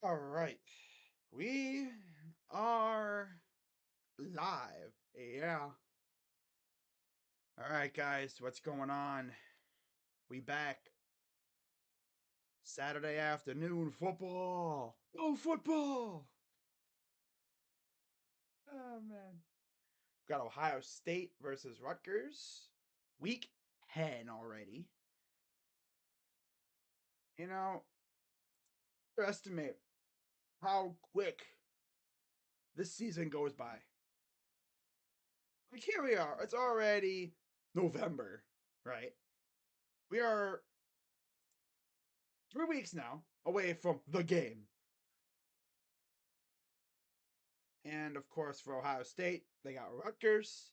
All right. We are live. Yeah. All right, guys. What's going on? We back. Saturday afternoon football. Oh, football. Oh, man. Got Ohio State versus Rutgers. Week 10 already. You know, underestimate how quick this season goes by. Like, here we are. It's already November, right? We are 3 weeks now away from the game. And of course, for Ohio State, they got Rutgers,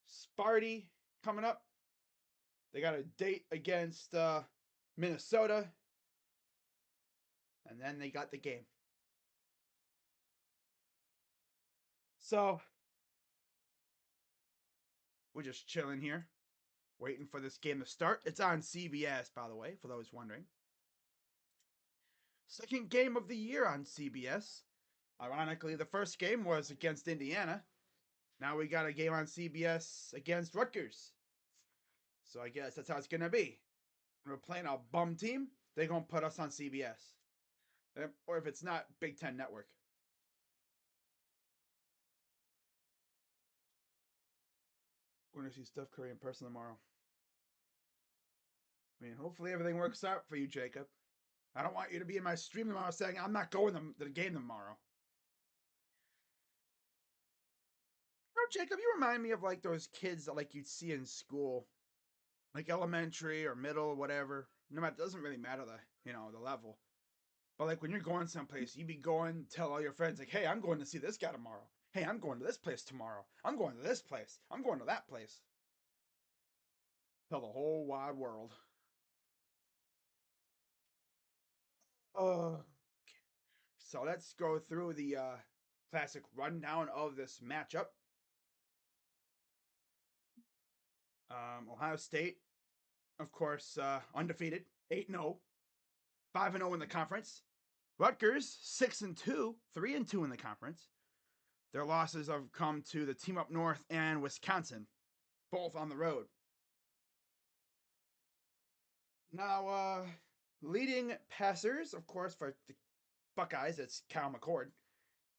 Sparty coming up. They got a date against Minnesota. And then they got the game. So we're just chilling here, waiting for this game to start. It's on CBS, by the way, for those wondering. Second game of the year on CBS. Ironically, the first game was against Indiana. Now we got a game on CBS against Rutgers. So I guess that's how it's going to be. When we're playing a bum team, they're going to put us on CBS. Or if it's not, Big Ten Network. We're going to see Steph Curry in person tomorrow. I mean, hopefully everything works out for you, Jacob. I don't want you to be in my stream tomorrow saying I'm not going to the game tomorrow. Jacob, you remind me of like those kids that like you'd see in school, like elementary or middle, whatever. No matter, it doesn't really matter the level. But like when you're going someplace, you be going tell all your friends like, "Hey, I'm going to see this guy tomorrow. Hey, I'm going to this place tomorrow. I'm going to this place. I'm going to that place." Tell the whole wide world. Uh, so let's go through the classic rundown of this matchup. Ohio State, of course, undefeated, 8-0, 5-0 in the conference. Rutgers, 6-2, 3-2 in the conference. Their losses have come to the team up north and Wisconsin, both on the road. Now, leading passers, of course, for the Buckeyes, it's Cal McCord.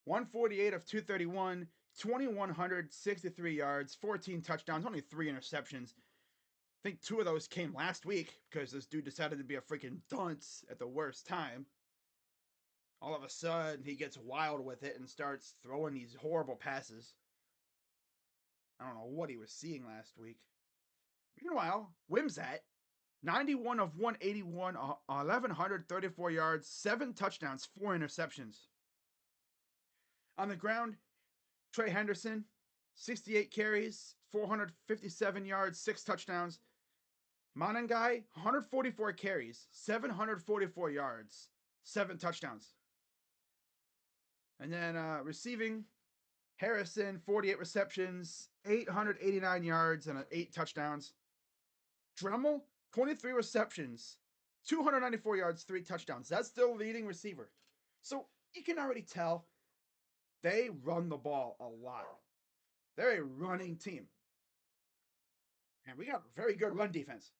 148 of 231, 2,163 yards, 14 touchdowns, only 3 interceptions. I think 2 of those came last week because this dude decided to be a freaking dunce at the worst time. All of a sudden, he gets wild with it and starts throwing these horrible passes. I don't know what he was seeing last week. Meanwhile, Wimsat, 91 of 181, 1,134 yards, 7 touchdowns, 4 interceptions. On the ground, Trey Henderson, 68 carries, 457 yards, 6 touchdowns. Monangai, 144 carries, 744 yards, 7 touchdowns. And then receiving, Harrison, 48 receptions, 889 yards, and 8 touchdowns. Dremel, 23 receptions, 294 yards, 3 touchdowns. That's still leading receiver. So you can already tell they run the ball a lot. They're a running team. And we got a very good run defense.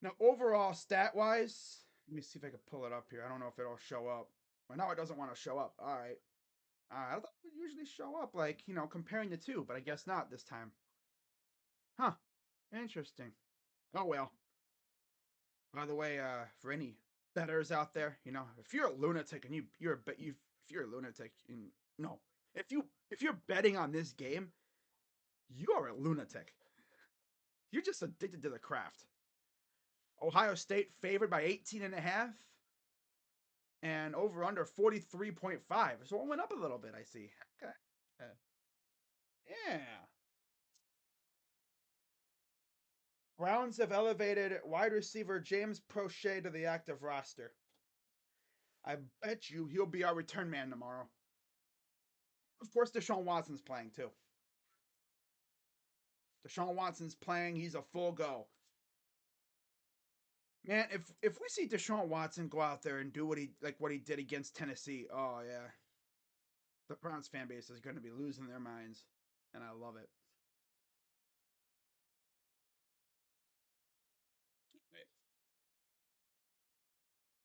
Now, overall, stat-wise, let me see if I can pull it up here. I don't know if it'll show up. Well, now it doesn't want to show up. All right. I thought it would usually show up, like, comparing the two, but I guess not this time. Huh. Interesting. Oh, well. By the way, for any bettors out there, if you're a lunatic and if you're a lunatic, no, if you're betting on this game, you are a lunatic. You're just addicted to the craft. Ohio State favored by 18.5 and over under 43.5. So it went up a little bit, I see. Okay. Yeah. Browns have elevated wide receiver James Prochet to the active roster. I bet you he'll be our return man tomorrow. Of course, Deshaun Watson's playing too. Deshaun Watson's playing. He's a full go. Man, if we see Deshaun Watson go out there and do what he did against Tennessee, oh yeah, the Browns fan base is going to be losing their minds, and I love it.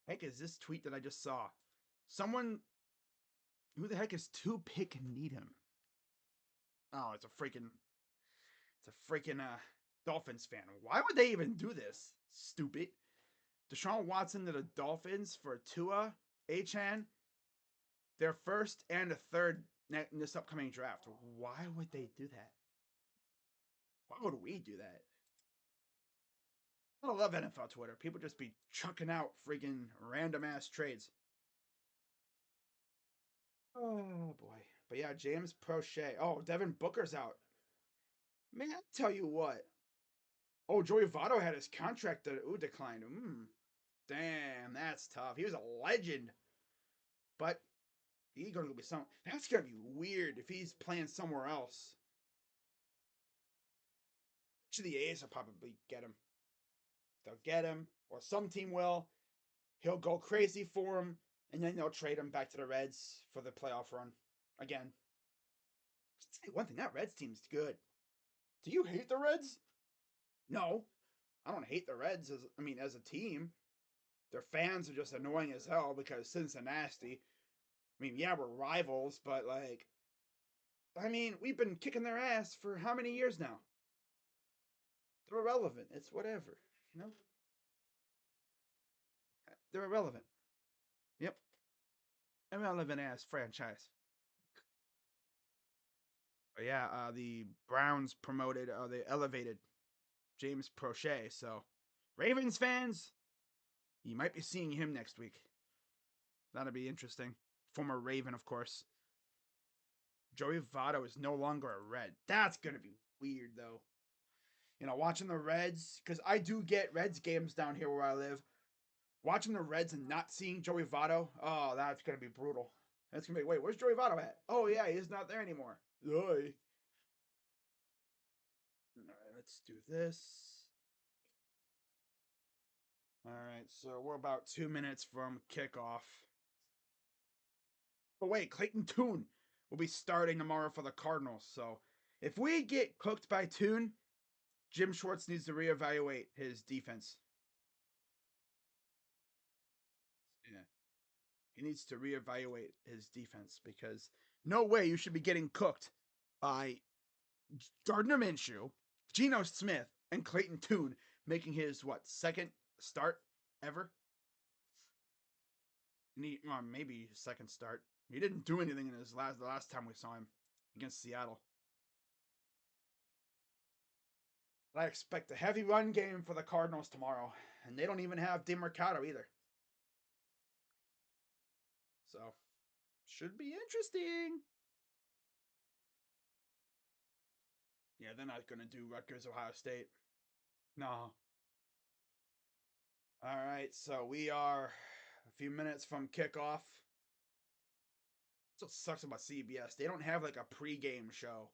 Heck is this tweet that I just saw? Someone who the heck is two pick Needham? Oh, it's a freaking Dolphins fan. Why would they even do this? Stupid. Deshaun Watson to the Dolphins for Tua Achan, their first and a third in this upcoming draft. Why would they do that? Why would we do that? I love NFL Twitter. People just be chucking out freaking random ass trades. Oh boy. But yeah, James Prochet. Oh, Devin Booker's out. Man, I tell you what. Oh, Joey Votto had his contract that declined. Damn, that's tough. He was a legend. But he's gonna be some. That's gonna be weird if he's playing somewhere else. Actually, the A's will probably get him. They'll get him, or some team will. He'll go crazy for him, and then they'll trade him back to the Reds for the playoff run again. I'll tell you one thing, that Reds team's good. Do you hate the Reds? No, I don't hate the Reds. As a team, their fans are just annoying as hell because Cincinnati. Yeah, we're rivals, but we've been kicking their ass for how many years now? They're irrelevant. It's whatever, you know. They're irrelevant. Yep, irrelevant ass franchise. But yeah, the Browns promoted, they elevated James Prochet. So, Ravens fans, you might be seeing him next week. That'll be interesting. Former Raven, of course. Joey Votto is no longer a Red. That's gonna be weird, though. Watching the Reds, because I do get Reds games down here where I live. Watching the Reds and not seeing Joey Votto, oh, that's gonna be brutal. That's gonna be, wait, where's Joey Votto at? Oh yeah, he's not there anymore. Oy. All right, let's do this. All right, so we're about 2 minutes from kickoff. But wait, Clayton Tune will be starting tomorrow for the Cardinals. So if we get cooked by Tune, Jim Schwartz needs to reevaluate his defense. Yeah. He needs to reevaluate his defense because no way you should be getting cooked by Gardner Minshew, Geno Smith, and Clayton Tune making his second start ever? Maybe his second start. He didn't do anything in the last time we saw him against Seattle. I expect a heavy run game for the Cardinals tomorrow, and they don't even have DeMarcado either. So, should be interesting. Yeah, they're not going to do Rutgers, Ohio State. No. All right, so we are a few minutes from kickoff. That's what sucks about CBS. They don't have a pregame show.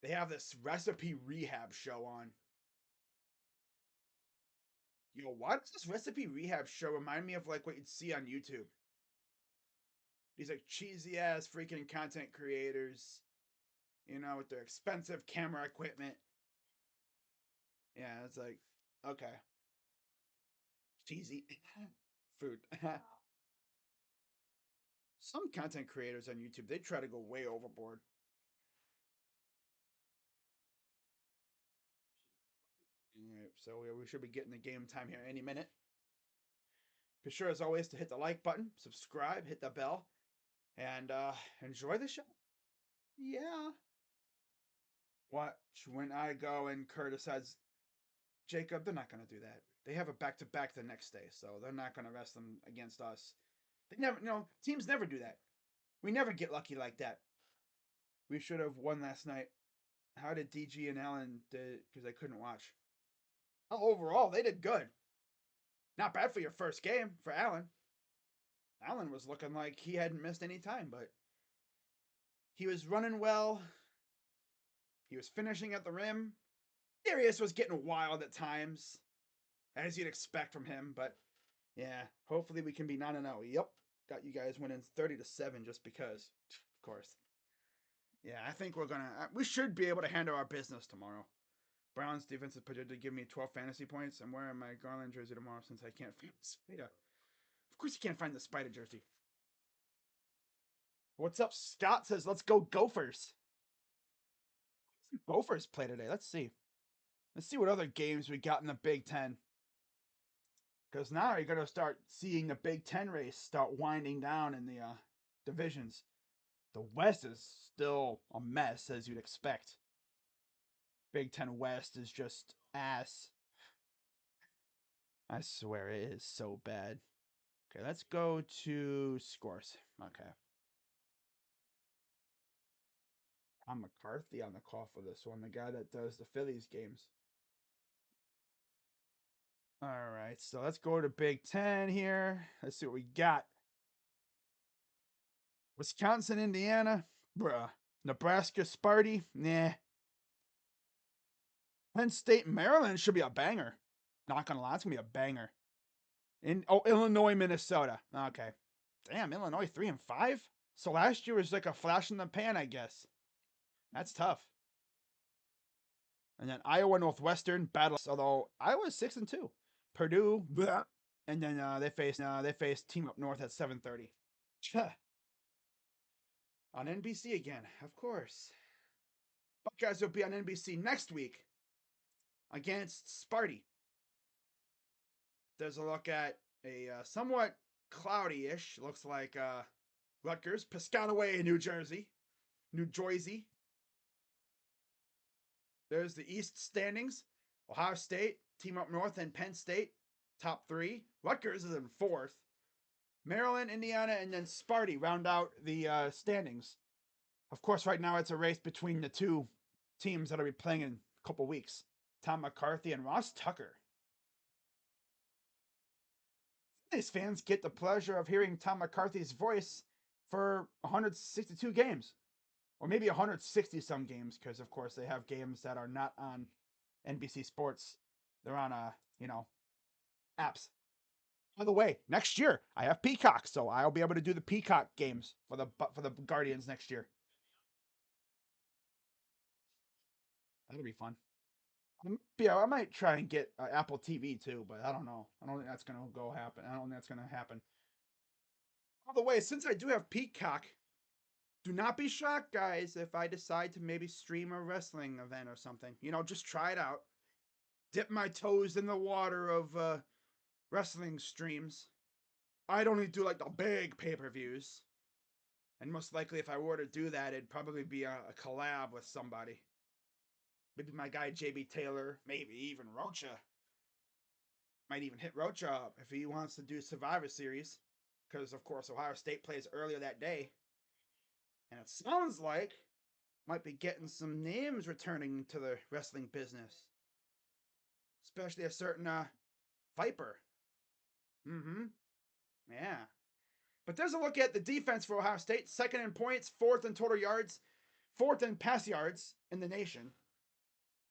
They have this recipe rehab show on. Why does this recipe rehab show remind me of what you'd see on YouTube? These cheesy ass freaking content creators, with their expensive camera equipment. Yeah, it's okay. Cheesy food. Some content creators on YouTube, they try to go way overboard. All right, so we should be getting the game time here any minute. Be sure, as always, to hit the like button, subscribe, hit the bell, and enjoy the show. Yeah. Watch when I go and Curtis says, Jacob, they're not going to do that. They have a back to back the next day, so they're not going to rest them against us. They never, teams never do that. We never get lucky like that. We should have won last night. How did DG and Allen do? Because I couldn't watch. Oh, overall, they did good. Not bad for your first game for Allen. Allen was looking like he hadn't missed any time, but he was running well. He was finishing at the rim. Darius was getting wild at times. as you'd expect from him. But yeah, hopefully we can be 9-0. Yep, got you guys winning 30-7 just because, of course. Yeah, I think we should be able to handle our business tomorrow. Browns defense is projected to give me 12 fantasy points. I'm wearing my Garland jersey tomorrow since I can't find the Spider. Of course, you can't find the Spider jersey. What's up? Scott says, let's go Gophers. Gophers play today. Let's see. Let's see what other games we got in the Big Ten. Because now you're going to start seeing the Big Ten race start winding down in the divisions. The West is still a mess, as you'd expect. Big Ten West is just ass. I swear it is so bad. Okay, let's go to scores. Okay. Tom McCarthy on the call for this one, the guy that does the Phillies games. All right, so let's go to Big Ten here. Let's see what we got. Wisconsin, Indiana, bruh. Nebraska, Sparty, nah. Penn State, Maryland should be a banger. Not gonna lie, it's gonna be a banger. Illinois, Minnesota. Okay. Damn, Illinois 3-5. So last year was like a flash in the pan, I guess. That's tough. And then Iowa, Northwestern battle. Although Iowa's 6-2. Purdue, bleh. And then they face Team Up North at 7:30. On NBC again, of course. Buckeyes will be on NBC next week against Sparty. There's a look at a somewhat cloudy-ish, looks like Rutgers, Piscataway, New Jersey. There's the East standings. Ohio State, Team Up North, and Penn State, top 3. Rutgers is in 4th. Maryland, Indiana, and then Sparty round out the standings. Of course, right now it's a race between the two teams that'll be playing in a couple weeks. Tom McCarthy and Ross Tucker. These fans get the pleasure of hearing Tom McCarthy's voice for 162 games. Or maybe 160 some games, because of course they have games that are not on NBC Sports. They're on apps. By the way, next year I have Peacock, so I'll be able to do the Peacock games for the Guardians next year. That'll be fun. Yeah, I might try and get Apple TV too, but I don't know. I don't think that's gonna happen. I don't think that's gonna happen. By the way, since I do have Peacock, do not be shocked, guys, if I decide to maybe stream a wrestling event or something. Just try it out. Dip my toes in the water of wrestling streams. I'd only do like the big pay-per-views. And most likely, if I were to do that, it'd probably be a collab with somebody. Maybe my guy JB Taylor, maybe even Rocha. Might even hit Rocha up if he wants to do Survivor Series. Because, of course, Ohio State plays earlier that day. And it sounds like might be getting some names returning to the wrestling business. Especially a certain Viper. Mm-hmm. Yeah. But there's a look at the defense for Ohio State. 2nd in points, 4th in total yards, 4th in pass yards in the nation.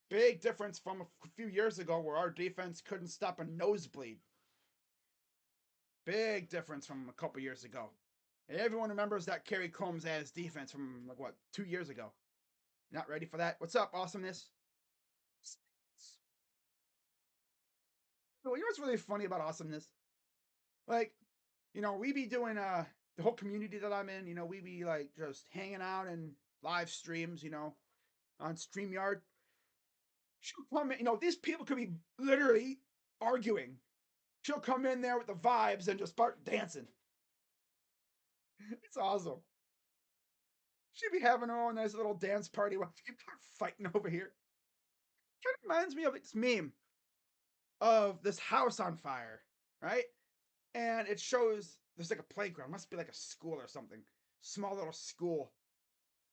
Big difference from a few years ago where our defense couldn't stop a nosebleed. Big difference from a couple years ago. Everyone remembers that Kerry Combs as defense from, 2 years ago. Not ready for that? What's up, awesomeness? You know what's really funny about awesomeness? We be doing the whole community that I'm in, we be just hanging out and live streams, on StreamYard. She'll come in, these people could be literally arguing. She'll come in there with the vibes and just start dancing. It's awesome. She'd be having her own nice little dance party while people are fighting over here. Kind of reminds me of this meme of this house on fire, right? And it shows there's like a playground, must be like a school or something, small little school,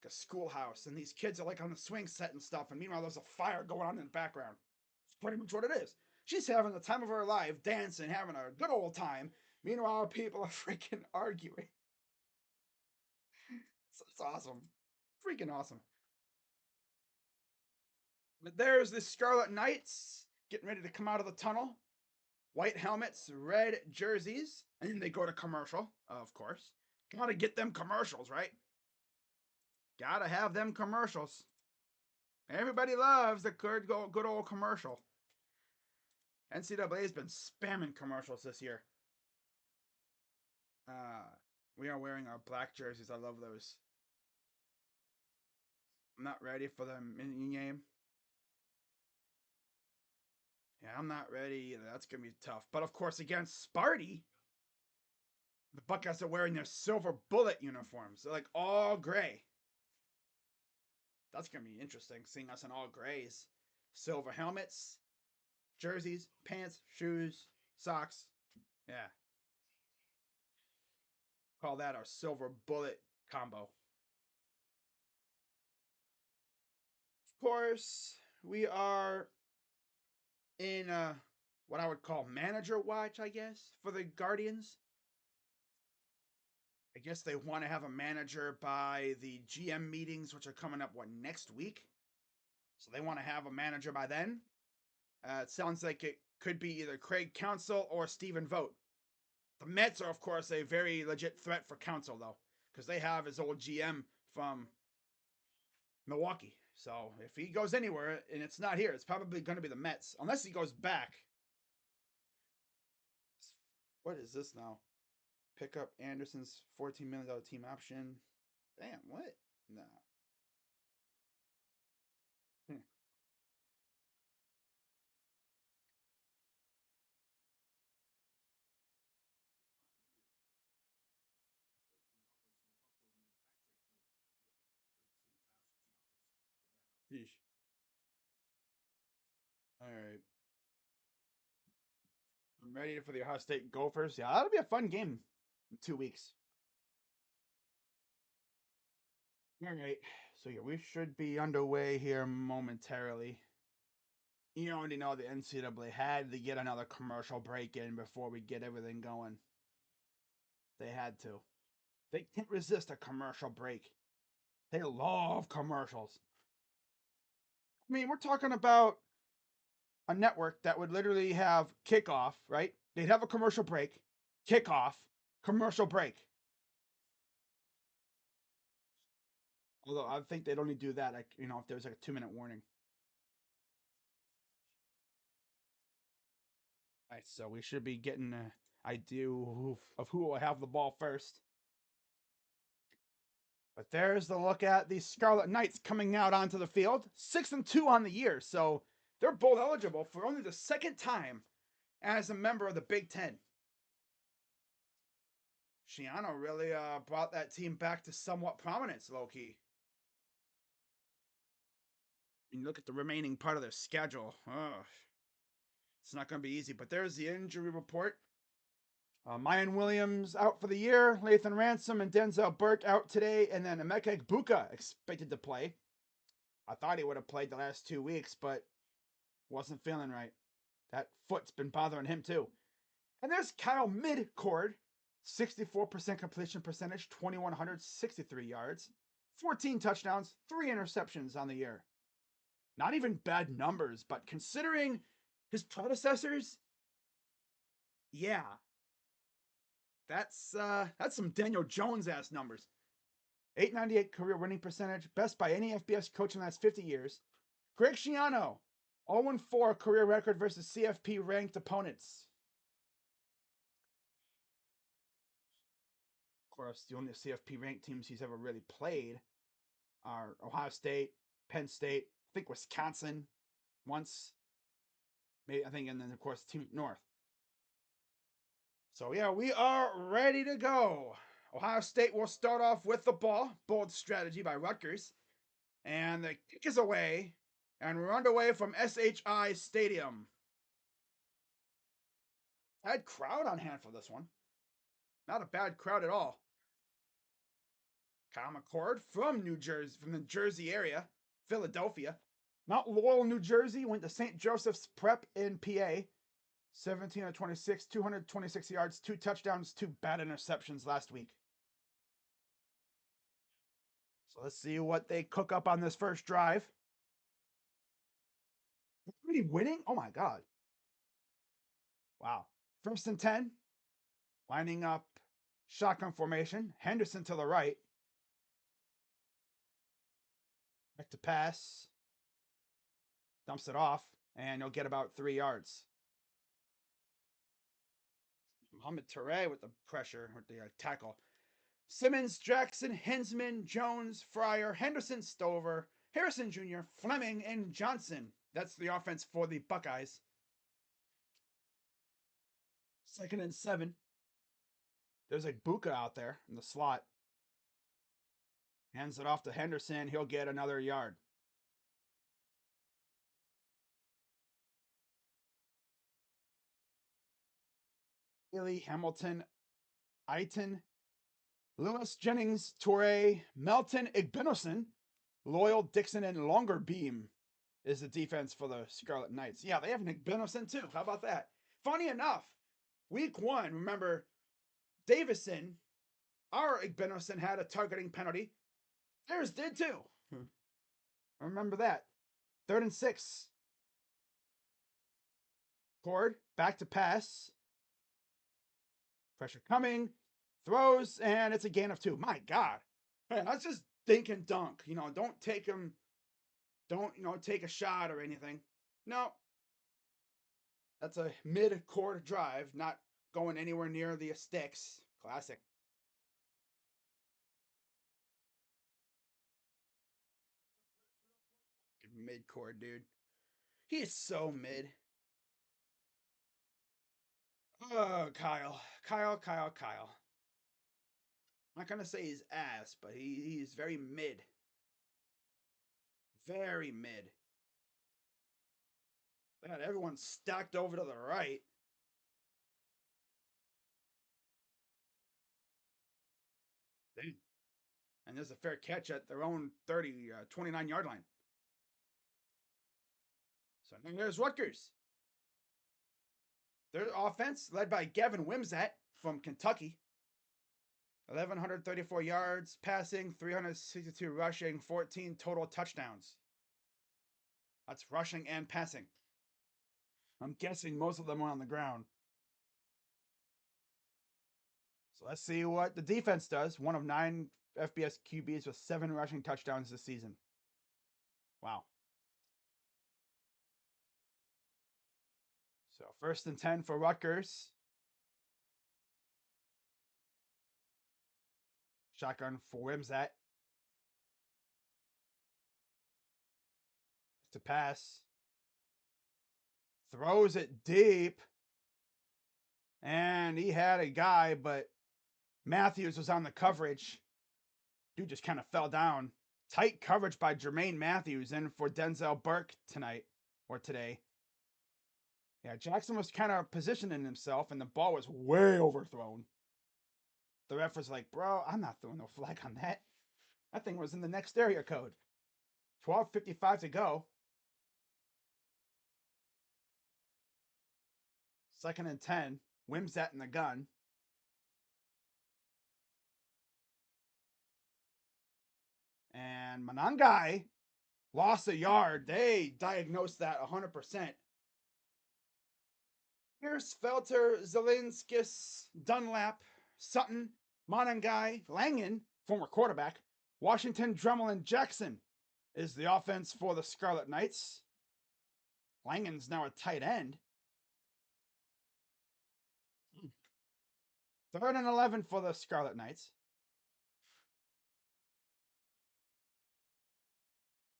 like a schoolhouse, and these kids are like on the swing set and stuff. And meanwhile, there's a fire going on in the background. It's pretty much what it is. She's having the time of her life, dancing, having a good old time. Meanwhile, people are freaking arguing. It's awesome, freaking awesome. But there's the Scarlet Knights getting ready to come out of the tunnel. White helmets, red jerseys, and then they go to commercial, of course. Gotta get them commercials, right? Gotta have them commercials. Everybody loves the good old commercial. NCAA's been spamming commercials this year. We are wearing our black jerseys. I love those. I'm not ready for the mini game. Yeah, I'm not ready either. That's gonna be tough. But of course, against Sparty, the Buckeyes are wearing their silver bullet uniforms. They're like all gray. That's gonna be interesting, seeing us in all grays. Silver helmets, jerseys, pants, shoes, socks. Yeah. Call that our silver bullet combo. Of course, we are in what I would call manager watch, I guess, for the Guardians. I guess they want to have a manager by the GM meetings, which are coming up, what, next week? So they want to have a manager by then. It sounds like it could be either Craig Counsell or Stephen Vogt. The Mets are, of course, a very legit threat for Counsell, though, because they have his old GM from Milwaukee. So if he goes anywhere and it's not here, it's probably going to be the Mets, unless he goes back. What is this now? Pick up Anderson's $14 million team option. Damn, what? Nah. Hmm. Yeesh. All right. I'm ready for the Ohio State Gophers. Yeah, that'll be a fun game in 2 weeks. All right. So yeah, we should be underway here momentarily. You already know the NCAA had to get another commercial break in before we get everything going. They had to. They can't resist a commercial break. They love commercials. I mean, we're talking about a network that would literally have kickoff, right? They'd have a commercial break, kickoff, commercial break. Although I think they'd only do that, like, if there was like a 2-minute warning. All right, so we should be getting an idea of who will have the ball first. But there's the look at the Scarlet Knights coming out onto the field, 6-2 on the year, so they're bowl eligible for only the second time as a member of the Big Ten. Schiano really brought that team back to somewhat prominence, low key. And you look at the remaining part of their schedule. It's not going to be easy. But there's the injury report. Mayan Williams out for the year. Lathan Ransom and Denzel Burke out today. And then Emeka Egbuka expected to play. I thought he would have played the last 2 weeks, but wasn't feeling right. That foot's been bothering him too. And there's Kyle Midcord. 64% completion percentage, 2,163 yards, 14 touchdowns, 3 interceptions on the year. Not even bad numbers, but considering his predecessors, yeah, that's some Daniel Jones ass numbers. 898 career winning percentage, best by any FBS coach in the last 50 years. Greg Schiano, 0-4 career record versus CFP ranked opponents. Of course, the only CFP ranked teams he's ever really played are Ohio State, Penn State, I think Wisconsin once, maybe, I think, and then of course Team North. So yeah, we are ready to go. Ohio State will start off with the ball. Bold strategy by Rutgers. And the kick is away. And we're underway from SHI Stadium. I had crowd on hand for this one. Not a bad crowd at all. Kyle McCord from New Jersey, from the Jersey area, Philadelphia. Mount Laurel, New Jersey, went to St. Joseph's Prep in PA. 17 of 26, 226 yards, 2 touchdowns, 2 bad interceptions last week. So let's see what they cook up on this first drive. Really winning? Oh my God. Wow. First and 10, lining up shotgun formation. Henderson to the right. Back to pass. Dumps it off, and he'll get about 3 yards. Mohamed Toure with the pressure, with the tackle. Simmons, Jackson, Hensman, Jones, Fryer, Henderson, Stover, Harrison Jr., Fleming, and Johnson. That's the offense for the Buckeyes. Second and 7. There's a Buka out there in the slot. Hands it off to Henderson. He'll get another yard. Haley, Hamilton, Aiton, Lewis, Jennings, Torre, Melton, Igbinosun, Loyal, Dixon, and Longer Beam is the defense for the Scarlet Knights. Yeah, they have Nick Igbinosun too. How about that? Funny enough, week 1, remember, Davison, our Igbinosun had a targeting penalty. Theirs did too. Remember that. 3rd and 6. Cord, back to pass. Pressure coming. Throws, and it's a gain of 2. My God. Man, that's just dink and dunk. Don't take him. Don't, take a shot or anything. No. That's a mid-court drive, not going anywhere near the sticks. Classic. Mid-court, dude. He is so mid. Oh, Kyle. Kyle. I'm not going to say he's ass, but he's very mid. Very mid. God, everyone's stacked over to the right. Dang. And there's a fair catch at their own 29-yard line. So now there's Rutgers. Their offense, led by Gavin Wimsatt from Kentucky. 1,134 yards passing, 362 rushing, 14 total touchdowns. That's rushing and passing. I'm guessing most of them are on the ground. So let's see what the defense does. One of 9 FBS QBs with 7 rushing touchdowns this season. Wow. So 1st and 10 for Rutgers. Shotgun for Wimsatt. To pass. Throws it deep. And he had a guy, but Matthews was on the coverage. Dude just kind of fell down. Tight coverage by Jermaine Matthews in for Denzel Burke tonight or today. Yeah, Jackson was kind of positioning himself, and the ball was way overthrown. The ref was like, bro, I'm not throwing no flag on that. That thing was in the next area code. 12:55 to go. 2nd and 10. Wimsatt in the gun. And Manangai lost a yard. They diagnosed that 100%. Pierce, Felter, Zelinskis, Dunlap, Sutton, Manangai, Langen, former quarterback, Washington, Drummond, and Jackson is the offense for the Scarlet Knights. Langen's now a tight end. 3rd and 11 for the Scarlet Knights.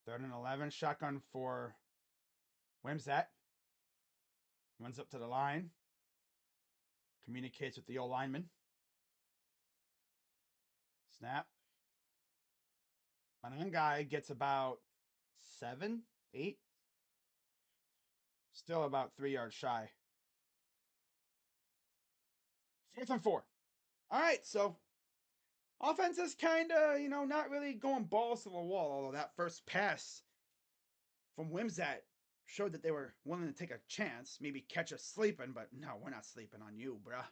3rd and 11, shotgun for Wimsatt. Runs up to the line. Communicates with the old lineman. Snap. Manangai gets about 7, 8. Still about 3 yards shy. 4th and 4. All right, so offense is kind of, not really going balls to the wall, although that first pass from Wimsatt showed that they were willing to take a chance, maybe catch us sleeping, but no, we're not sleeping on you, bruh.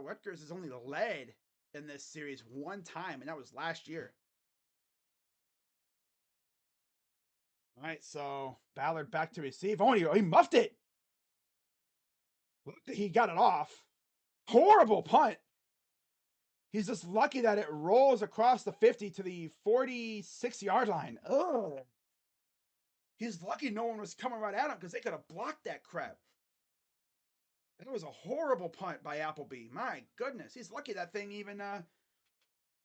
Rutgers has only led in this series 1 time, and that was last year. All right, so Ballard back to receive. Oh, he muffed it. He got it off. Horrible punt. He's just lucky that it rolls across the 50 to the 46-yard line. Ugh. He's lucky no one was coming right at him because they could have blocked that crap. That was a horrible punt by Appleby. My goodness. He's lucky that thing even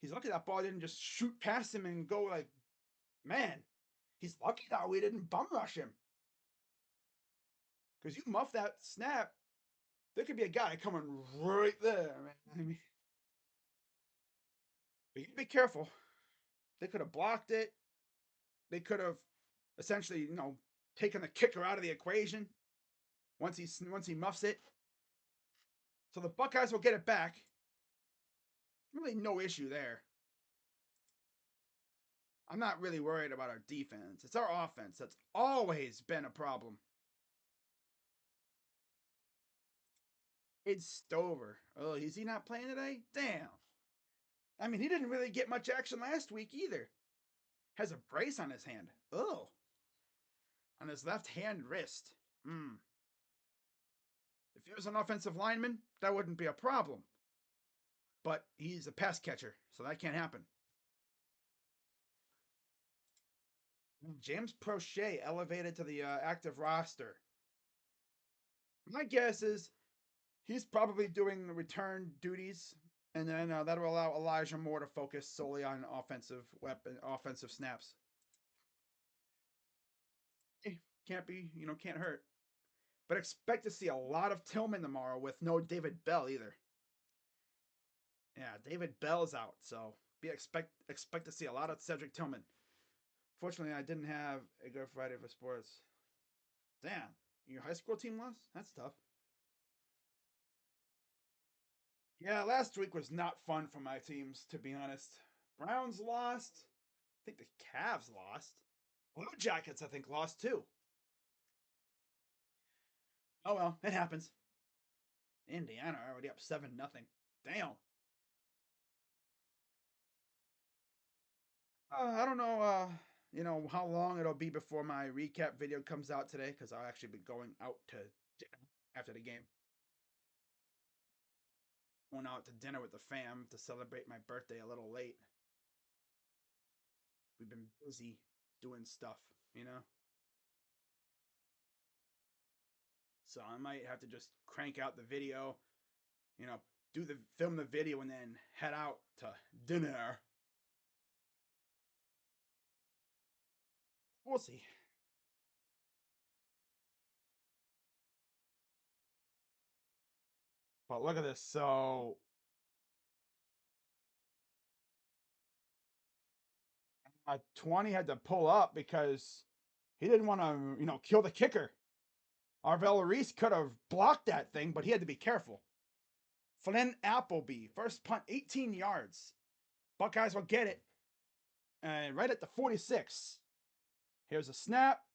he's lucky that ball didn't just shoot past him and go like, man. He's lucky that we didn't bum rush him. Because you muff that snap, there could be a guy coming right there, man. I mean, but you be careful. They could have blocked it. They could have essentially, taken the kicker out of the equation once he muffs it. So the Buckeyes will get it back. Really no issue there. I'm not really worried about our defense. It's our offense that's always been a problem. It's Stover. Oh, is he not playing today? Damn. I mean, he didn't really get much action last week either. Has a brace on his hand. Oh. On his left hand wrist. If he was an offensive lineman, that wouldn't be a problem. But he's a pass catcher, so that can't happen. James Prochet elevated to the active roster. My guess is he's probably doing the return duties, and then that will allow Elijah Moore to focus solely on offensive snaps. Can't hurt. But expect to see a lot of Tillman tomorrow with no David Bell either. Yeah, David Bell's out, so expect to see a lot of Cedric Tillman. Fortunately, I didn't have a good Friday for sports. Damn, your high school team lost? That's tough. Yeah, last week was not fun for my teams, to be honest. Browns lost. I think the Cavs lost. Blue Jackets, I think, lost too. Oh well, it happens. Indiana already up 7-0. Damn. I don't know. How long it'll be before my recap video comes out today, because I'll actually be going out to dinner after the game. Went out to dinner with the fam to celebrate my birthday a little late. We've been busy doing stuff. So I might have to just crank out the video, you know, film the video and then head out to dinner. We'll see. But look at this. So 20 had to pull up because he didn't want to, kill the kicker. Arvell Reese could have blocked that thing, but he had to be careful. Flynn Appleby, first punt, 18 yards. Buckeyes will get it. Right at the 46. Here's a snap.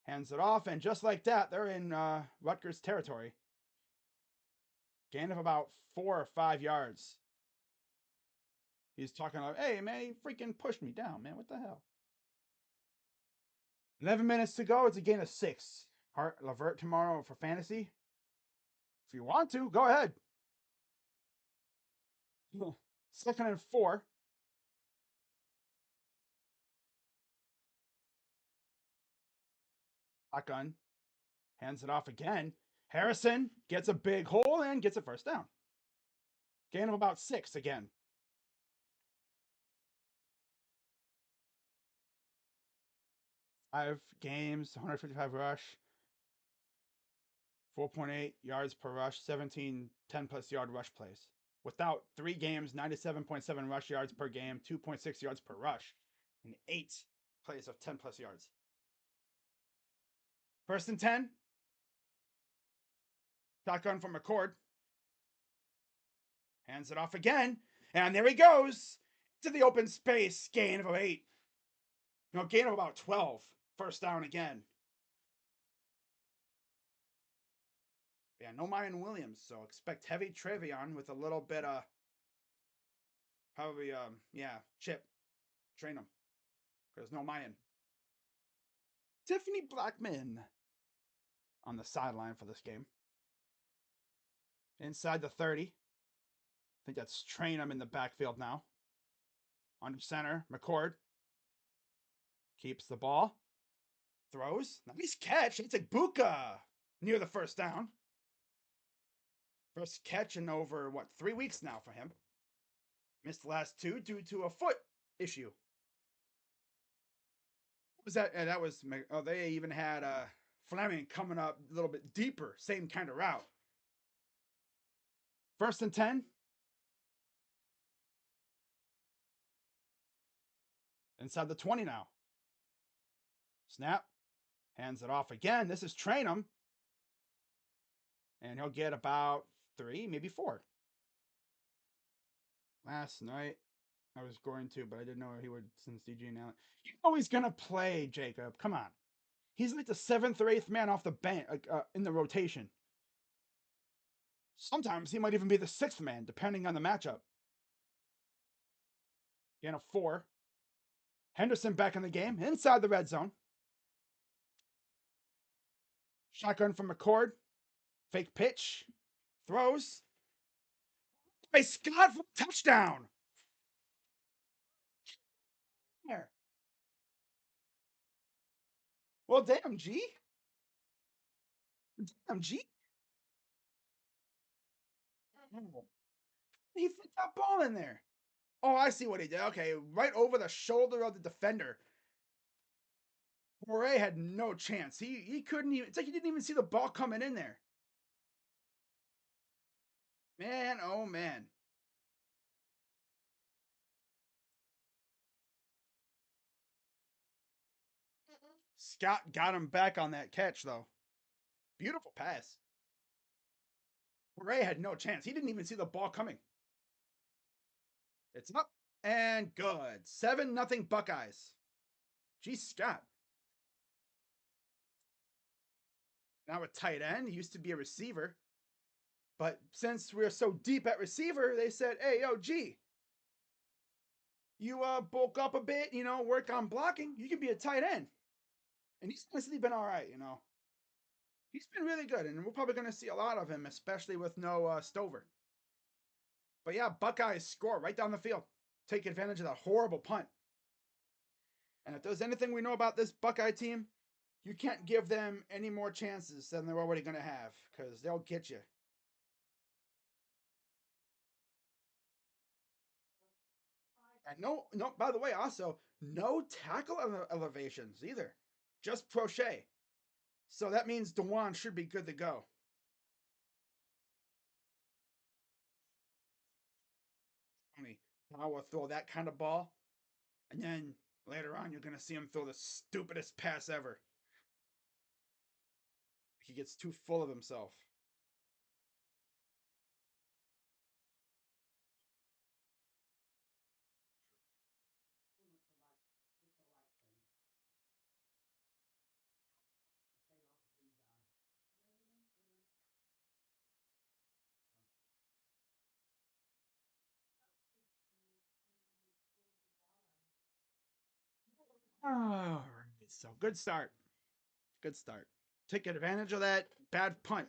Hands it off, and just like that, they're in Rutgers territory. Gain of about 4 or 5 yards. He's talking like, hey, man, he freaking pushed me down, man. What the hell? 11 minutes to go. It's a gain of 6. Hart Levert tomorrow for fantasy. If you want to, go ahead. 2nd and 4. Shotgun. Hands it off again. Harrison gets a big hole and gets a first down. Gain of about 6 again. 5 games, 155 rush, 4.8 yards per rush, 17 10-plus yard rush plays. Without 3 games, 97.7 rush yards per game, 2.6 yards per rush, and 8 plays of 10-plus yards. 1st and 10. Shotgun from McCord. Hands it off again. And there he goes to the open space. Gain of 8. Gain of about 12. First down again. Yeah, no Mayan Williams, so expect heavy Trevion with a little bit of probably Chip. Train him. There's no Mayan. Tiffany Blackman on the sideline for this game. Inside the 30. I think that's Trainum in the backfield now. Under center, McCord keeps the ball. Throws. Nice catch. It's a Buka near the first down. First catch in over, 3 weeks now for him. Missed the last two due to a foot issue. What was that? That was, they even had Fleming coming up a little bit deeper. Same kind of route. 1st and 10. Inside the 20 now. Snap. Hands it off again. This is Trainum. And he'll get about 3, maybe 4. Last night, I was going to, but I didn't know he would, since DJ now. You know he's going to play, Jacob. Come on. He's like the 7th or 8th man off the bench in the rotation. Sometimes he might even be the 6th man, depending on the matchup. Again, a 4. Henderson back in the game, inside the red zone. Shotgun from McCord. Fake pitch. Throws. By Scott for a touchdown. There. Well, damn, G. Damn, G. He fit that ball in there. Oh, I see what he did. Okay, right over the shoulder of the defender. Poirier had no chance. He couldn't even. It's like he didn't even see the ball coming in there. Man, oh man. Scott got him back on that catch, though. Beautiful pass. Poirier had no chance. He didn't even see the ball coming. It's up and good. 7-0 Buckeyes. Gee, Scott. Now a tight end. He used to be a receiver. But since we're so deep at receiver, they said, hey, yo, G, you bulk up a bit, work on blocking. You can be a tight end. And he's honestly been all right, He's been really good, and we're probably going to see a lot of him, especially with no Stover. But yeah, Buckeyes score right down the field. Take advantage of that horrible punt. And if there's anything we know about this Buckeye team, you can't give them any more chances than they're already going to have, because they'll get you. And no, by the way, also, no tackle elevations either. Just Prochet. So that means DeJuan should be good to go. I will throw that kind of ball. And then later on, you're going to see him throw the stupidest pass ever. He gets too full of himself. All right. So good start. Good start. Take advantage of that bad punt.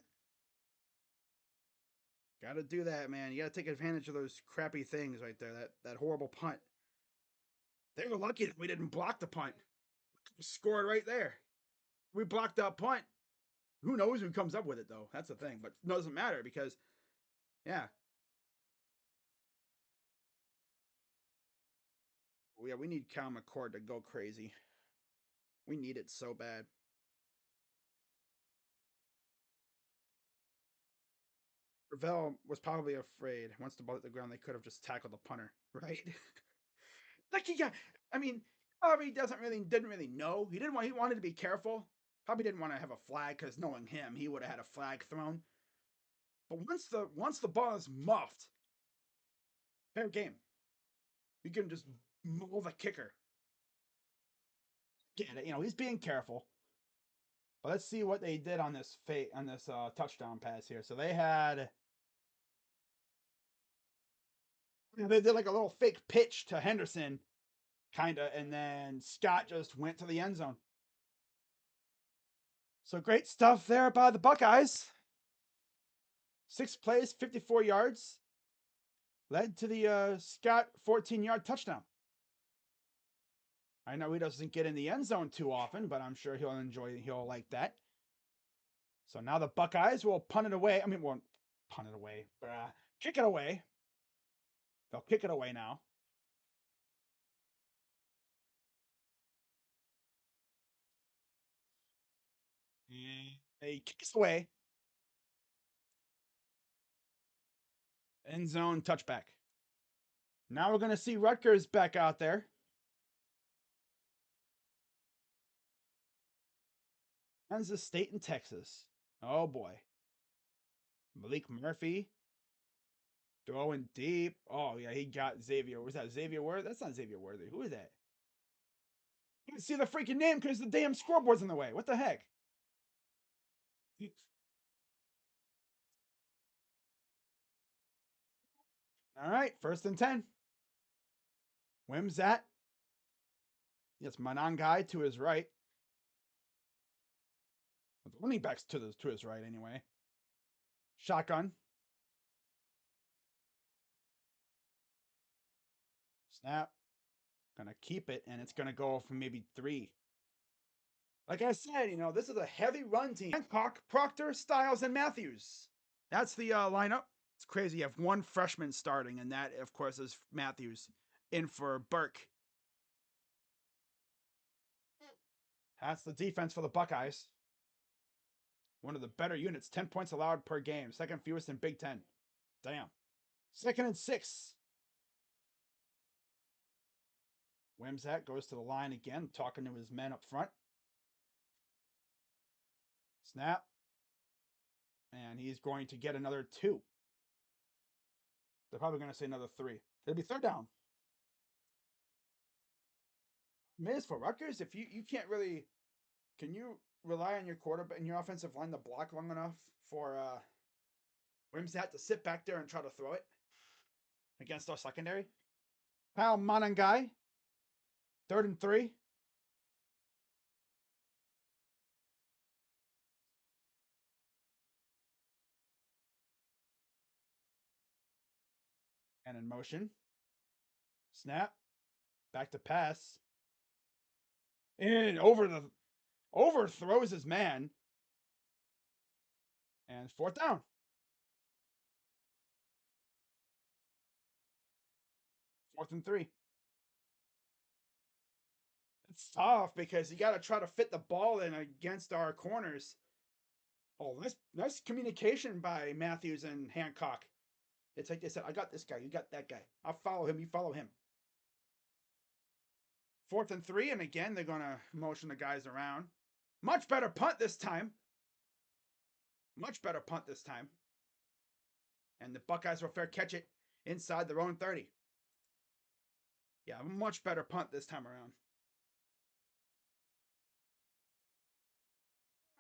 Got to do that, man. You got to take advantage of those crappy things right there. That horrible punt. They were lucky that we didn't block the punt. We scored right there. We blocked that punt. Who knows who comes up with it, though? That's the thing. But it doesn't matter because, yeah. Yeah, we need Cal McCord to go crazy. We need it so bad. Ravel was probably afraid. Once the ball hit the ground, they could have just tackled the punter, right? Like he got. I mean, probably didn't really know. He didn't want. He wanted to be careful. Probably didn't want to have a flag because knowing him, he would have had a flag thrown. But once the ball is muffed, fair game. You can just maul the kicker. Get it? He's being careful. But let's see what they did on this touchdown pass here. So they did like a little fake pitch to Henderson, kind of, and then Scott just went to the end zone. So great stuff there by the Buckeyes. 6 plays, 54 yards. Led to the Scott 14-yard touchdown. I know he doesn't get in the end zone too often, but I'm sure he'll like that. So now the Buckeyes will punt it away. I mean, won't punt it away. Kick it away. They'll kick it away now. And they kick it away. End zone touchback. Now we're going to see Rutgers back out there. Kansas State and Texas. Oh boy. Malik Murphy throwing deep. Oh yeah, he got Xavier. Was that Xavier Worthy? That's not Xavier Worthy. Who is that? You can see the freaking name because the damn scoreboard's in the way. What the heck? All right, 1st and 10. Wim's at. Yes, Manan guy to his right. The running back's to his right anyway. Shotgun. Snap. Gonna keep it, and it's gonna go from maybe 3. Like I said, this is a heavy run team. Hancock, Proctor, Styles, and Matthews. That's the lineup. It's crazy. You have one freshman starting, and that, of course, is Matthews in for Burke. That's the defense for the Buckeyes. One of the better units. 10 points allowed per game. Second fewest in Big Ten. Damn. 2nd and 6. Wimsatt goes to the line again, talking to his men up front. Snap. And he's going to get another 2. They're probably going to say another 3. It'll be 3rd down. Miss for Rutgers, if you can't really, can you rely on your quarterback and your offensive line to block long enough for Wimsatt to sit back there and try to throw it against our secondary? Kyle Monangai, 3rd and 3. And in motion. Snap. Back to pass. And overthrows his man. And 4th down. 4th and 3. It's tough because you got to try to fit the ball in against our corners. Oh, nice communication by Matthews and Hancock. It's like they said, I got this guy, you got that guy. I'll follow him, you follow him. 4th and 3, and again, they're going to motion the guys around. Much better punt this time. Much better punt this time. And the Buckeyes will fair catch it inside their own 30. Yeah, much better punt this time around.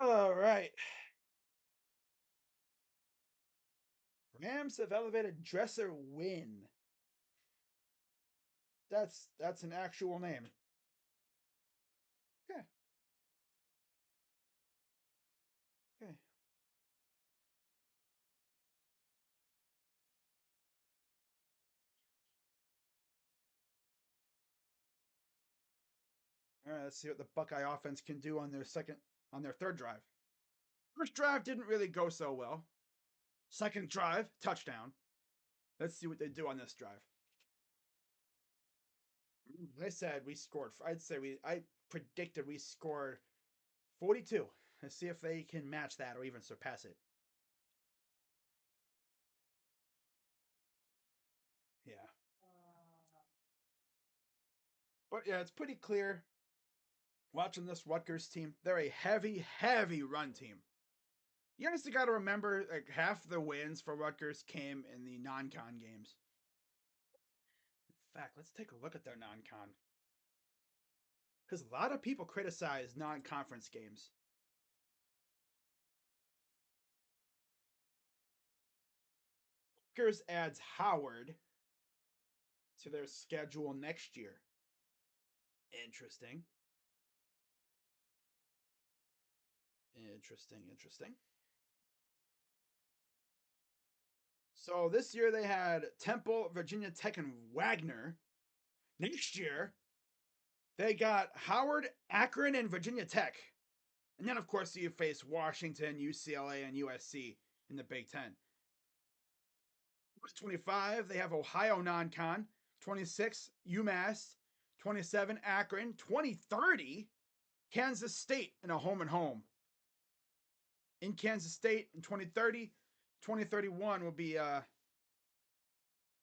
All right. Rams have elevated Dresser Win. That's an actual name. Okay. Okay. All right, let's see what the Buckeye offense can do on their 3rd drive. First drive didn't really go so well. 2nd drive, touchdown. Let's see what they do on this drive. I said we scored. I predicted we scored 42. Let's see if they can match that or even surpass it. Yeah. But yeah, it's pretty clear watching this Rutgers team. They're a heavy, heavy run team. You honestly got to remember, like, half the wins for Rutgers came in the non-con games. In fact, let's take a look at their non-con. Because a lot of people criticize non-conference games. Rutgers adds Howard to their schedule next year. Interesting. Interesting, interesting. So this year they had Temple, Virginia Tech, and Wagner. Next year they got Howard, Akron, and Virginia Tech. And then, of course, you face Washington, UCLA, and USC in the Big Ten. 25, they have Ohio non-con. 26, UMass. 27, Akron. 2030, Kansas State in a home and home. In Kansas State in 2030, 2031 will be at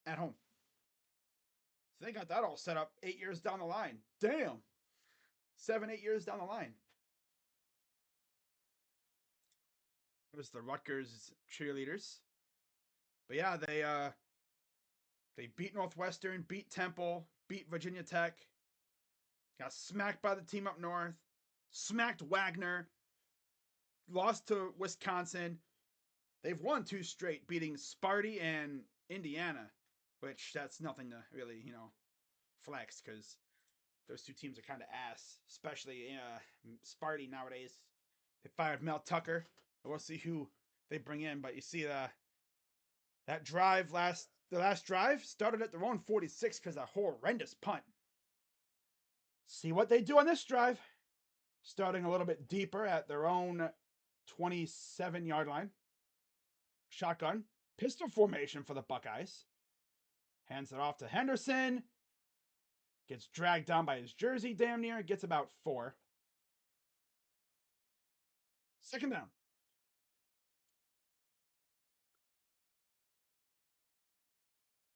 home. So they got that all set up 8 years down the line. Damn. 7, 8 years down the line. It was the Rutgers cheerleaders. But yeah, they beat Northwestern, beat Temple, beat Virginia Tech, got smacked by the team up north, smacked Wagner, lost to Wisconsin. They've won 2 straight, beating Sparty and Indiana, which that's nothing to really, flex because those 2 teams are kind of ass, especially Sparty nowadays. They fired Mel Tucker. We'll see who they bring in, but you see that drive the last drive started at their own 46 because of a horrendous punt. See what they do on this drive. Starting a little bit deeper at their own 27-yard line. Shotgun. Pistol formation for the Buckeyes. Hands it off to Henderson. Gets dragged down by his jersey damn near. Gets about 4. Second down.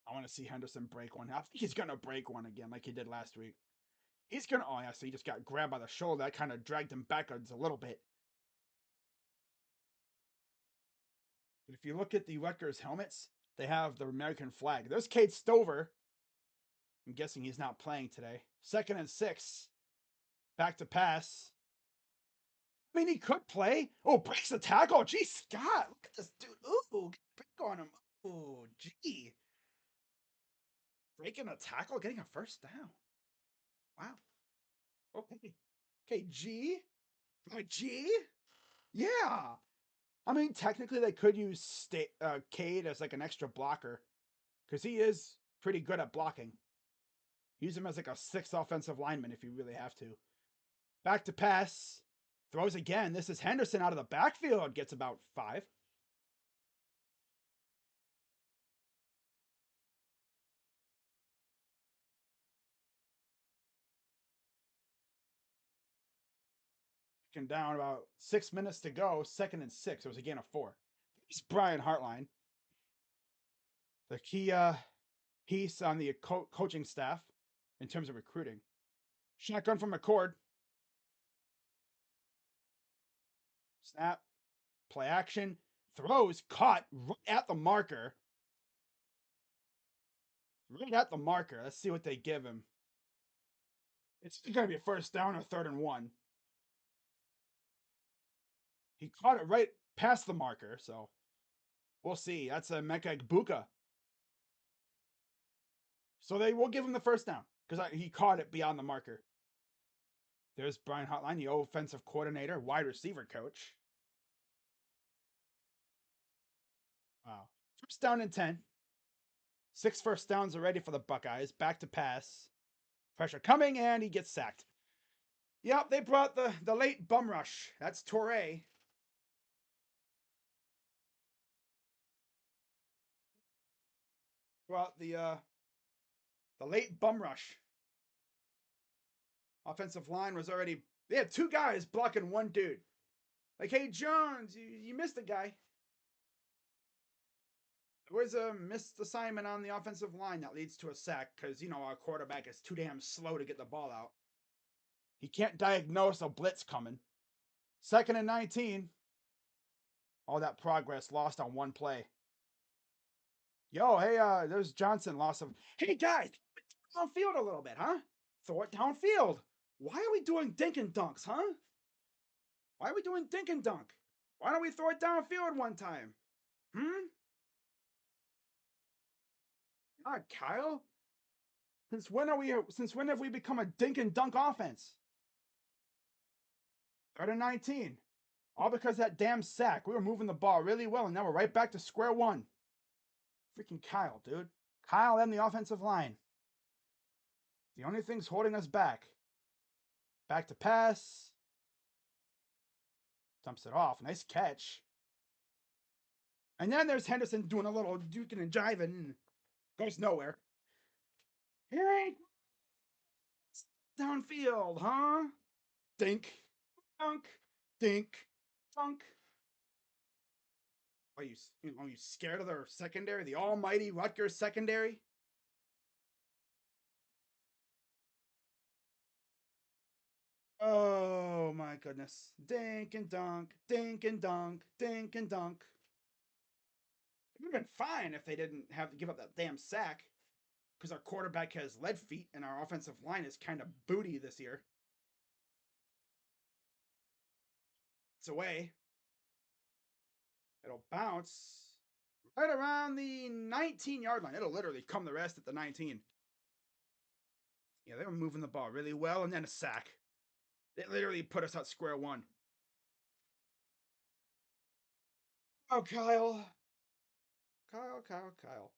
I want to see Henderson break one. I think he's going to break one again like he did last week. He's going to... Oh, yeah, so he just got grabbed by the shoulder. That kind of dragged him backwards a little bit. But if you look at the Rutgers helmets, they have the American flag. There's Cade Stover. I'm guessing he's not playing today. 2nd and 6. Back to pass. I mean, he could play. Oh, breaks the tackle. Gee, Scott. Look at this dude. Ooh, pick on him. Oh, gee. Breaking a tackle, getting a first down. Wow. Okay. Okay, G. G? Yeah. I mean, technically, they could use Cade as like an extra blocker because he is pretty good at blocking. Use him as like a 6th offensive lineman if you really have to. Back to pass. Throws again. This is Henderson out of the backfield. Gets about 5. Second down, about 6 minutes to go. 2nd and 6. It was a gain of 4. It's Brian Hartline, the key piece on the coaching staff in terms of recruiting. Shotgun from McCord. Snap. Play action. Throws. Caught right at the marker. Right at the marker. Let's see what they give him. It's going to be a first down or 3rd and 1. He caught it right past the marker, so we'll see. That's a Mecca Buka. So they will give him the first down because he caught it beyond the marker. There's Brian Hartline, the offensive coordinator, wide receiver coach. Wow. First down and 10. 6 first downs already for the Buckeyes. Back to pass. Pressure coming, and he gets sacked. Yep, they brought the late bum rush. That's Torre. Brought the late bum rush. Offensive line was already... They had 2 guys blocking 1 dude. Like, hey, Jones, you missed a guy. There was a missed assignment on the offensive line that leads to a sack because, our quarterback is too damn slow to get the ball out. He can't diagnose a blitz coming. 2nd and 19. All that progress lost on 1 play. Yo, hey, there's Johnson lost of... Hey, guys, downfield a little bit, huh? Throw it downfield. Why are we doing dink and dunks, huh? Why are we doing dink and dunk? Why don't we throw it downfield one time? God, Kyle. Since when have we become a dink and dunk offense? 3rd and 19. All because of that damn sack. We were moving the ball really well, and now we're right back to square one. Freaking Kyle, dude. Kyle and the offensive line. The only thing's holding us back. Back to pass. Dumps it off. Nice catch. And then there's Henderson doing a little duking and jiving. Goes nowhere. Here he downfield, huh? Dink. Dunk. Dink. Dunk. Are you scared of their secondary? The almighty Rutgers secondary? Oh my goodness. Dink and dunk. Dink and dunk. Dink and dunk. It would have been fine if they didn't have to give up that damn sack. Because our quarterback has lead feet and our offensive line is kind of booty this year. It's away. It'll bounce right around the 19-yard line. It'll literally come the rest at the 19. Yeah, they were moving the ball really well, and then a sack. It literally put us at square one. Oh, Kyle. Kyle, Kyle, Kyle.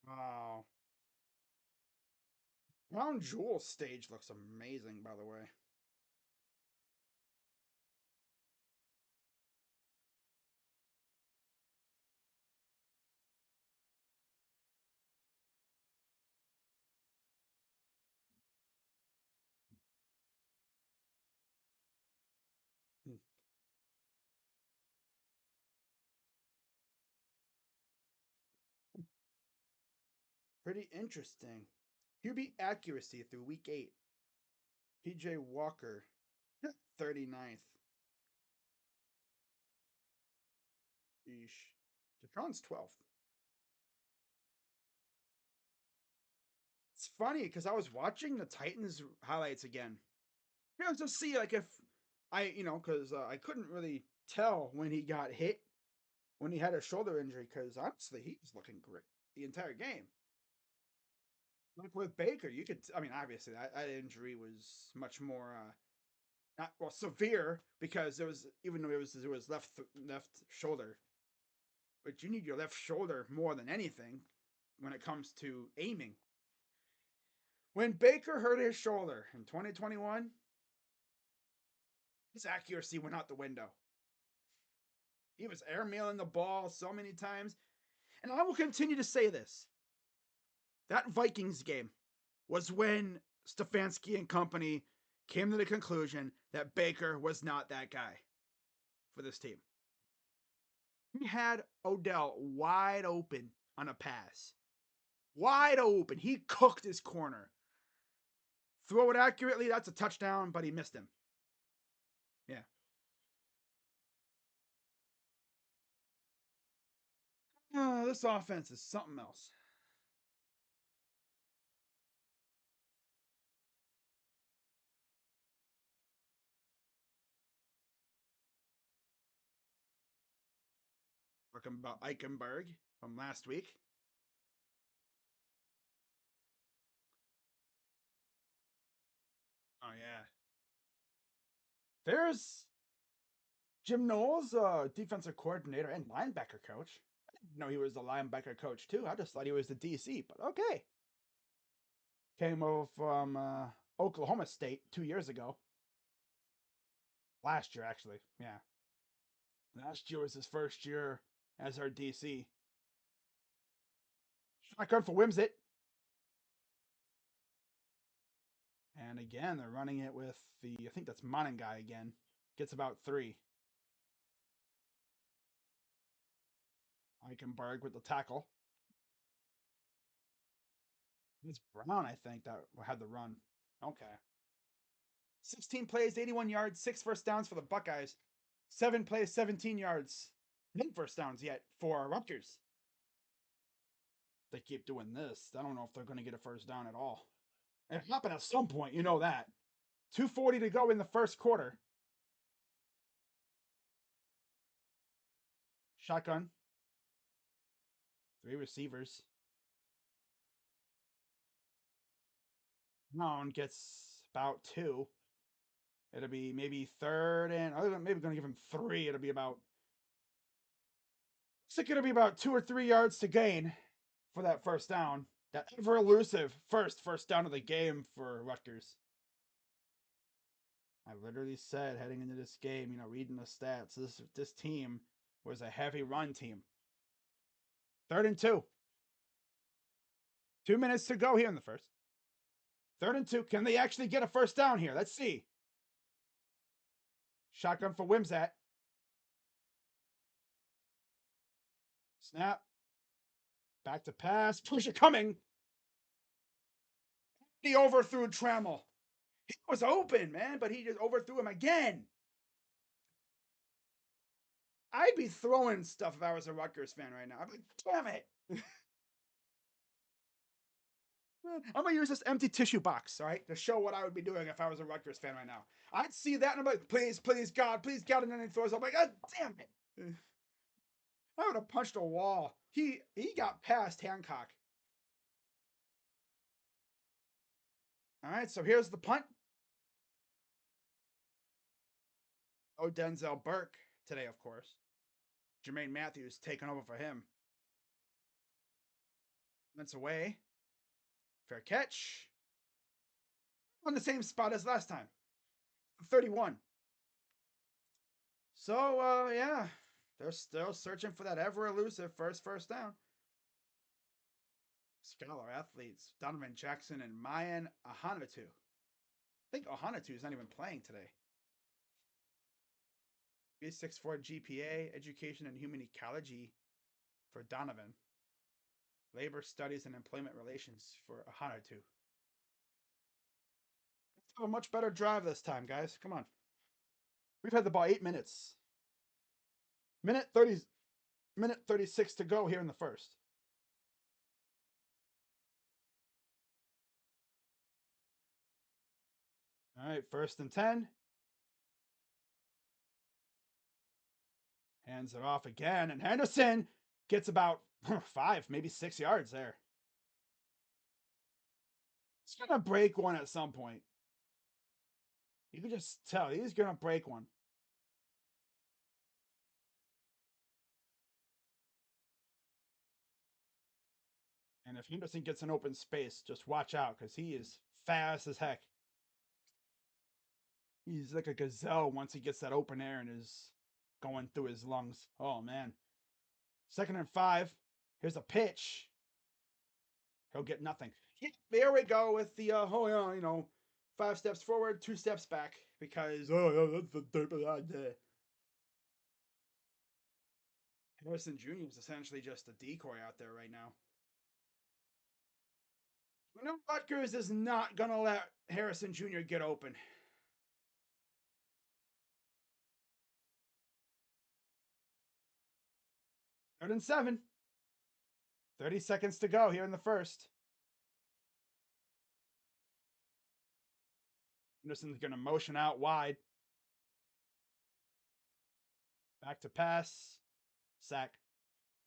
Wow. Crown Jewel stage looks amazing, by the way. Hmm. Pretty interesting. QB accuracy through week 8. PJ Walker, 39th. Eesh. Deshaun's 12th. It's funny because I was watching the Titans highlights again. To see like if because I couldn't really tell when he got hit when he had a shoulder injury because honestly he was looking great the entire game. Like with Baker, you could. I mean, obviously that injury was much more not well severe because it was even though it was left shoulder, but you need your left shoulder more than anything when it comes to aiming. When Baker hurt his shoulder in 2021, his accuracy went out the window. He was airmailing the ball so many times. And I will continue to say this. That Vikings game was when Stefanski and company came to the conclusion that Baker was not that guy for this team. He had Odell wide open on a pass. Wide open. He cooked his corner. Throw it accurately, that's a touchdown, but he missed him. Yeah. This offense is something else. Talking about Eichenberg from last week. Oh yeah. There's Jim Knowles, defensive coordinator and linebacker coach. I didn't know he was the linebacker coach too. I just thought he was the DC, but okay. Came over from Oklahoma State 2 years ago. Last year, actually. Yeah. Last year was his first year as our DC. Shotgun for Wimsit. And again, they're running it with I think that's Monangai again. Gets about 3. Eichenberg with the tackle. It's Brown, I think, that had the run. Okay. 16 plays, 81 yards, 6 first downs for the Buckeyes. 7 plays, 17 yards. No first downs yet for Rutgers. They keep doing this. I don't know if they're going to get a first down at all. It happened at some point, you know that. 2:40 to go in the first quarter. Shotgun. 3 receivers. Brown gets about 2. It'll be maybe third and I'm maybe going to give him 3. It'll be about It's going to be about 2 or 3 yards to gain for that first down. That ever elusive first down of the game for Rutgers. I literally said heading into this game, reading the stats, this team was a heavy run team. 3rd and 2. 2 minutes to go here in the first. 3rd and 2. Can they actually get a first down here? Let's see. Shotgun for Wimsat. Snap. Back to pass. Push it coming. He overthrew Trammell. He was open, man, but he just overthrew him again. I'd be throwing stuff if I was a Rutgers fan right now. I'd be like, damn it. I'm going to use this empty tissue box, all right, to show what I would be doing if I was a Rutgers fan right now. I'd see that and I'm like, please, God. And then he throws up. I'm like, God damn it. I would have punched a wall. He got past Hancock. All right, so here's the punt. Oh, Denzel Burke today, of course. Jermaine Matthews taking over for him. That's away. Fair catch. On the same spot as last time. 31. So, yeah. They're still searching for that ever elusive first down. Scholar athletes Donovan Jackson and Mayan Ahanatu. I think Ahanatu is not even playing today. 3.64 GPA, education and human ecology for Donovan. Labor studies and employment relations for Ahanatu. Let's have a much better drive this time, guys. Come on. We've had the ball 8 minutes. Minute 36 to go here in the first. All right, 1st and 10. Hands it off again, and Henderson gets about 5, maybe 6 yards there. He's going to break one at some point. You can just tell he's going to break one. And if Henderson gets an open space, just watch out because he is fast as heck. He's like a gazelle once he gets that open air and is going through his lungs. Oh, man. 2nd and 5. Here's a pitch. He'll get nothing. There we go with the, 5 steps forward, 2 steps back because, that's the type of idea. Harrison Jr. is essentially just a decoy out there right now. Rutgers is not going to let Harrison Jr. get open. 3rd and 7. 30 seconds to go here in the first. Henderson's going to motion out wide. Back to pass. Sack.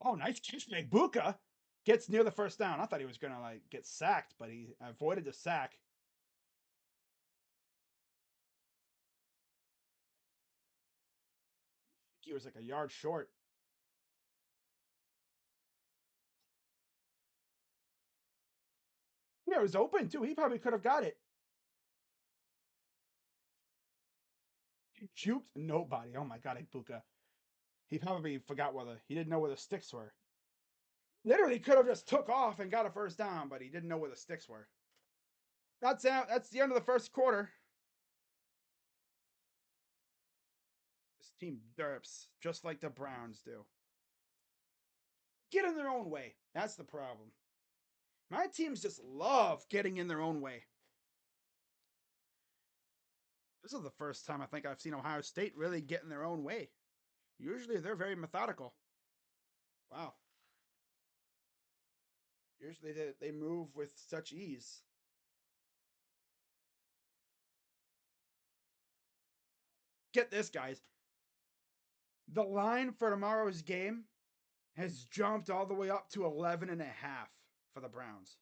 Oh, nice catch by Buka. Gets near the first down. I thought he was going to get sacked, but he avoided the sack. He was like a yard short. Yeah, it was open too. He probably could have got it. He juked nobody. Oh my god, Ibuka. He probably forgot he didn't know where the sticks were. Literally could have just took off and got a first down, but he didn't know where the sticks were. That's out. That's the end of the first quarter. This team derps just like the Browns do. Get in their own way. That's the problem. My teams just love getting in their own way. This is the first time I think I've seen Ohio State really get in their own way. Usually they're very methodical. Wow. Usually they move with such ease. Get this, guys. The line for tomorrow's game has jumped all the way up to 11.5 for the Browns.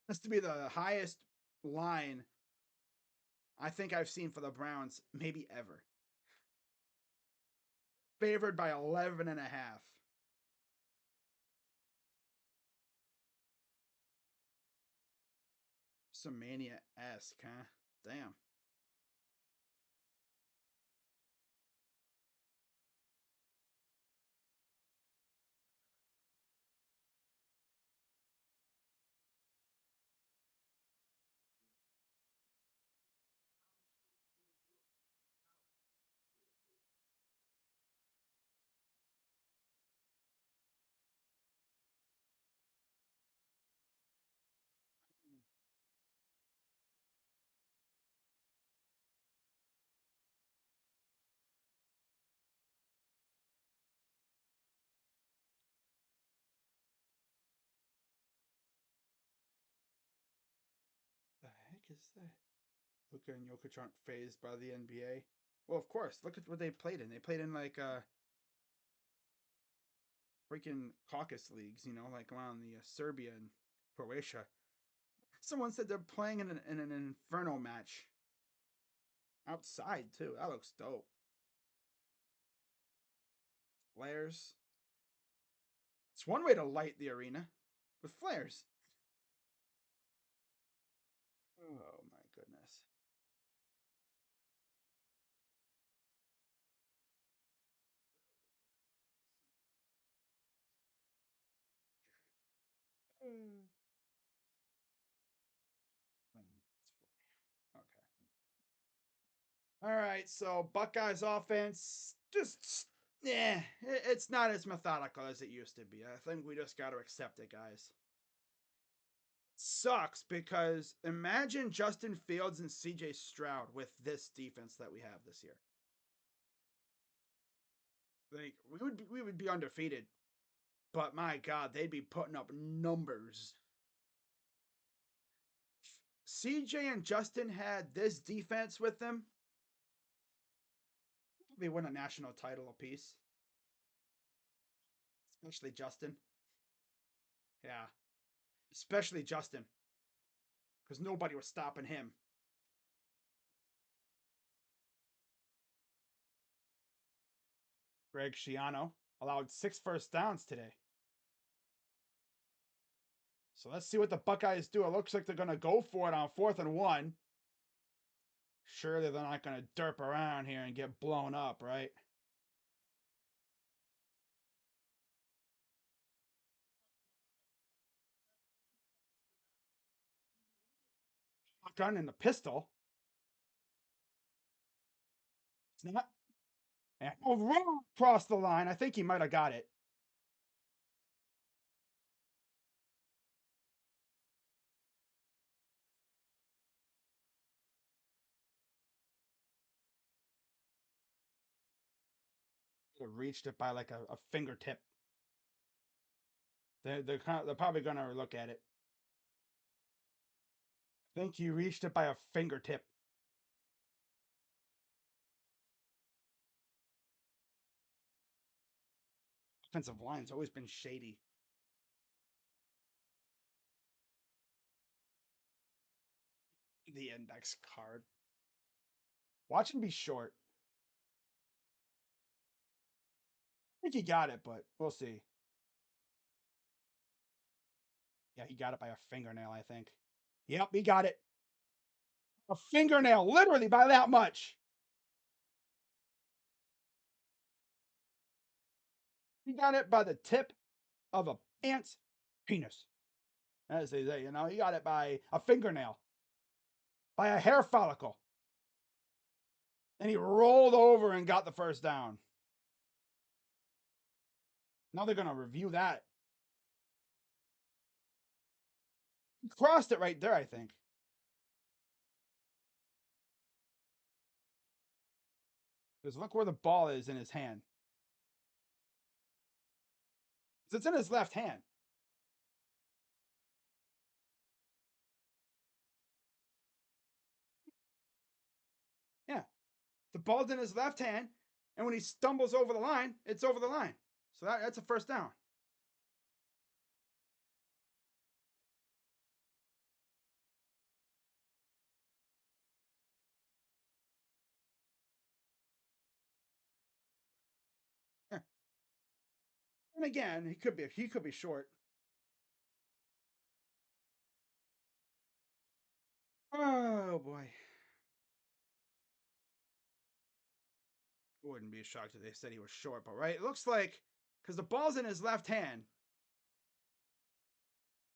That's to be the highest line I think I've seen for the Browns, maybe ever. Favored by 11.5. Some mania-esque, huh? Damn. The heck is that? Luka and Jokic aren't phased by the NBA. Well, of course. Look at what they played in. They played in like freaking Caucasus leagues, like around the Serbia and Croatia. Someone said they're playing in an Inferno match outside too. That looks dope. Flares. It's one way to light the arena with flares. Oh my goodness. Mm. Okay. All right. So Buckeyes offense just yeah, it's not as methodical as it used to be. I think we just got to accept it, guys. Sucks because imagine Justin Fields and CJ Stroud with this defense that we have this year. Like we would be undefeated, but my God, they'd be putting up numbers. CJ and Justin had this defense with them, they win a national title apiece. Especially Justin. Yeah, especially Justin, because nobody was stopping him. Greg Schiano allowed 6 first downs today. So let's see what the Buckeyes do. It looks like they're going to go for it on 4th and 1. Surely they're not going to derp around here and get blown up, right? Gun and the pistol. It's not. And across the line. I think he might have got it. He reached it by like a fingertip. They're probably going to look at it. I think he reached it by a fingertip. Offensive line's always been shady. The index card. Watch him be short. I think he got it, but we'll see. Yeah, he got it by a fingernail, I think. Yep, he got it. A fingernail, literally by that much. He got it by the tip of a ant's penis. As they say, he got it by a fingernail, by a hair follicle. And he rolled over and got the first down. Now they're going to review that. He crossed it right there, I think. Because look where the ball is in his hand. It's in his left hand. Yeah. The ball's in his left hand, and when he stumbles over the line, it's over the line. So that's a first down. Yeah. And again, he could be short. Oh boy. Wouldn't be shocked if they said he was short, but right, it looks like because the ball's in his left hand,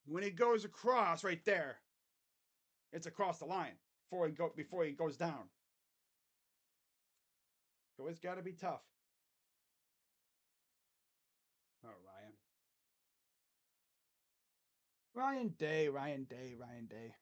when he goes across right there, it's across the line before he goes down. So it's got to be tough. Oh, Ryan. Ryan Day, Ryan Day, Ryan Day.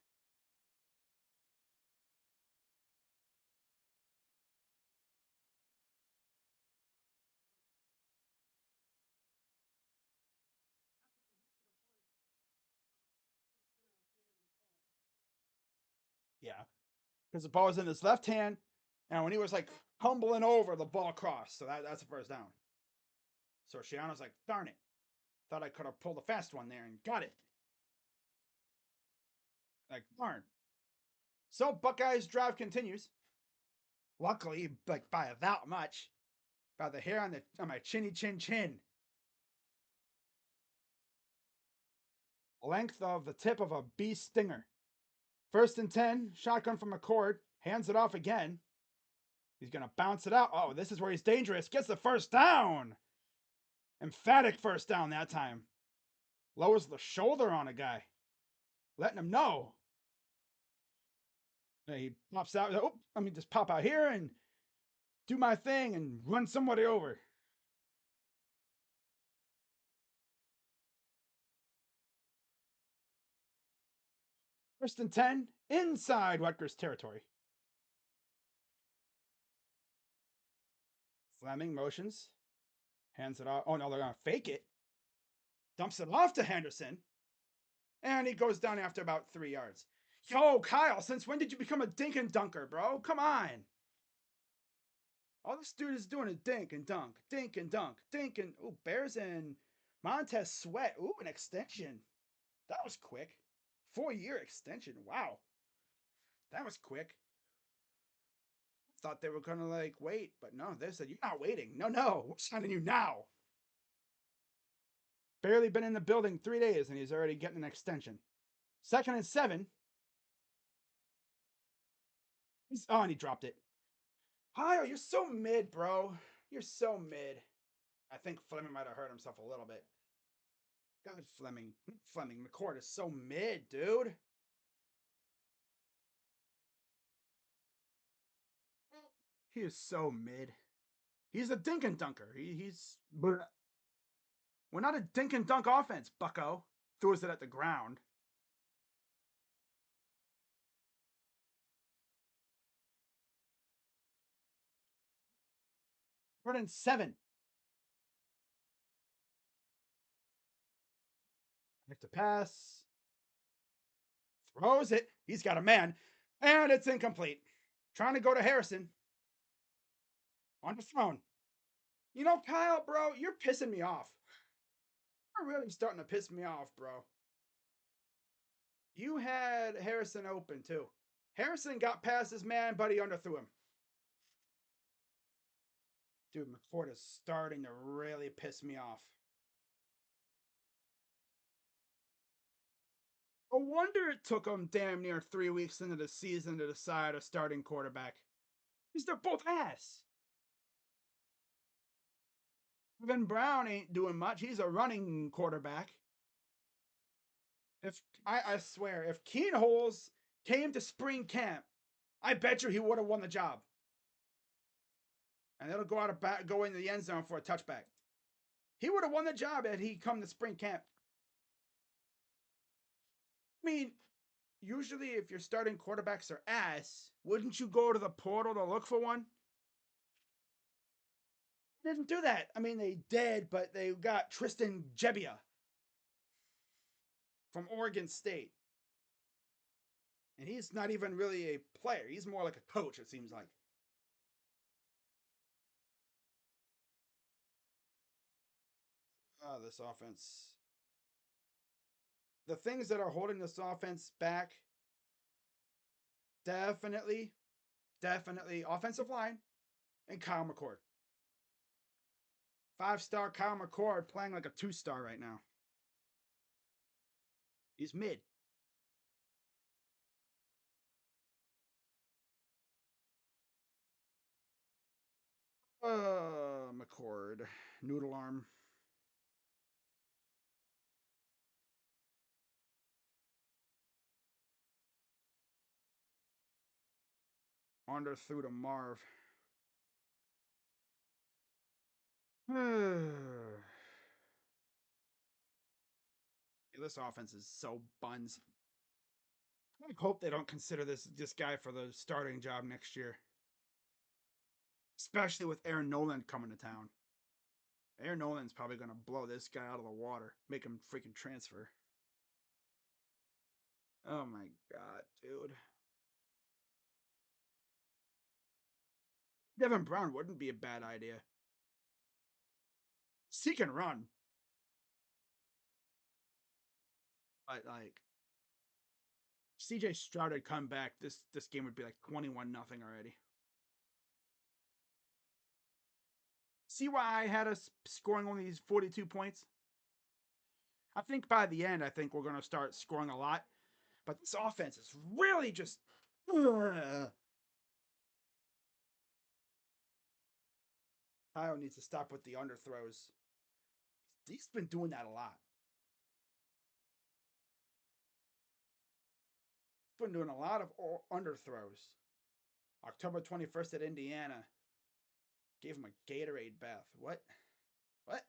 Yeah, because the ball was in his left hand, and when he was like humbling over, the ball crossed. So that's a first down. So Shiano's like, darn it. Thought I could have pulled a fast one there and got it. Like, darn. So Buckeyes drive continues. Luckily, like by that much. By the hair on my chinny chin chin. Length of the tip of a bee stinger. First and 10, shotgun from McCord, hands it off again. He's going to bounce it out. Oh, this is where he's dangerous. Gets the first down. Emphatic first down that time. Lowers the shoulder on a guy, letting him know. He pops out. Oh, let me just pop out here and do my thing and run somebody over. First and 10, inside Rutgers territory. Fleming motions, hands it off. Oh, no, they're going to fake it. Dumps it off to Henderson. And he goes down after about 3 yards. Yo, Kyle, since when did you become a dink and dunker, bro? Come on. All this dude is doing is dink and dunk, dink and dunk, dink and. Ooh, Bears and Montez Sweat. Ooh, an extension. That was quick. 4-year extension. Wow. That was quick. Thought they were gonna like wait, but no, they said you're not waiting. No, no, we're signing you now. Barely been in the building 3 days and he's already getting an extension. Second and 7. Oh, and he dropped it. Kyle, you're so mid, bro. You're so mid. I think Fleming might have hurt himself a little bit. God, Fleming McCord is so mid, dude. He is so mid. He's a dink and dunker. He's. We're not a dink and dunk offense, bucko. Throws it at the ground. Third and 7. Back to pass. Throws it. He's got a man. And it's incomplete. Trying to go to Harrison. On the throne. You know, Kyle, bro, you're pissing me off. You're really starting to piss me off, bro. You had Harrison open, too. Harrison got past his man, but he underthrew him. Dude, McCord is starting to really piss me off. No wonder it took them damn near 3 weeks into the season to decide a starting quarterback. Because they're both ass. Evan Brown ain't doing much. He's a running quarterback. If I swear, if Keenholz came to spring camp, I bet you he would have won the job. And it'll go into the end zone for a touchback. He would have won the job had he come to spring camp. I mean, usually if your starting quarterbacks are ass, wouldn't you go to the portal to look for one? They didn't do that. I mean, they did, but they got Tristan Gebbia from Oregon State. And he's not even really a player. He's more like a coach, it seems like. This offense. The things that are holding this offense back, definitely, definitely offensive line and Kyle McCord. 5-star Kyle McCord playing like a 2-star right now. He's mid. McCord. Noodle arm. Under through to Marv. This offense is so buns. I hope they don't consider this guy for the starting job next year. Especially with Aaron Noland coming to town. Aaron Noland's probably going to blow this guy out of the water. Make him freaking transfer. Oh my god, dude. Devin Brown wouldn't be a bad idea. He can run. But like CJ Stroud had come back, this game would be like 21-0 already. See why I had us scoring only these 42 points? I think by the end, I think we're going to start scoring a lot. But this offense is really just. Kyle needs to stop with the underthrows. He's been doing that a lot. He's been doing a lot of underthrows. October 21st at Indiana. Gave him a Gatorade bath. What? What?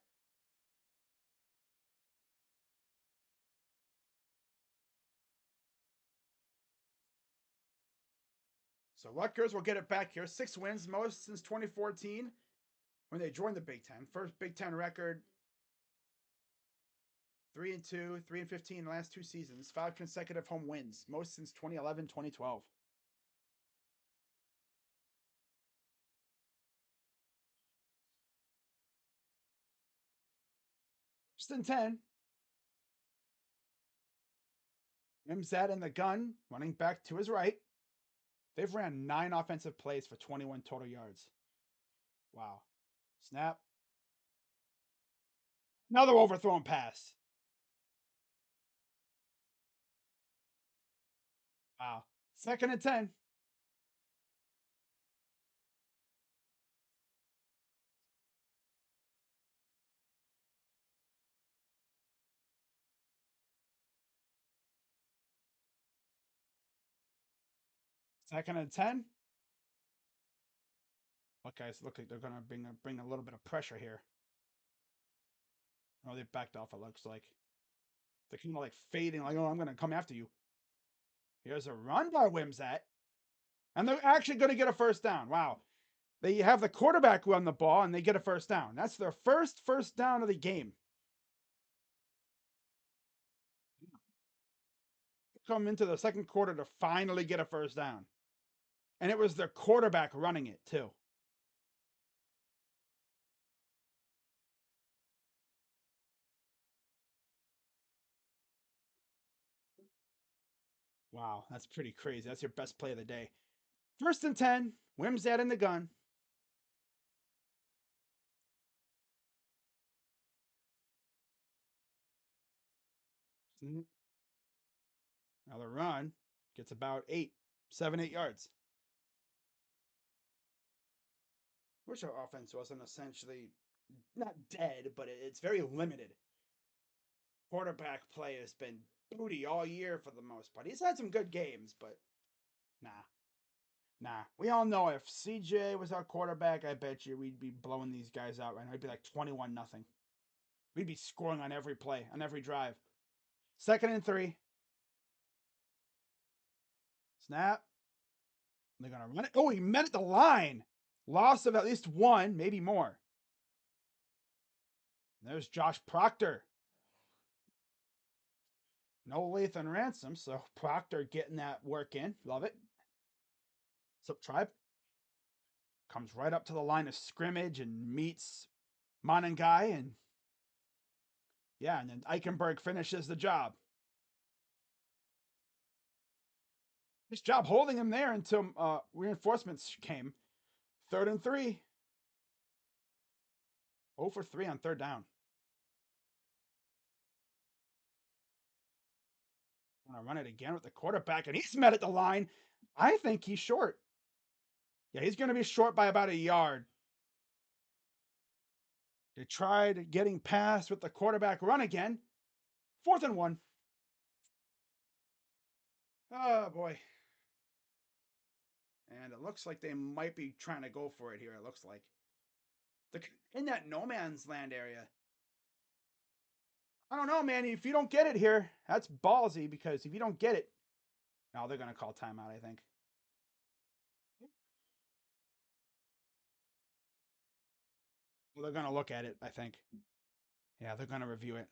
So Rutgers will get it back here. 6 wins, most since 2014 when they joined the Big Ten. First Big Ten record. 3-2, 3-15 in the last 2 seasons. 5 consecutive home wins, most since 2011, 2012. First and 10. Imzad in the gun, running back to his right. They've ran 9 offensive plays for 21 total yards. Wow. Snap. Another overthrown pass. Wow. Second and 10. Second and 10. Okay, so look like they're going to bring a little bit of pressure here. Oh, they backed off, it looks like. They're kind of like fading, like, oh, I'm going to come after you. Here's a run by Wimsat. And they're actually going to get a first down. Wow. They have the quarterback run the ball and they get a first down. That's their first down of the game. Come into the second quarter to finally get a first down. And it was their quarterback running it, too. Wow, that's pretty crazy. That's your best play of the day. First and 10. Wimsat in the gun. Another run. Gets about 7-8 yards. Wish our offense wasn't essentially not dead, but it's very limited. Quarterback play has been booty all year for the most part. He's had some good games, but nah. Nah. We all know if CJ was our quarterback, I bet you we'd be blowing these guys out right now. It'd be like 21-0. We'd be scoring on every play, on every drive. Second and 3. Snap. They're going to run it. Oh, he met at the line. Loss of at least 1, maybe more. There's Josh Proctor. No Lathan Ransom, so Proctor getting that work in. Love it. So Tribe comes right up to the line of scrimmage and meets Monangai and Yeah, and then Eichenberg finishes the job. His job holding him there until reinforcements came. 3rd and 3. 0 for 3 on 3rd down. Gonna run it again with the quarterback, and he's met at the line. I think he's short. Yeah, he's gonna be short by about a yard. They tried getting past with the quarterback run again. 4th and 1. Oh boy. And it looks like they might be trying to go for it here. It looks like in that no man's land area. I don't know, man. If you don't get it here, that's ballsy because if you don't get it, no, they're gonna call timeout. I think. Well, they're gonna look at it. I think. Yeah, they're gonna review it.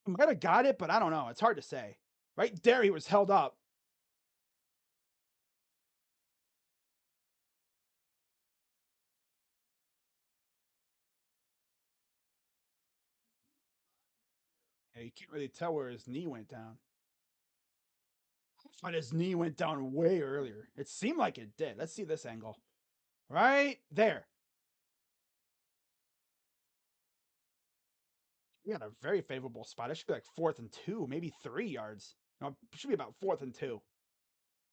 I might have got it, but I don't know. It's hard to say. Right there, he was held up. Yeah, you can't really tell where his knee went down. But his knee went down way earlier. It seemed like it did. Let's see this angle. Right there. We got a very favorable spot. It should be like 4th and 2, maybe 3 yards. No, it should be about 4th and 2.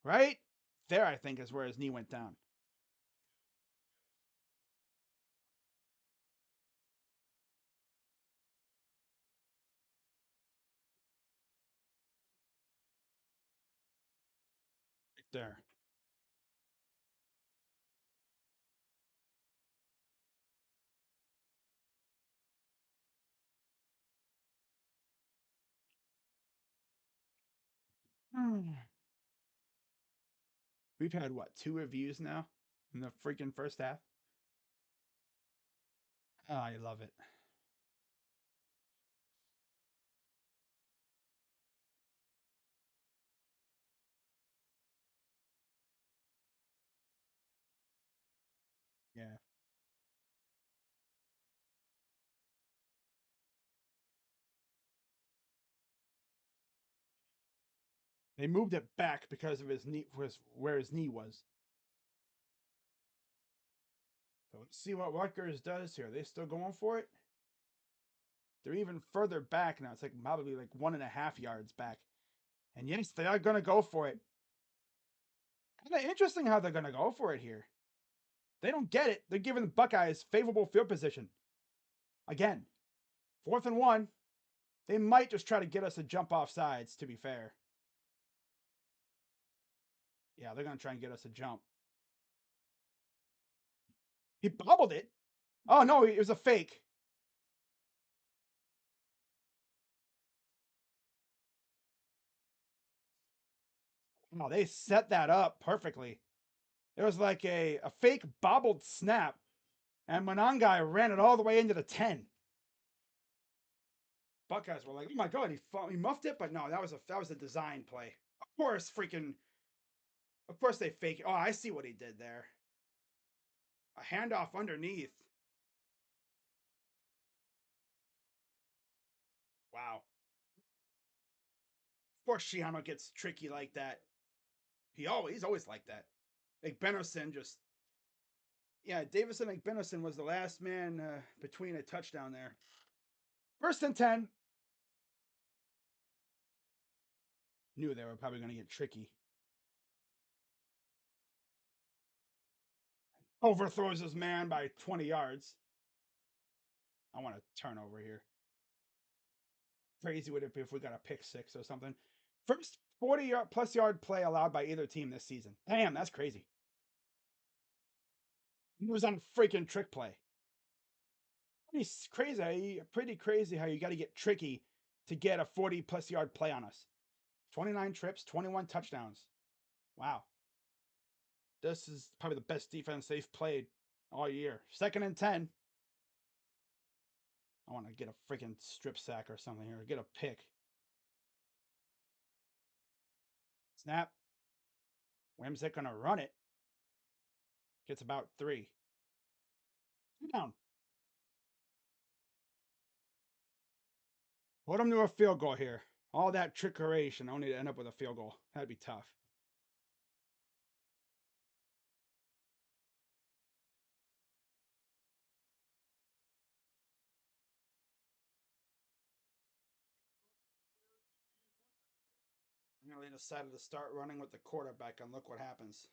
Right there, I think, is where his knee went down. Right there. We've had what, 2 reviews now in the freaking first half? Oh, I love it. Yeah. They moved it back because of his knee, was where his knee was. So let's see what Rutgers does here. Are they still going for it? They're even further back now. It's like probably like 1.5 yards back. And yes, they are going to go for it. Kind of interesting how they're going to go for it here. They don't get it. They're giving the Buckeyes favorable field position. Again, 4th and 1. They might just try to get us to jump off sides, to be fair. Yeah, they're going to try and get us to jump. He bobbled it. Oh, no, it was a fake. Oh, they set that up perfectly. It was like a fake bobbled snap, and Monangai ran it all the way into the 10. Buckeyes were like, "Oh my god, he muffed it," but no, that was a design play. Of course they fake it. Oh, I see what he did there. A handoff underneath. Wow. Of course Shiano gets tricky like that. He's always like that. McBenison just yeah, Davison McBenison was the last man between a touchdown there. 1st and 10. Knew they were probably going to get tricky. Overthrows his man by 20 yards. I want to turn over here. Crazy would it be if we got a pick six or something? First 40+ yard play allowed by either team this season. Damn, that's crazy. He was on a freaking trick play. Pretty crazy how you got to get tricky to get a 40+ yard play on us. 29 trips, 21 touchdowns. Wow. This is probably the best defense they've played all year. 2nd and 10. I want to get a freaking strip sack or something here. Get a pick. Snap. Wimsick gonna run it. Gets about 3. Down. Hold them to a field goal here. All that trickeration only to end up with a field goal. That'd be tough. They decided to start running with the quarterback, and look what happens.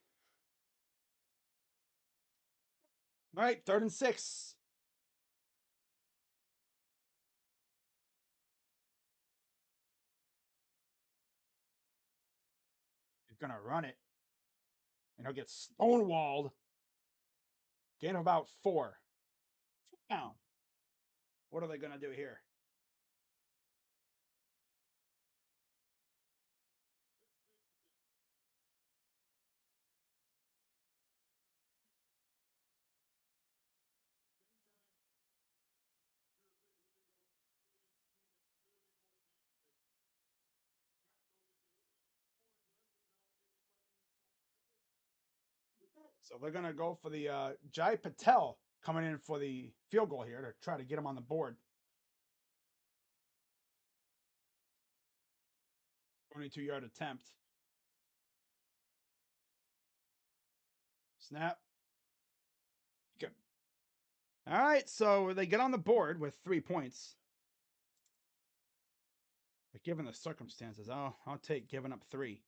All right, 3rd and 6. You're gonna run it, and he'll get stonewalled. Gain of about 4. Now, what are they gonna do here? So they're gonna go for the Jai Patel coming in for the field goal here to try to get him on the board. 22-yard attempt. Snap. Good. All right, so they get on the board with 3 points. But given the circumstances, I'll take giving up 3.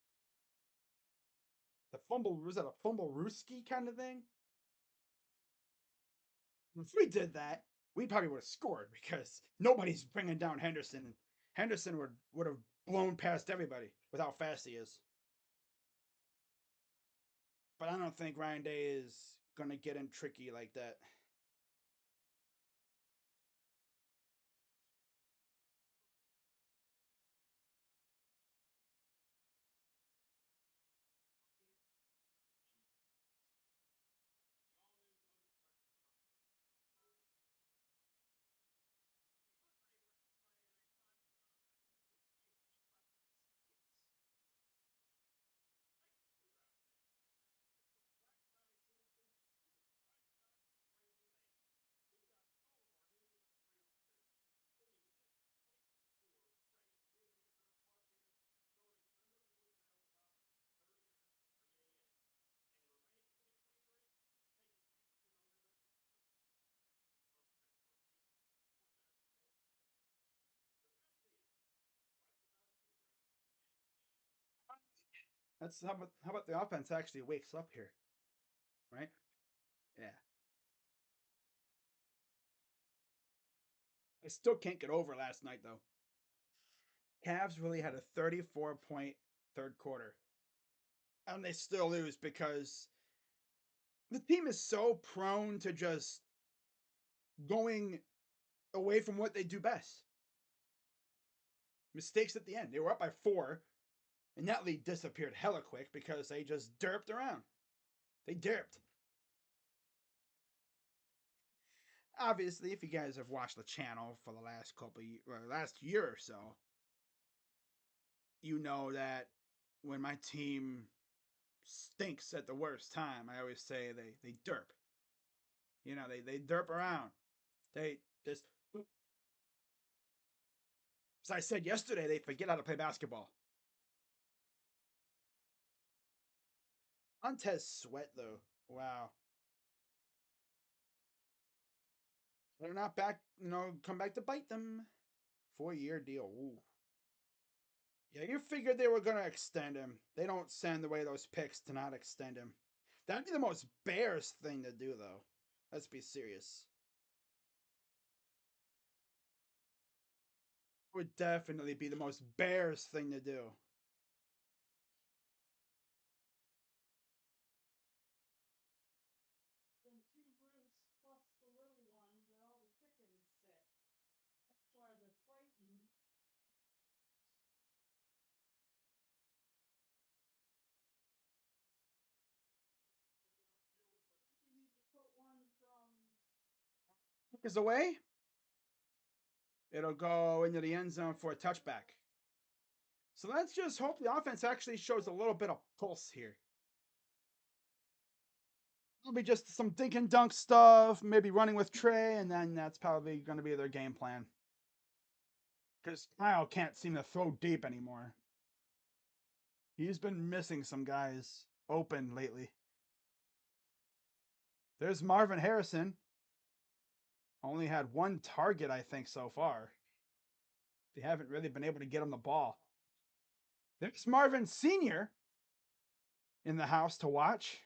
The fumble, was that a fumble Ruski kind of thing? If we did that, we probably would have scored because nobody's bringing down Henderson. Henderson would have blown past everybody with how fast he is. But I don't think Ryan Day is going to get in tricky like that. That's how about the offense actually wakes up here, right? Yeah. I still can't get over last night though. Cavs really had a 34-point third quarter, and they still lose because the team is so prone to just going away from what they do best. Mistakes at the end. They were up by 4, and that lead disappeared hella quick because they just derped around. They derped. Obviously, if you guys have watched the channel for the last year or so, you know that when my team stinks at the worst time, I always say they derp. They derp around. They just, as I said yesterday, they forget how to play basketball. Montez Sweat though, wow, they're not back. Come back to bite them. 4-year deal. Ooh. Yeah, you figured they were gonna extend him. They don't send away those picks to not extend him. That'd be the most Bears thing to do, though. Let's be serious. Would definitely be the most Bears thing to do. Is away. It'll go into the end zone for a touchback. So let's just hope the offense actually shows a little bit of pulse here. It'll be just some dink and dunk stuff, maybe running with Trey, and then that's probably going to be their game plan. Because Kyle can't seem to throw deep anymore. He's been missing some guys open lately. There's Marvin Harrison. Only had one target, I think, so far. They haven't really been able to get him the ball. There's Marvin Sr. in the house to watch.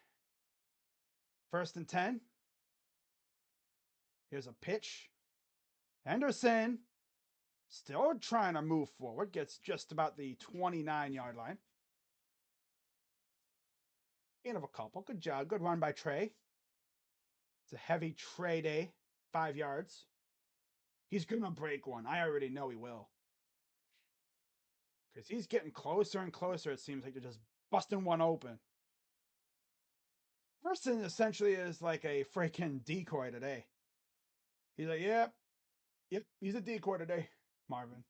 1st and 10. Here's a pitch. Henderson still trying to move forward. Gets just about the 29-yard line. Gain of a couple. Good job. Good run by Trey. It's a heavy Trey day. 5 yards. He's going to break one. I already know he will. Because he's getting closer and closer, it seems like, to just busting one open. Person essentially is like a freaking decoy today. He's like, yep, he's a decoy today, Marvin.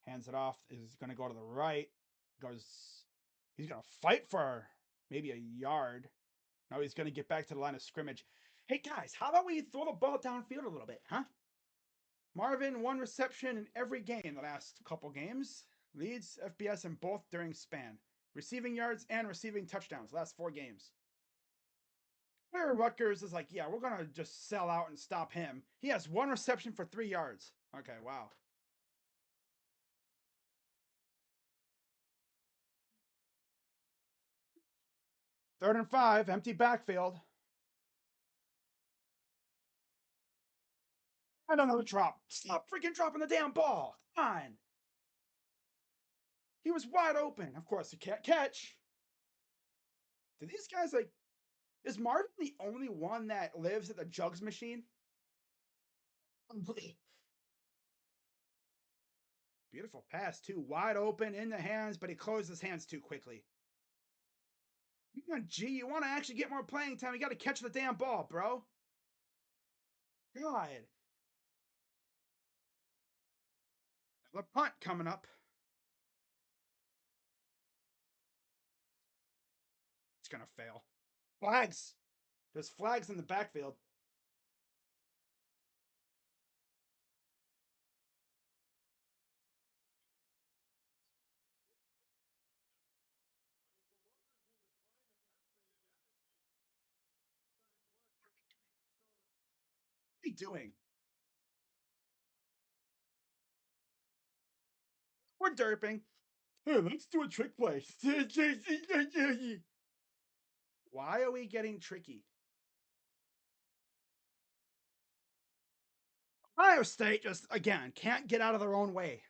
Hands it off. Is going to go to the right. He's going to fight for maybe a yard. No, he's going to get back to the line of scrimmage. Hey, guys, how about we throw the ball downfield a little bit, huh? Marvin, 1 reception in every game the last couple games. Leads FBS in both during span. Receiving yards and receiving touchdowns last 4 games. Where Rutgers is like, yeah, we're going to just sell out and stop him. He has 1 reception for 3 yards. Okay, wow. Third and 5, empty backfield. And another drop. Stop freaking dropping the damn ball. Come on. He was wide open. Of course, he can't catch. Do these guys like... Is Marvin the only one that lives at the jugs machine? Beautiful pass, too. Wide open, in the hands, but he closed his hands too quickly. Come on, G, you want to actually get more playing time, you got to catch the damn ball, bro. God. The punt coming up. It's going to fail. Flags. There's flags in the backfield. What are you doing? We're derping. Hey, let's do a trick play. Why are we getting tricky? Ohio State just, again, can't get out of their own way.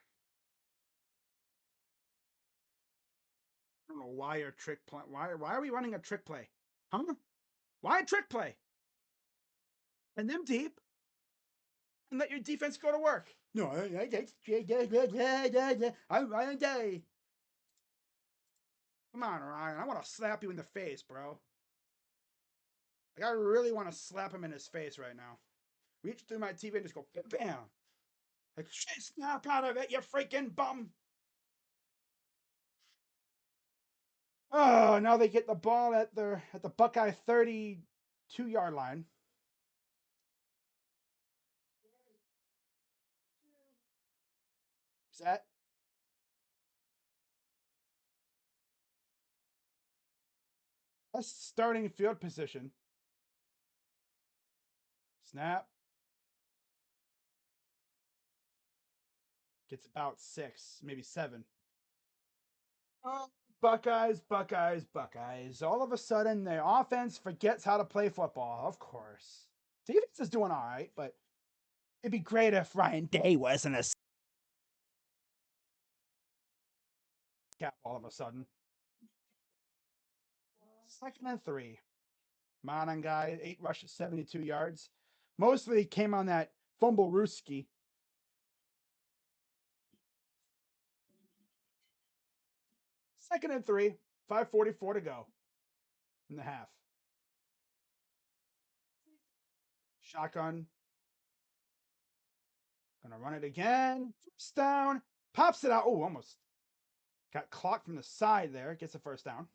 I don't know why you're trick play. Why are we running a trick play? Huh? Why a trick play? And them deep? And let your defense go to work. No, come on, Ryan. I want to slap you in the face, bro. Like, I really want to slap him in his face right now. Reach through my TV and just go bam. Like, snap out of it, you freaking bum. Oh, now they get the ball at the Buckeye 32-yard line. Set. That's starting field position. Snap. Gets about 6, maybe 7. Oh, Buckeyes, Buckeyes, Buckeyes. All of a sudden, the offense forgets how to play football, of course. Defense is doing all right, but it'd be great if Ryan Day wasn't a cap all of a sudden. 2nd and 3. Monon guy, 8 rushes, 72 yards. Mostly came on that fumble Ruski. 2nd and 3. 5:44 to go in the half. Shotgun. Gonna run it again. First down. Pops it out. Oh, almost got clocked from the side there. Gets the first down.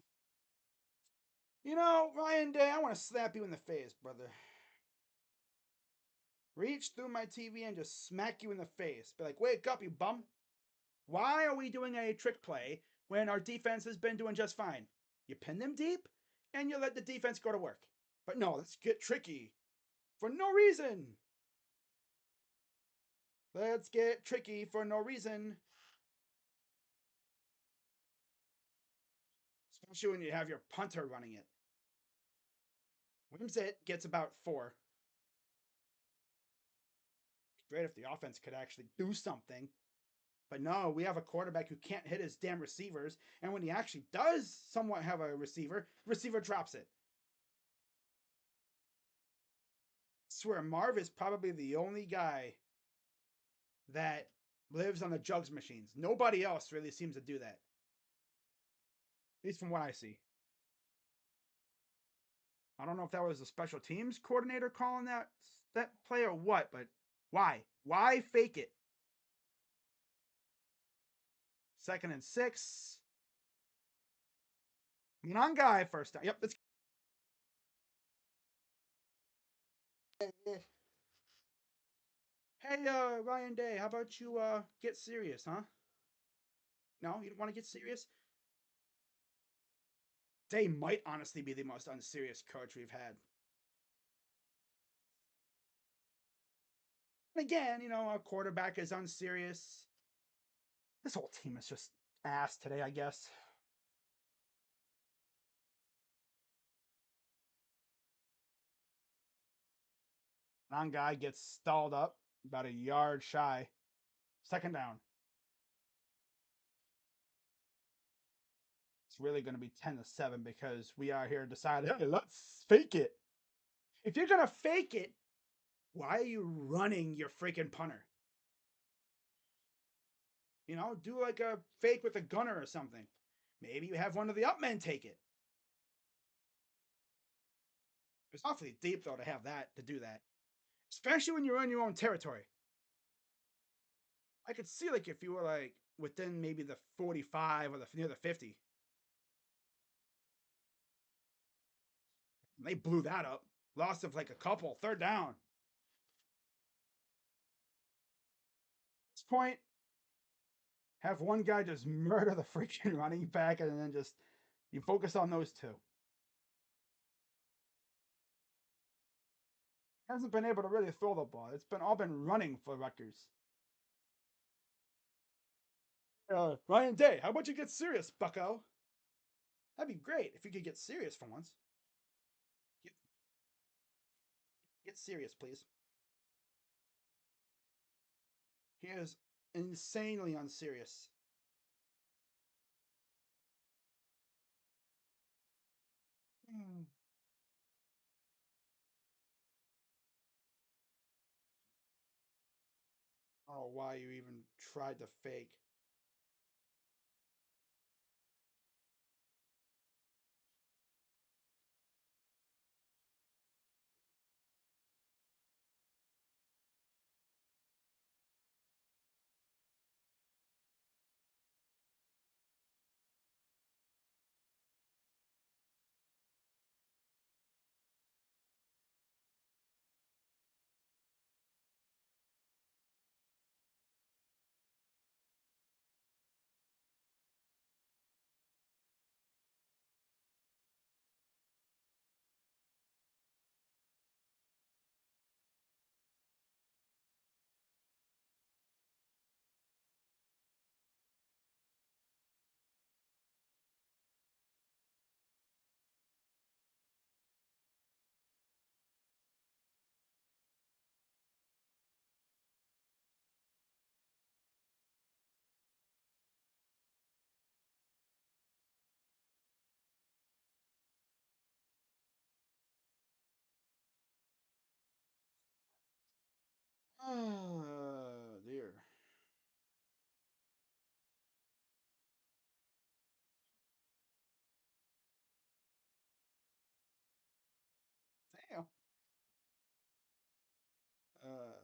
You know, Ryan Day, I want to slap you in the face, brother. reach through my TV and just smack you in the face. Be like, wake up, you bum. Why are we doing a trick play when our defense has been doing just fine? You pin them deep and you let the defense go to work. But no, let's get tricky for no reason. Let's get tricky for no reason. Especially when you have your punter running it. Wimsit gets about 4. Great if the offense could actually do something. But no, we have a quarterback who can't hit his damn receivers. And when he actually does somewhat have a receiver drops it. I swear, Marv is probably the only guy that lives on the jugs machines. Nobody else really seems to do that. At least from what I see. I don't know if that was a special teams coordinator calling that play or what, but why? Why fake it? 2nd and 6. On guy first down. Yep, it's hey, Ryan Day, how about you get serious, huh? No, you don't want to get serious? Day might honestly be the most unserious coach we've had. And again, a quarterback is unserious. This whole team is just ass today, I guess. Non-guy gets stalled up about a yard shy. 2nd down. It's really going to be 10-7 because we are here deciding, hey, let's fake it. If you're going to fake it, why are you running your freaking punter? Do like a fake with a gunner or something. Maybe you have one of the up men take it. It's awfully deep, though, to do that. Especially when you're in your own territory. I could see, like, if you were, like, within maybe the 45 or near the 50. And they blew that up. Loss of, like, a couple. 3rd down. At this point, have one guy just murder the freaking running back and then just you focus on those two. Hasn't been able to really throw the ball. It's been all been running for Rutgers. Ryan Day, how about you get serious, bucko? That'd be great if you could get serious for once. Get serious, please. He is insanely unserious. Hmm. I don't know why you even tried to fake. Oh, dear. Damn. Uh,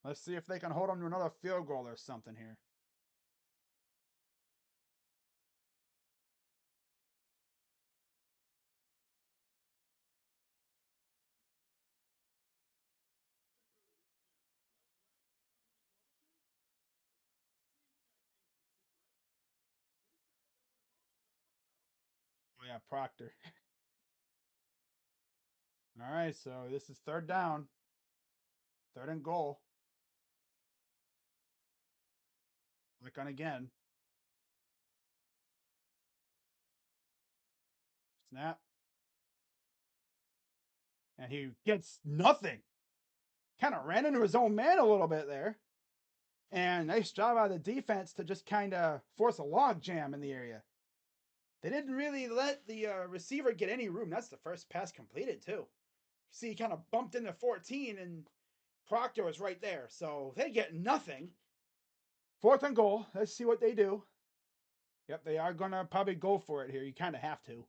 Let's see if they can hold on to another field goal or something here. Oh, yeah, Proctor. All right, so this is third down, third and goal. Click on again. Snap. And he gets nothing. Kind of ran into his own man a little bit there. And nice job out of the defense to just kind of force a log jam in the area. They didn't really let the receiver get any room. That's the first pass completed, too. See, he kind of bumped into 14, and Proctor was right there. So they get nothing. Fourth and goal. Let's see what they do. Yep, they are going to probably go for it here. You kind of have to.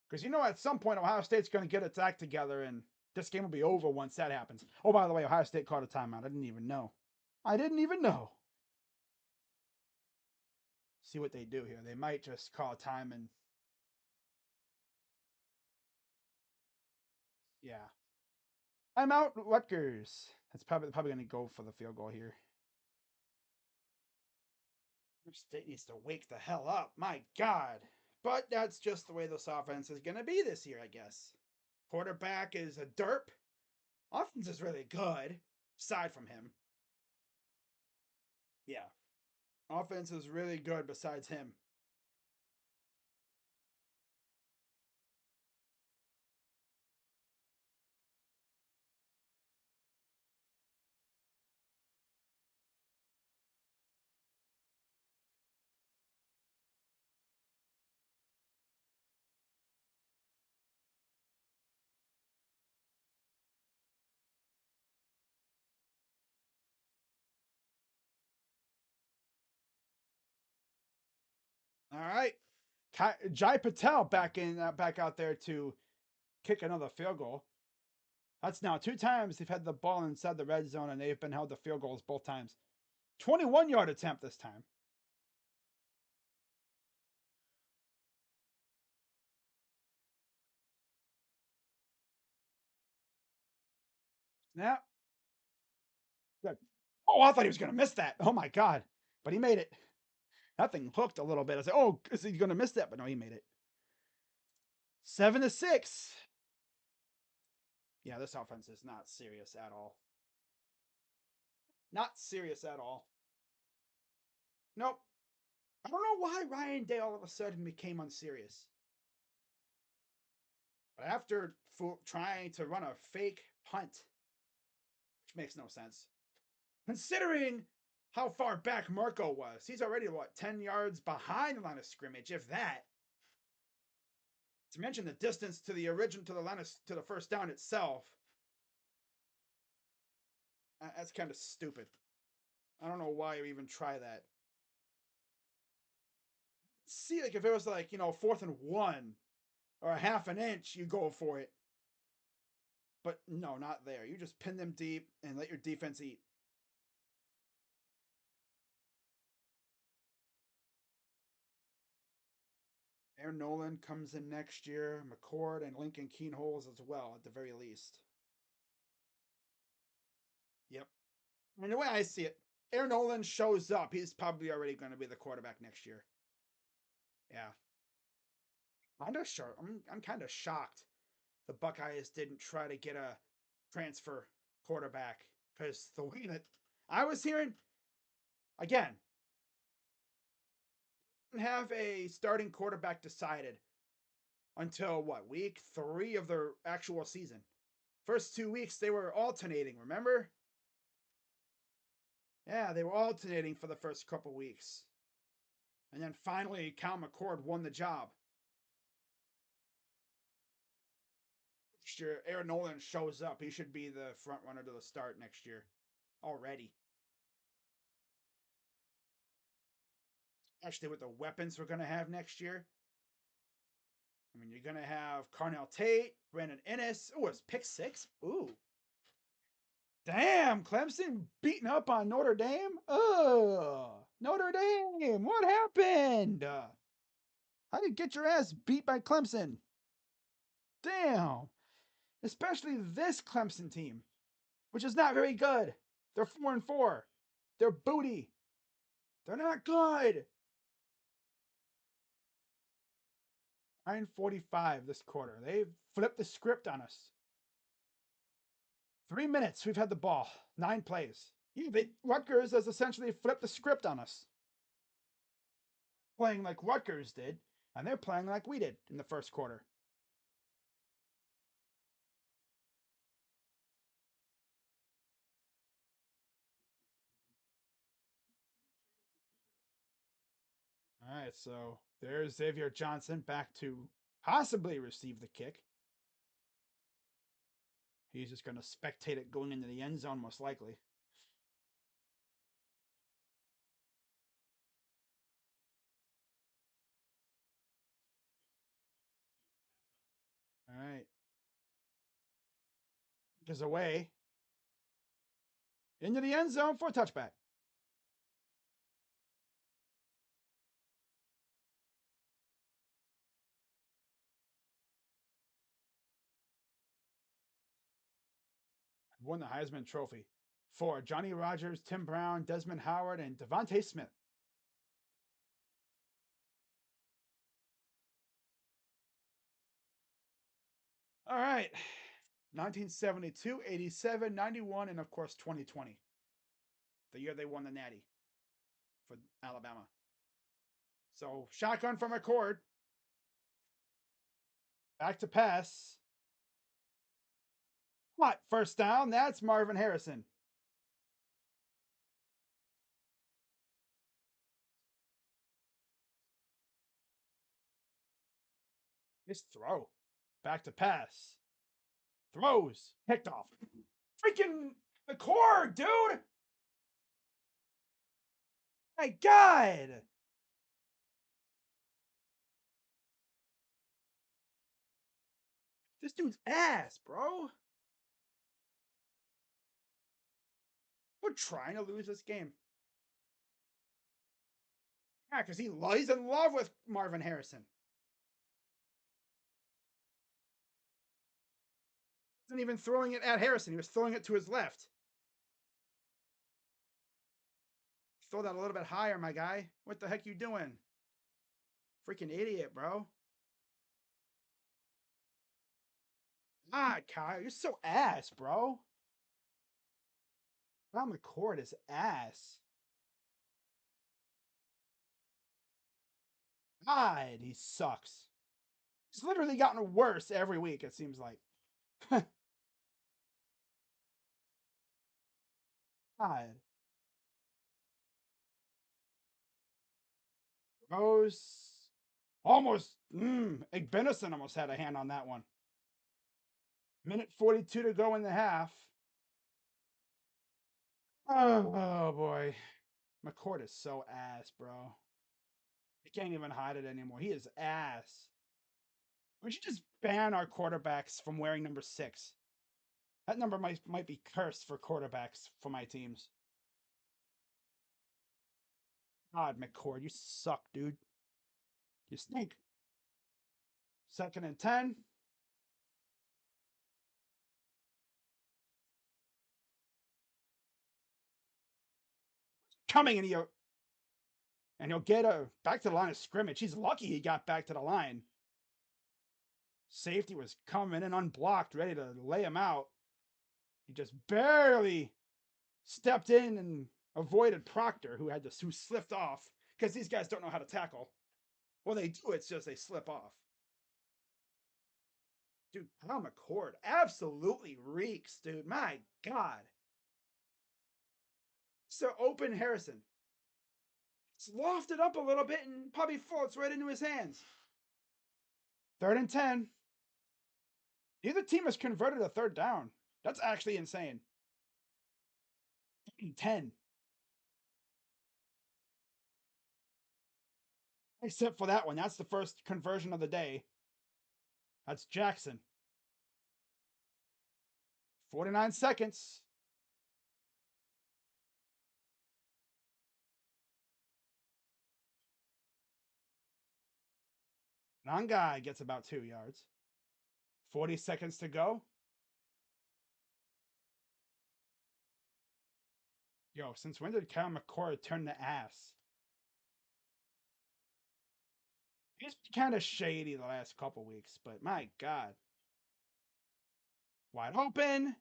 Because you know at some point Ohio State's going to get its act together, and this game will be over once that happens. Oh, by the way, Ohio State called a timeout. I didn't even know. I didn't even know. See what they do here. They might just call time and yeah. I'm out, Rutgers. That's probably going to go for the field goal here. State needs to wake the hell up. My God. But that's just the way this offense is going to be this year, I guess. Quarterback is a derp. Offense is really good, aside from him. Yeah. Offense is really good besides him. All right. Jai Patel back out there to kick another field goal. That's now 2 times they've had the ball inside the red zone and they've been held to field goals both times. 21-yard attempt this time. Snap. Good. Oh, I thought he was going to miss that. Oh my God. But he made it. That thing hooked a little bit. I said, oh, is he going to miss that? But no, he made it. 7-6. Yeah, this offense is not serious at all. Not serious at all. Nope. I don't know why Ryan Day all of a sudden became unserious. But after trying to run a fake punt, which makes no sense, considering how far back Marco was, he's already, 10 yards behind the line of scrimmage, if that. To mention the distance to the to the first down itself, that's kind of stupid. I don't know why you even try that. See, like if it was 4th and 1 or a half an inch, you go for it. But no, not there. You just pin them deep and let your defense eat. Aaron Nolan comes in next year. McCord and Lincoln Keenholz as well, at the very least. Yep. I mean, the way I see it, Aaron Nolan shows up. He's probably already going to be the quarterback next year. Yeah. I'm kind of shocked the Buckeyes didn't try to get a transfer quarterback because the way that I was hearing, again, have a starting quarterback decided until what, week 3 of their actual season. First 2 weeks they were alternating, remember? Yeah, they were alternating for the first couple weeks. And then finally Cal McCord won the job. Next year, Aaron Nolan shows up. He should be the front runner to the start next year already. Actually, with the weapons we're going to have next year, I mean, you're going to have Carnell Tate, Brandon Ennis. Oh, it's pick 6. Ooh. Damn, Clemson beating up on Notre Dame? Ugh, Notre Dame, what happened? How did you get your ass beat by Clemson? Damn, especially this Clemson team, which is not very good. They're 4-4. They're booty. They're not good. 9:45 this quarter. They've flipped the script on us. 3 minutes we've had the ball. 9 plays. Yeah, Rutgers has essentially flipped the script on us. Playing like Rutgers did, and they're playing like we did in the first quarter. All right, so there's Xavier Johnson back to possibly receive the kick. He's just going to spectate it going into the end zone, most likely. All right. Is away into the end zone for a touchback. Won the Heisman Trophy for Johnny Rogers, Tim Brown, Desmond Howard, and Devontae Smith. All right. 1972, 87, 91, and of course 2020, the year they won the Natty for Alabama. So shotgun from McCord. Back to pass. What? First down? That's Marvin Harrison. His throw. Back to pass. Throws. Picked off. Freaking McCord, dude! My God! This dude's ass, bro. We're trying to lose this game. Yeah, because he's in love with Marvin Harrison. He wasn't even throwing it at Harrison. He was throwing it to his left. Throw that a little bit higher, my guy. What the heck you doing? Freaking idiot, bro. Ah, Kyle, you're so ass, bro. Ron McCord is ass. God, he sucks. He's literally gotten worse every week, it seems like. God. Rose. Almost. Igbenison almost had a hand on that one. Minute 42 to go in the half. Oh boy. McCord is so ass, bro. He can't even hide it anymore. He is ass. We should just ban our quarterbacks from wearing number 6. That number might be cursed for quarterbacks for my teams. God, McCord, you suck, dude. You stink. 2nd and 10. Coming and he'll get back to the line of scrimmage. He's lucky he got back to the line. Safety was coming in unblocked, ready to lay him out. He just barely stepped in and avoided Proctor, who slipped off because these guys don't know how to tackle. Well, they do. It's just they slip off. Dude, Kyle McCord absolutely reeks, dude. My God. So open Harrison. It's lofted up a little bit and probably floats right into his hands. 3rd and 10. Neither team has converted a 3rd down. That's actually insane. 10. Except for that one. That's the first conversion of the day. That's Jackson. 49 seconds. Nangai gets about 2 yards. 40 seconds to go. Yo, since when did Kyle McCord turn to ass? He's kind of shady the last couple weeks, but my God. Wide open.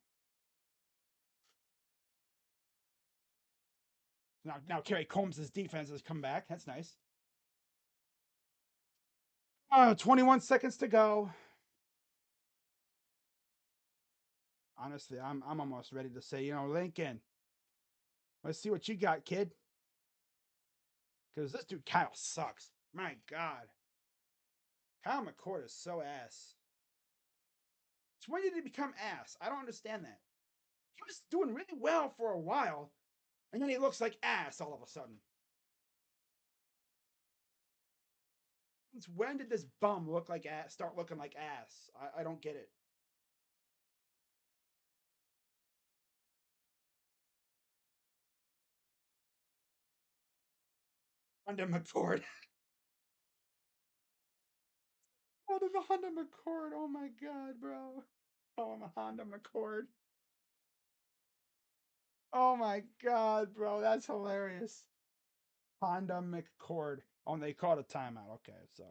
Now Kerry Combs' defense has come back. That's nice. 21 seconds to go. Honestly, I'm almost ready to say, Lincoln, let's see what you got, kid. Because this dude Kyle sucks. My God. Kyle McCord is so ass. So when did he become ass? I don't understand that. He was doing really well for a while, and then he looks like ass all of a sudden. Since when did this bum look like ass? Start looking like ass? I don't get it. Honda McCord. Oh, the Honda McCord. Oh my God, bro. Oh, I'm a Honda McCord. Oh my God, bro. That's hilarious. Honda McCord. Oh, and they called a timeout. Okay, so.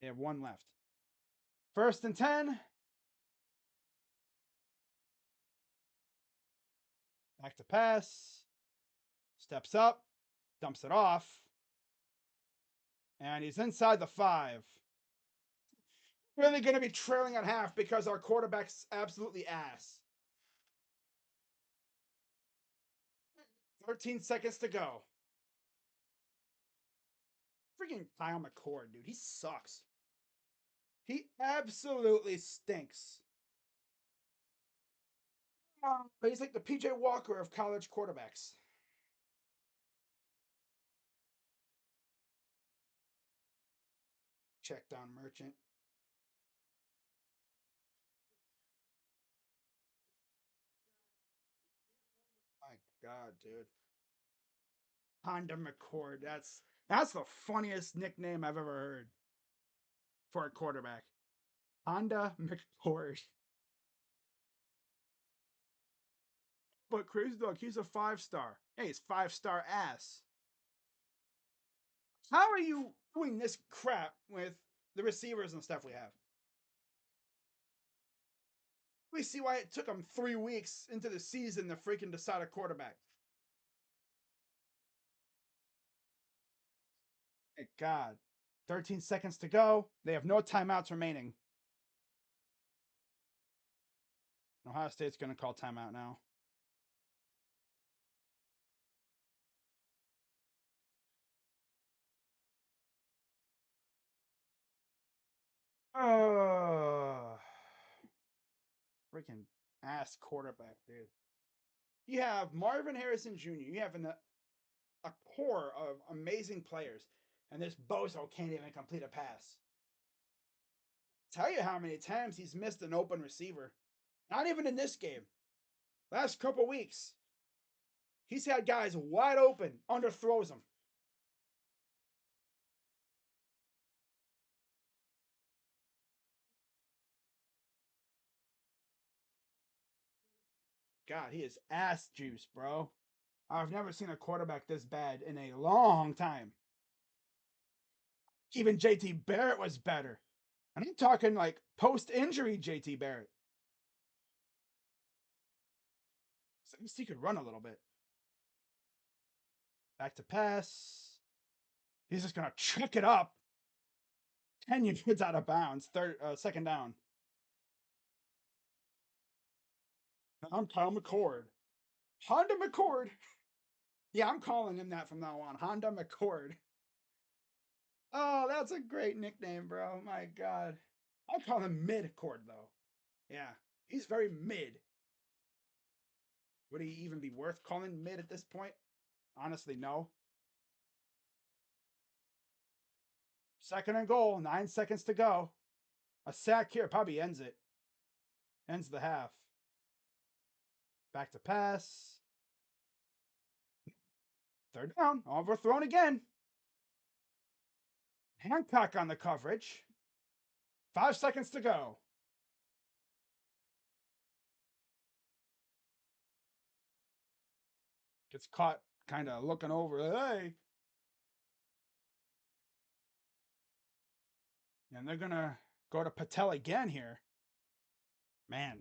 They have one left. 1st and 10. Back to pass. Steps up. Dumps it off. And he's inside the 5. Really going to be trailing at half because our quarterback's absolutely ass. 13 seconds to go. Freaking Kyle McCord, dude. He sucks. He absolutely stinks. But he's like the PJ Walker of college quarterbacks. Check down Merchant. My God, dude. Honda McCord. That's the funniest nickname I've ever heard for a quarterback. Honda McCord. But Crazy Dog, he's a 5-star. Hey, he's 5-star ass. How are you doing this crap with the receivers and stuff we have? We see why it took him 3 weeks into the season to freaking decide a quarterback. Thank God. 13 seconds to go. They have no timeouts remaining. Ohio State's going to call timeout now. Freaking ass quarterback, dude. You have Marvin Harrison Jr. You have a core of amazing players, and this bozo can't even complete a pass. Tell you how many times he's missed an open receiver. Not even in this game. Last couple weeks, he's had guys wide open, underthrows them. God, he is ass juice, bro. I've never seen a quarterback this bad in a long time. Even JT Barrett was better. And I'm talking like post injury JT Barrett. So at least he could run a little bit. Back to pass. He's just going to chuck it up. 10 yards out of bounds. Second down. I'm Kyle McCord. Honda McCord. Yeah, I'm calling him that from now on. Honda McCord. Oh, that's a great nickname, bro. My God. I call him mid-cord, though. Yeah, he's very mid. Would he even be worth calling mid at this point? Honestly, no. 2nd and goal, 9 seconds to go. A sack here probably ends it. Ends the half. Back to pass. Third down. Overthrown again. Hancock on the coverage. 5 seconds to go. Gets caught kind of looking over. Hey. And they're going to go to Patel again here. Man.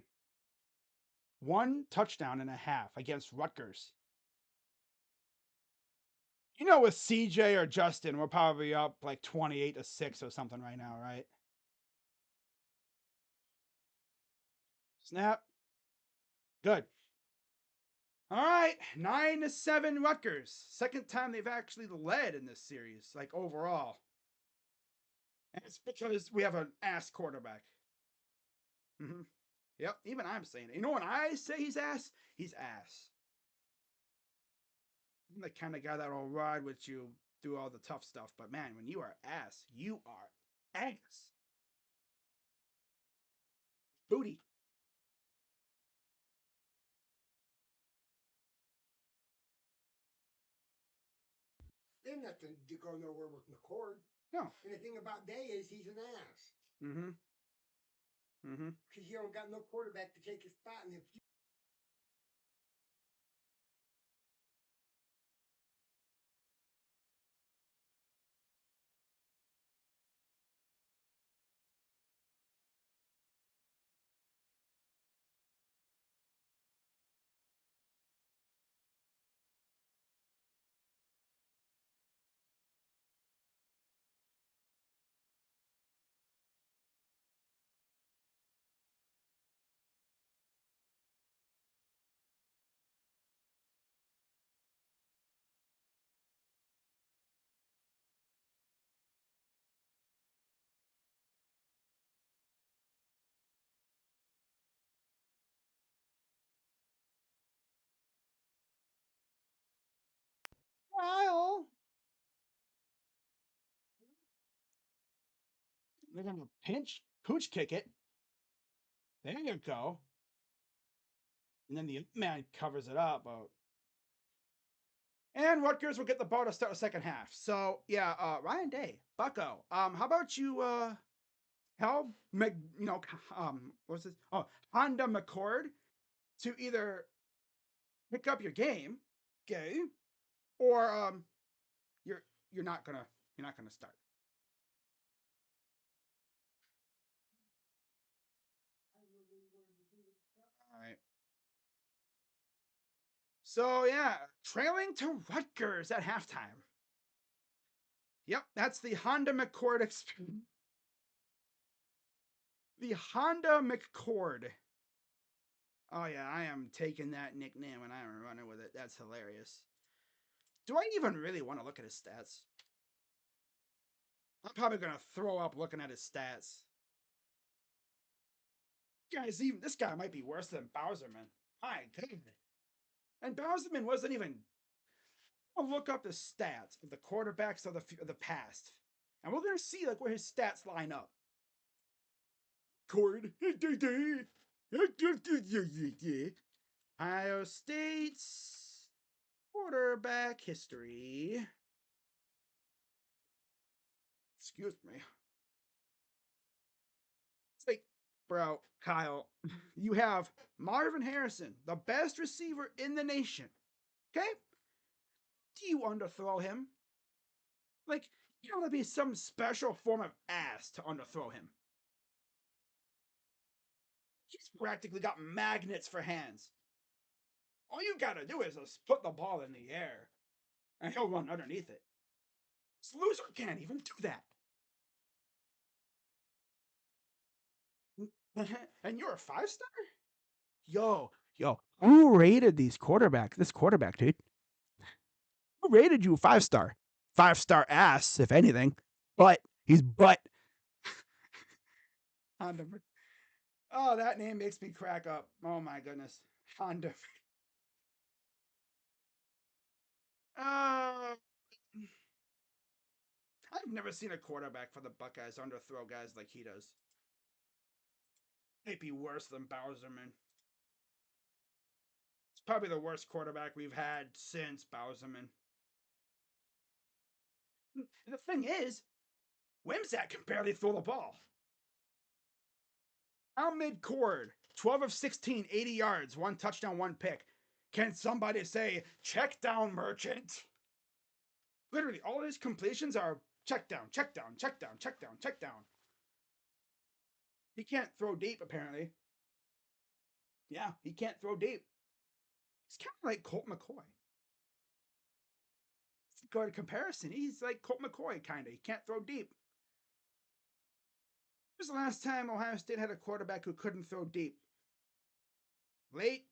1 touchdown and a half against Rutgers. You know, with CJ or Justin, we're probably up like 28-6 or something right now, right? Snap. Good. All right, 9-7 Rutgers. Second time they've actually led in this series, like overall. And it's because we have an ass quarterback. Mm-hmm. Yep, even I'm saying it. You know when I say he's ass? He's ass. I'm the kind of guy that'll ride with you through all the tough stuff. But man, when you are ass, you are ass. Booty. They're not to go nowhere with McCord. No. And the thing about Day is he's an ass. Mm-hmm. Mm-hmm. Because you don't got no quarterback to take his spot. And if you Kyle. They're gonna pinch pooch kick it. There you go. And then the man covers it up. And Rutgers will get the ball to start the second half. So yeah, Ryan Day, Bucko. How about you help what's this? Oh, Honda McCord to either pick up your game, okay, or you're you're not gonna start. All right. So yeah, trailing to Rutgers at halftime. Yep, that's the Honda McCord experience. The Honda McCord. Oh yeah, I am taking that nickname and I'm running with it. That's hilarious. Do I even really want to look at his stats? I'm probably gonna throw up looking at his stats. Guys, even this guy might be worse than Bowserman. My goodness. And Bowserman wasn't even. I'll look up the stats of the quarterbacks of the past, and we're gonna see like where his stats line up. Cord. Ohio State's quarterback history. Excuse me. It's like, bro, Kyle, you have Marvin Harrison, the best receiver in the nation. Okay? Do you underthrow him? Like, you gotta be some special form of ass to underthrow him. He's practically got magnets for hands. All you gotta do is just put the ball in the air, and he'll run underneath it. This loser can't even do that. And you're a 5-star? Yo, who rated these quarterbacks? This quarterback, dude. Who rated you 5-star? 5-star ass, if anything. But he's butt. Honda. Oh, that name makes me crack up. Oh my goodness. Honda. Uh, I've never seen a quarterback for the Buckeyes underthrow guys like he does. Might be worse than Bowserman. It's probably the worst quarterback we've had since Bowserman. The thing is, Wimsatt can barely throw the ball. Out mid-court, 12 of 16, 80 yards, 1 touchdown, 1 pick. Can somebody say, check down, Merchant? Literally, all his completions are check down, check down, check down, check down, check down. He can't throw deep, apparently. Yeah, he can't throw deep. He's kind of like Colt McCoy. It's a good comparison. He's like Colt McCoy, kind of. He can't throw deep. When was the last time Ohio State had a quarterback who couldn't throw deep? Late,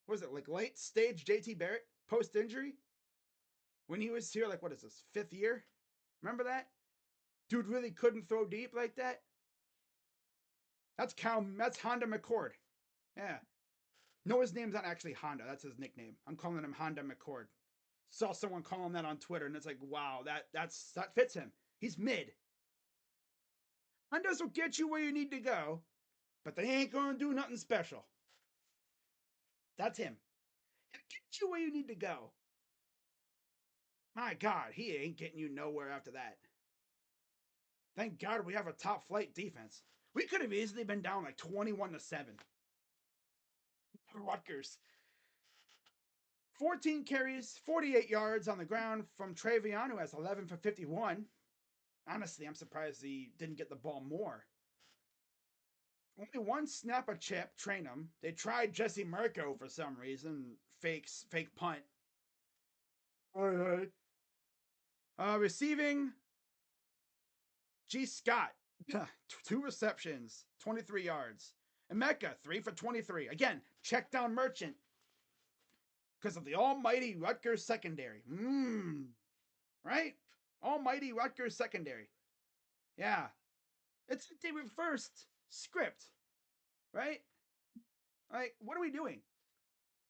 was it like late stage JT Barrett post injury? When he was here, like, what is this, 5th year? Remember that? Dude really couldn't throw deep like that? That's Honda McCord. Yeah. No, his name's not actually Honda. That's his nickname. I'm calling him Honda McCord. Saw someone call him that on Twitter, and it's like, wow, that fits him. He's mid. Hondas will get you where you need to go, but they ain't gonna do nothing special. That's him. He'll get you where you need to go. My God, he ain't getting you nowhere after that. Thank God we have a top flight defense. We could have easily been down like 21-7. Rutgers. 14 carries, 48 yards on the ground from Travion, who has 11 for 51. Honestly, I'm surprised he didn't get the ball more. Only 1 snap a chip, train him. They tried Jesse Mirko for some reason. Fake punt. All right. Receiving, G. Scott. 2 receptions, 23 yards. Emeka, 3 for 23. Again, check down Merchant. Because of the almighty Rutgers secondary. Right? Almighty Rutgers secondary. Yeah. It's the reversed script. Right? Like, what are we doing?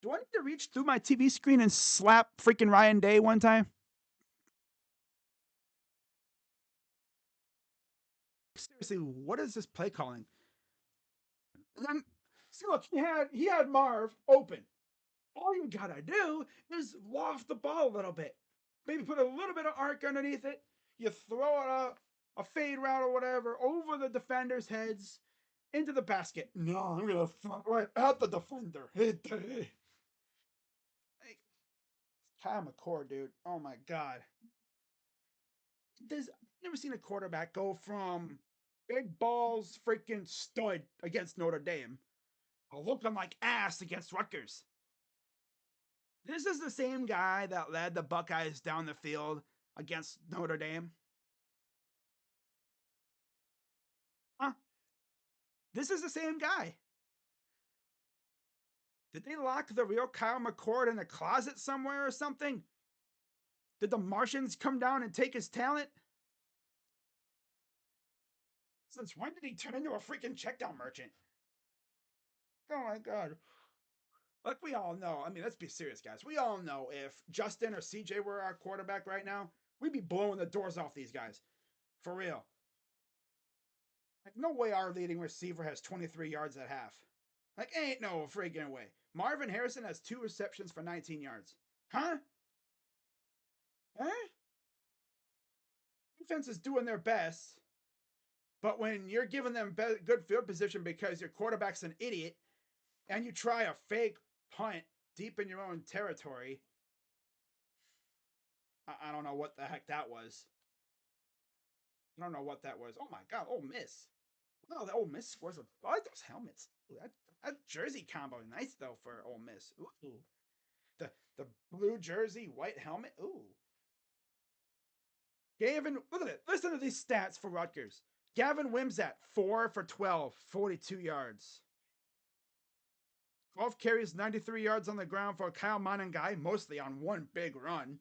Do I need to reach through my TV screen and slap freaking Ryan Day one time? Seriously, what is this play calling? And then, see, look, he had Marv open. All you gotta do is loft the ball a little bit. Maybe put a little bit of arc underneath it. You throw it a fade route or whatever over the defenders' heads into the basket. No, I'm gonna throw right at the defender. Like, Kyle McCord, dude. Oh my God. I've never seen a quarterback go from big balls freaking stud against Notre Dame looking like ass against Rutgers. This is the same guy that led the Buckeyes down the field against Notre Dame. Huh? This is the same guy. Did they lock the real Kyle McCord in a closet somewhere or something? Did the Martians come down and take his talent? Since when did he turn into a freaking checkdown merchant? Oh my God. Like, we all know, I mean, let's be serious, guys. We all know if Justin or CJ were our quarterback right now, we'd be blowing the doors off these guys. For real. Like, no way our leading receiver has 23 yards at half. Like, ain't no freaking way. Marvin Harrison has 2 receptions for 19 yards. Huh? Huh? Defense is doing their best, but when you're giving them good field position because your quarterback's an idiot and you try a fake punt deep in your own territory, I don't know what the heck that was. I don't know what that was. Oh my God, Ole Miss. Wow, the Ole Miss scores I like those helmets. Ooh, that jersey combo, nice though for Ole Miss. Ooh, the blue jersey, white helmet. Ooh. Gavin, look at it. Listen to these stats for Rutgers. Gavin Wimsatt, 4 for 12, 42 yards. 12 carries, 93 yards on the ground for Kyle Monangai, mostly on 1 big run.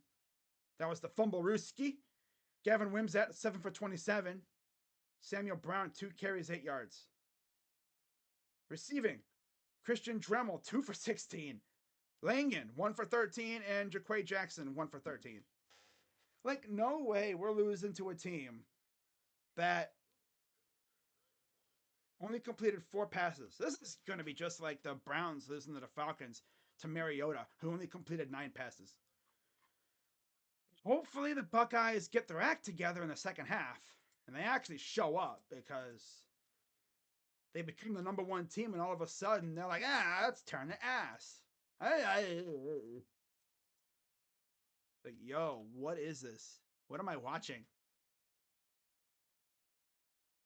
That was the fumble Ruski. Gavin Wimsatt, 7 for 27. Samuel Brown, 2 carries, 8 yards. Receiving, Christian Dremel, 2 for 16. Langan, 1 for 13. And Jaquay Jackson, 1 for 13. Like, no way we're losing to a team that only completed 4 passes. This is going to be just like the Browns losing to the Falcons to Mariota, who only completed 9 passes. Hopefully, the Buckeyes get their act together in the second half and they actually show up because they become the number one team, and all of a sudden they're like, let's turn the ass. Like, yo, what is this? What am I watching?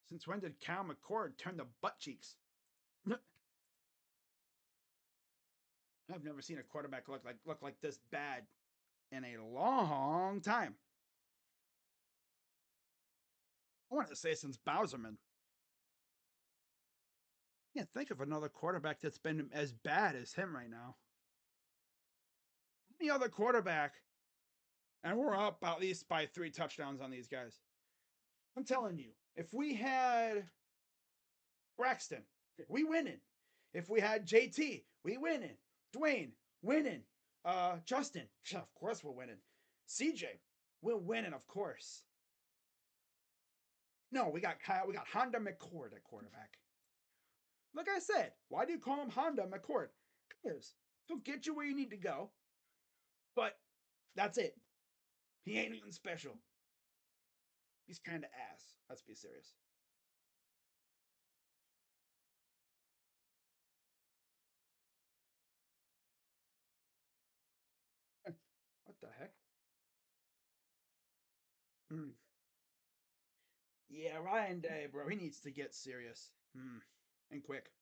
Since when did Cal McCord turn the butt cheeks? I've never seen a quarterback look like this bad in a long time. I want to say since Bowserman. I can't think of another quarterback that's been as bad as him right now. Any other quarterback, and we're up at least by 3 touchdowns on these guys. I'm telling you, if we had Braxton, we winning. If we had JT, we winning. Dwayne, winning. Justin, of course we're winning. CJ, we're winning, of course. No, we got Honda McCord at quarterback. Like I said, why do you call him Honda McCord? Because he'll get you where you need to go, but that's it. He ain't nothing special. He's kind of ass. Let's be serious. What the heck? Hmm. Yeah, Ryan Day, bro. He needs to get serious. And quick.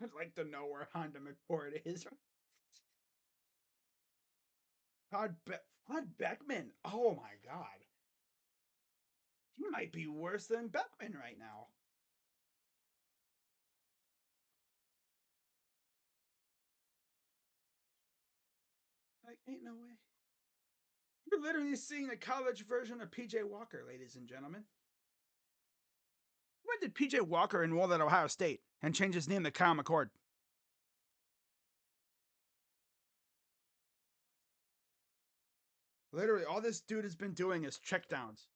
I'd like to know where Honda McCord is. Todd Beckman. Oh my god. He might be worse than Beckman right now. Like, ain't no way. You're literally seeing the college version of PJ Walker, ladies and gentlemen. When did PJ Walker enroll at Ohio State and change his name to Kyle McCord? Literally, all this dude has been doing is checkdowns.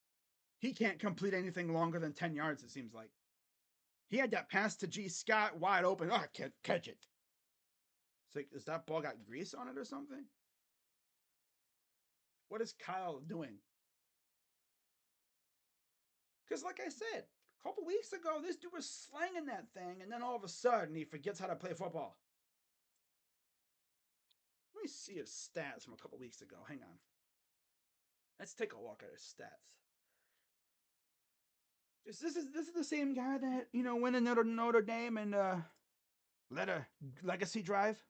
He can't complete anything longer than 10 yards, it seems like. He had that pass to G. Scott wide open. Oh, I can't catch it. It's like, is that ball got grease on it or something? What is Kyle doing? Because, like I said, a couple weeks ago, this dude was slanging that thing, and then all of a sudden, he forgets how to play football. Let me see his stats from a couple weeks ago. Hang on. Let's take a look at his stats. This is the same guy that went in Notre Dame and led a legacy drive.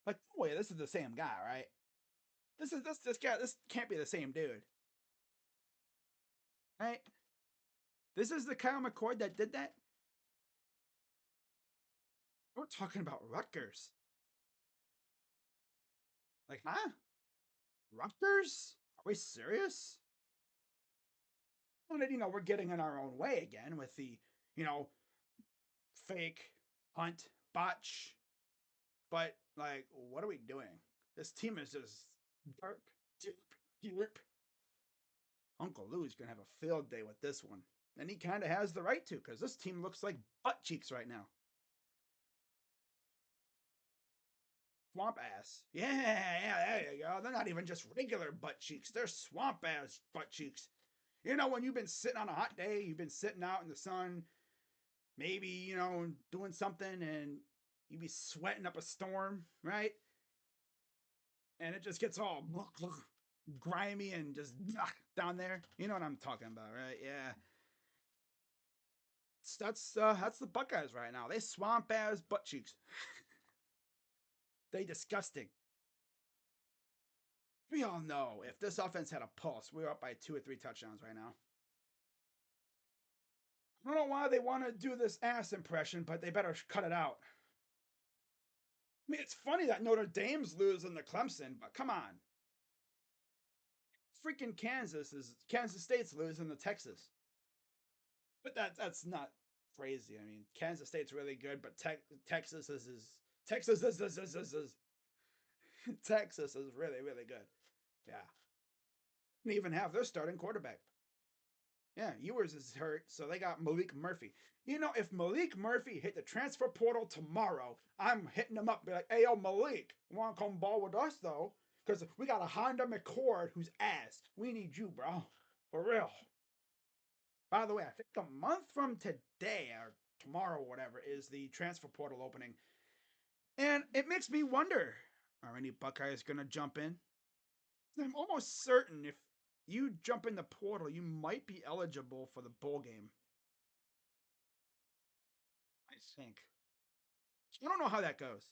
Like, no way, this is the same guy, right? This guy. This can't be the same dude, right? This is the Kyle McCord that did that. We're talking about Rutgers. Like, huh? Rutgers? Are we serious? Well, we're getting in our own way again with the, you know, fake hunt botch. But like, what are we doing? This team is just derp, derp, derp. Uncle Lou's gonna have a field day with this one, and he kind of has the right to, because this team looks like butt cheeks right now. Swamp ass. Yeah, there you go. They're not even just regular butt cheeks. They're swamp ass butt cheeks. When you've been sitting on a hot day, you've been sitting out in the sun, maybe, doing something, and you be sweating up a storm, right? And it just gets all grimy and just down there. You know what I'm talking about, right? Yeah. That's the Buckeyes right now. They swamp ass butt cheeks. They disgusting. We all know if this offense had a pulse, we're up by 2 or 3 touchdowns right now. I don't know why they want to do this ass impression, but they better cut it out. I mean, it's funny that Notre Dame's losing to Clemson, but come on. Freaking Kansas State's losing to Texas. But that's not crazy. I mean, Kansas State's really good, but Texas Texas is Texas is really really good. Yeah. They even have their starting quarterback. Yeah, Ewers is hurt, so they got Malik Murphy. You know, if Malik Murphy hit the transfer portal tomorrow, I'm hitting him up, be like, "Hey, yo, Malik, want to come ball with us though? Because we got a Honda McCord who's ass. We need you, bro, for real." By the way, I think a month from today or tomorrow, or whatever, is the transfer portal opening, and it makes me wonder: are any Buckeyes gonna jump in? I'm almost certain if you jump in the portal, you might be eligible for the bowl game. I think. I don't know how that goes.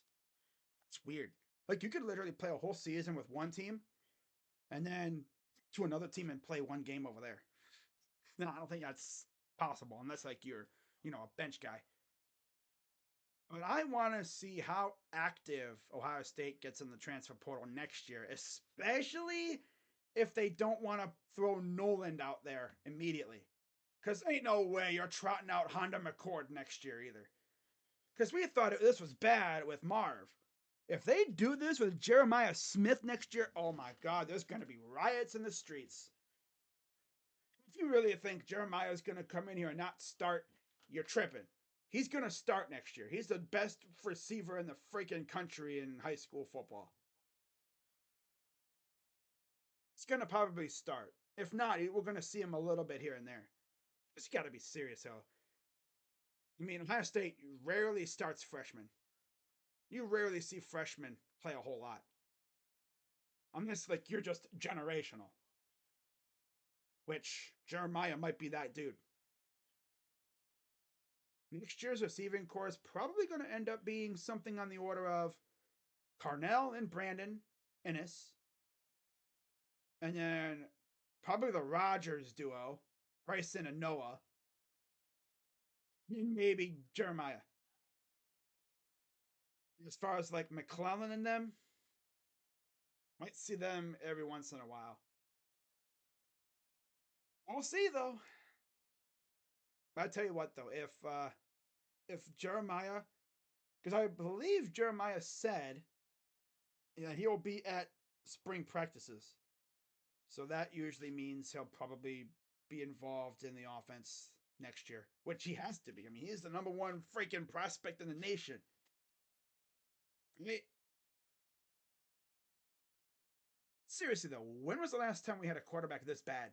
It's weird. Like you could literally play a whole season with one team and then to another team and play one game over there. No, I don't think that's possible unless like you're, a bench guy. But I want to see how active Ohio State gets in the transfer portal next year, especially if they don't want to throw Noland out there immediately. Because ain't no way you're trotting out Honda McCord next year either. Because we thought this was bad with Marv. If they do this with Jeremiah Smith next year, oh my God, there's going to be riots in the streets. If you really think Jeremiah is going to come in here and not start, you're tripping. He's going to start next year. He's the best receiver in the freaking country in high school football. He's going to probably start. If not, we're going to see him a little bit here and there. It's got to be serious, though. I mean, Ohio State rarely starts freshmen. You rarely see freshmen play a whole lot. Unless, like, you're just generational. Which Jeremiah might be that dude. Next year's receiving core is probably going to end up being something on the order of Carnell and Brandon Ennis. And then probably the Rogers duo, Bryson and Noah. Maybe Jeremiah. As far as like McClellan and them, might see them every once in a while. We'll see though. But I tell you what though, if Jeremiah, because I believe Jeremiah said, he'll be at spring practices, so that usually means he'll probably be involved in the offense next year, which he has to be. I mean, he's the number one freaking prospect in the nation. I mean, seriously though, when was the last time we had a quarterback this bad?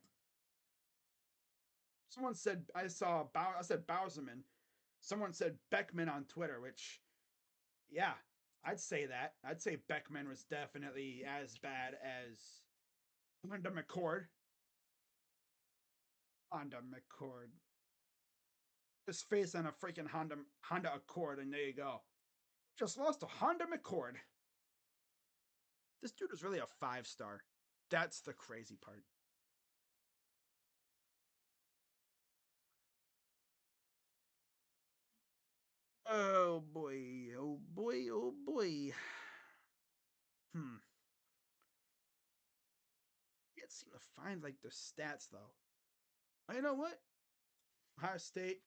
Someone said I said Bowserman. Someone said Beckman on Twitter, which, yeah, I'd say that. I'd say Beckman was definitely as bad as Honda McCord. Honda McCord. His face on a freaking Honda Accord, and there you go. Just lost to Honda McCord. This dude was really a 5-star. That's the crazy part. Oh boy, oh boy, oh boy. Hmm. Can't seem to find like the stats though. You know what? Ohio State.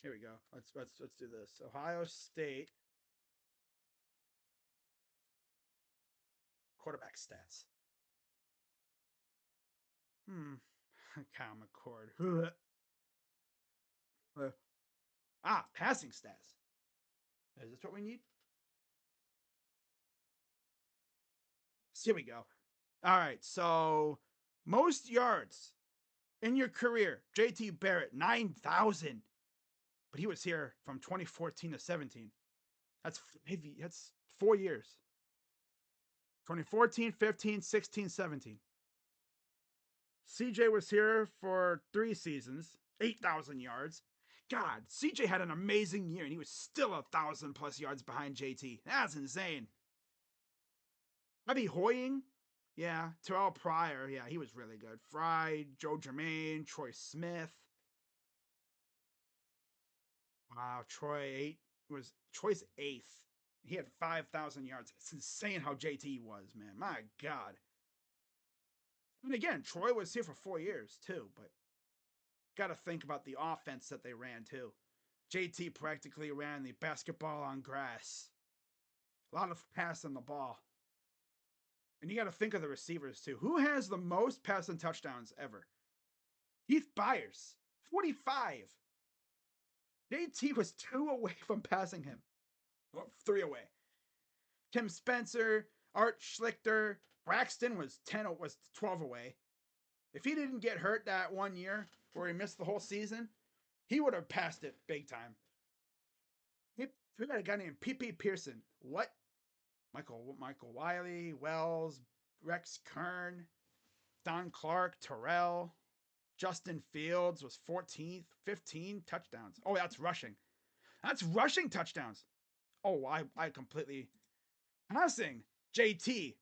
Here we go. Let's do this. Ohio State quarterback stats. Hmm. Kyle McCord. Passing stats. Is this what we need? So here we go. All right. So most yards in your career, JT Barrett, 9,000. But he was here from 2014 to 17. That's 4 years. 2014, 15, 16, 17. CJ was here for 3 seasons, 8,000 yards. God, CJ had an amazing year, and he was still 1,000 plus yards behind JT. That's insane. Maybe Hoying, yeah. Terrell Pryor, yeah, he was really good. Fry, Joe Germain, Troy Smith. Wow, Troy's 8th. He had 5,000 yards. It's insane how JT was, man. My God. And again, Troy was here for 4 years too, but got to think about the offense that they ran too. JT practically ran the basketball on grass. A lot of passing the ball. And you got to think of the receivers too. Who has the most passing touchdowns ever? Heath Byers, 45. JT was 2 away from passing him. Well, 3 away. Tim Spencer, Art Schlichter, Braxton was 12 away. If he didn't get hurt that 1 year where he missed the whole season, he would have passed it big time. We got a guy named P.P. Pearson. What? Michael Wiley, Wells, Rex Kern, Don Clark, Terrell, Justin Fields was 14th, 15 touchdowns. Oh, that's rushing. That's rushing touchdowns. Oh, I completely passing. JT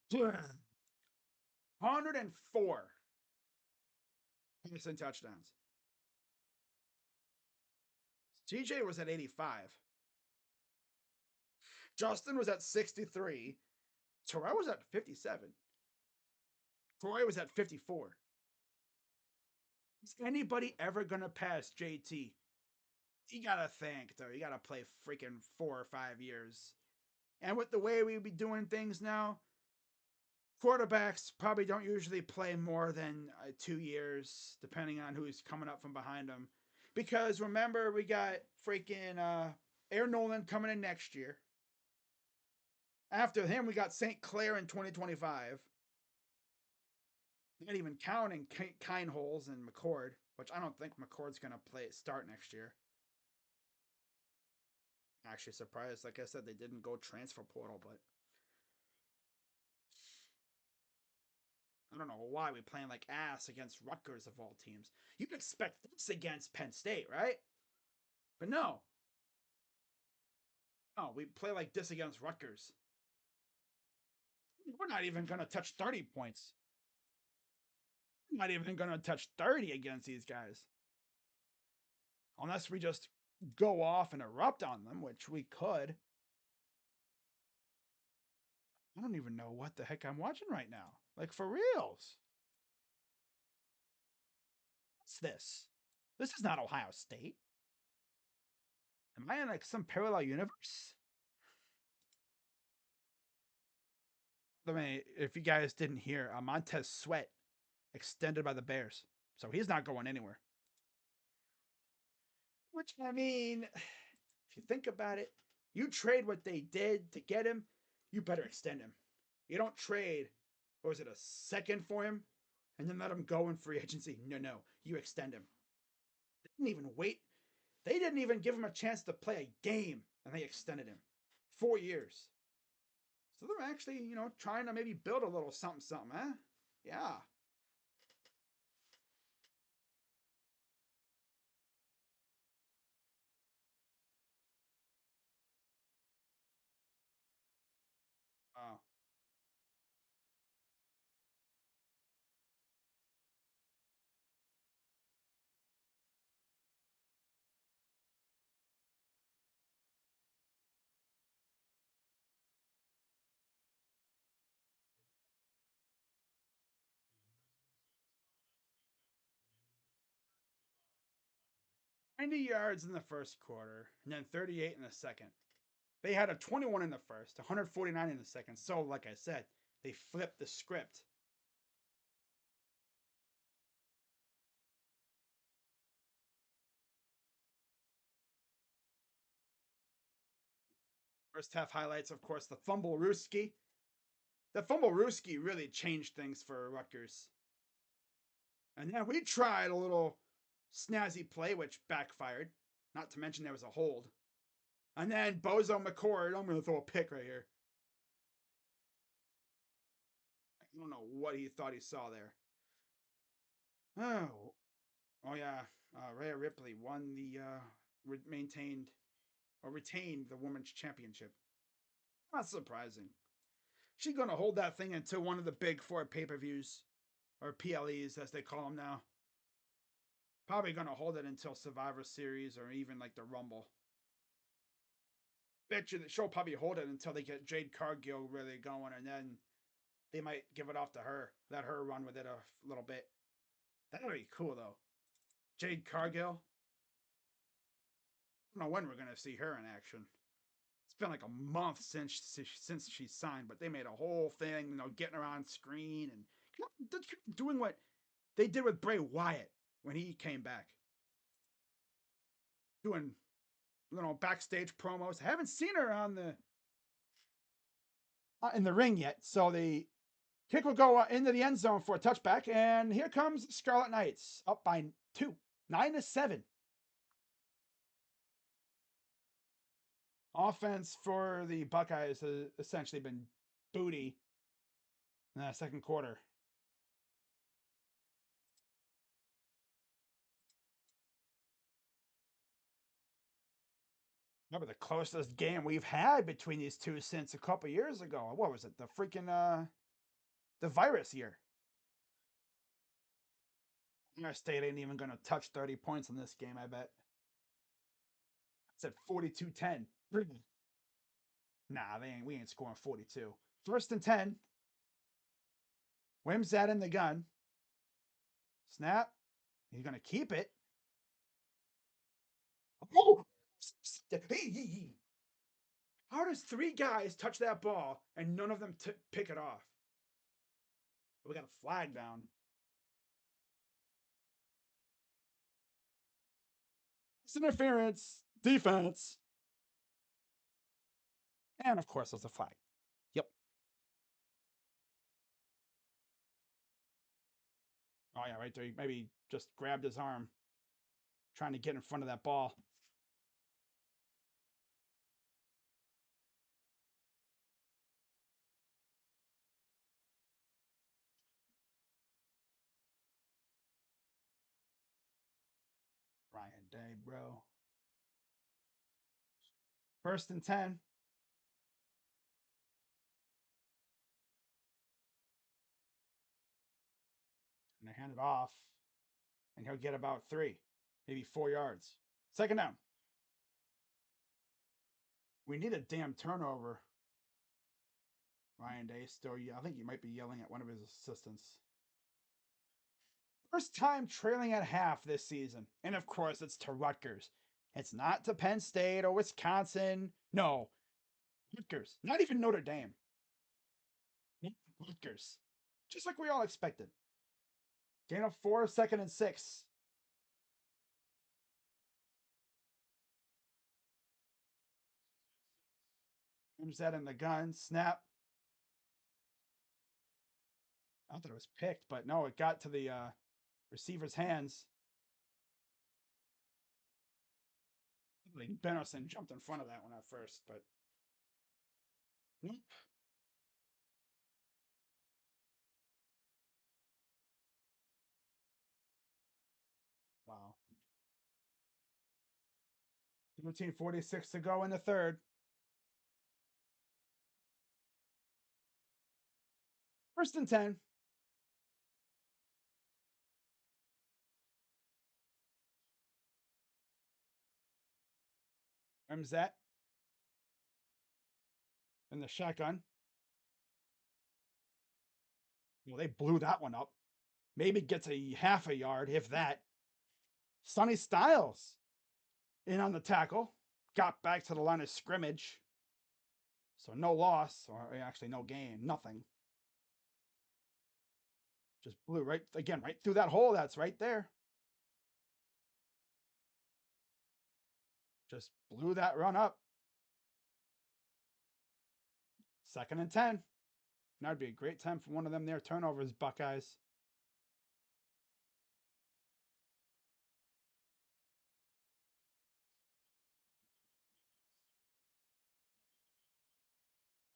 104 passing touchdowns. TJ was at 85. Justin was at 63. Terrell was at 57. Troy was at 54. Is anybody ever going to pass JT? You got to think, though. You got to play freaking 4 or 5 years. And with the way we be doing things now, quarterbacks probably don't usually play more than 2 years, depending on who's coming up from behind them. Because remember, we got freaking Aaron Nolan coming in next year. After him, we got St. Clair in 2025. Not even counting Kindholes and McCord, which I don't think McCord's going to start next year. Actually surprised. Like I said, they didn't go transfer portal, but I don't know why we playing like ass against Rutgers of all teams. You'd expect this against Penn State, right? But no. No, we play like this against Rutgers. We're not even going to touch 30 points. We're not even going to touch 30 against these guys. Unless we just go off and erupt on them, which we could. I don't even know what the heck I'm watching right now. Like, for reals. What's this? This is not Ohio State. Am I in like some parallel universe? I mean, if you guys didn't hear, Montez Sweat extended by the Bears. So he's not going anywhere. Which, I mean, if you think about it, you trade what they did to get him, you better extend him. You don't trade, what was it, a second for him? And then let him go in free agency. No, you extend him. They didn't even wait. They didn't even give him a chance to play a game, and they extended him. 4 years. So they're actually, trying to maybe build a little something, huh? Yeah. Wow. 90 yards in the first quarter, and then 38 in the second. They had a 21 in the first, 149 in the second. So, like I said, they flipped the script. First half highlights, of course, the fumble Ruski. The fumble Ruski really changed things for Rutgers. And then we tried a little snazzy play, which backfired. Not to mention there was a hold. And then Bozo McCord, I'm going to throw a pick right here. I don't know what he thought he saw there. Oh yeah. Rhea Ripley won the retained the women's championship. Not surprising. She's going to hold that thing until one of the big 4 pay-per-views, or PLEs as they call them now. Probably going to hold it until Survivor Series or even like the Rumble. Bet you that she'll probably hold it until they get Jade Cargill really going, and then they might give it off to her. Let her run with it a little bit. That would be cool though. Jade Cargill. I don't know when we're going to see her in action. been like a month since she signed, but they made a whole thing, getting her on screen and doing what they did with Bray Wyatt when he came back, doing backstage promos. I haven't seen her on the in the ring yet, so the kick will go into the end zone for a touchback, and here comes Scarlet Knights up by 2, 9-7. Offense for the Buckeyes has essentially been booty in that second quarter. Remember the closest game we've had between these two since a couple years ago. What was it? The freaking the virus year. Ohio State ain't even going to touch 30 points in this game, I bet. It's at 42-10. Nah, we ain't scoring 42. First and 10. Wim's that in the gun. Snap. He's going to keep it. Oh! How does 3 guys touch that ball and none of them pick it off? We got a flag down. It's interference. Defense. And of course, there's a flag. Yep. Oh, yeah, right there. He maybe just grabbed his arm, trying to get in front of that ball. Ryan Day, bro. First and 10. And they hand it off. And he'll get about 3, maybe 4 yards. Second down. We need a damn turnover. Ryan Day still, I think he might be yelling at one of his assistants. First time trailing at half this season. And of course, it's to Rutgers. It's not to Penn State or Wisconsin. No. Rutgers. Not even Notre Dame. Rutgers. Just like we all expected. Gain of 4, second and 6. Comes that in the gun. Snap. I thought it was picked, but no, it got to the receiver's hands. I think Benison jumped in front of that one at first, but nope. Wow. 13:46 to go in the third. First and 10. Comes that in the shotgun. Well, they blew that one up. Maybe gets a half a yard, if that. Sonny Styles in on the tackle. Got back to the line of scrimmage. So no loss, or actually no gain, nothing. Just blew right through that hole that's right there. Just blew that run up. Second and 10. That'd be a great time for one of them there turnovers, Buckeyes.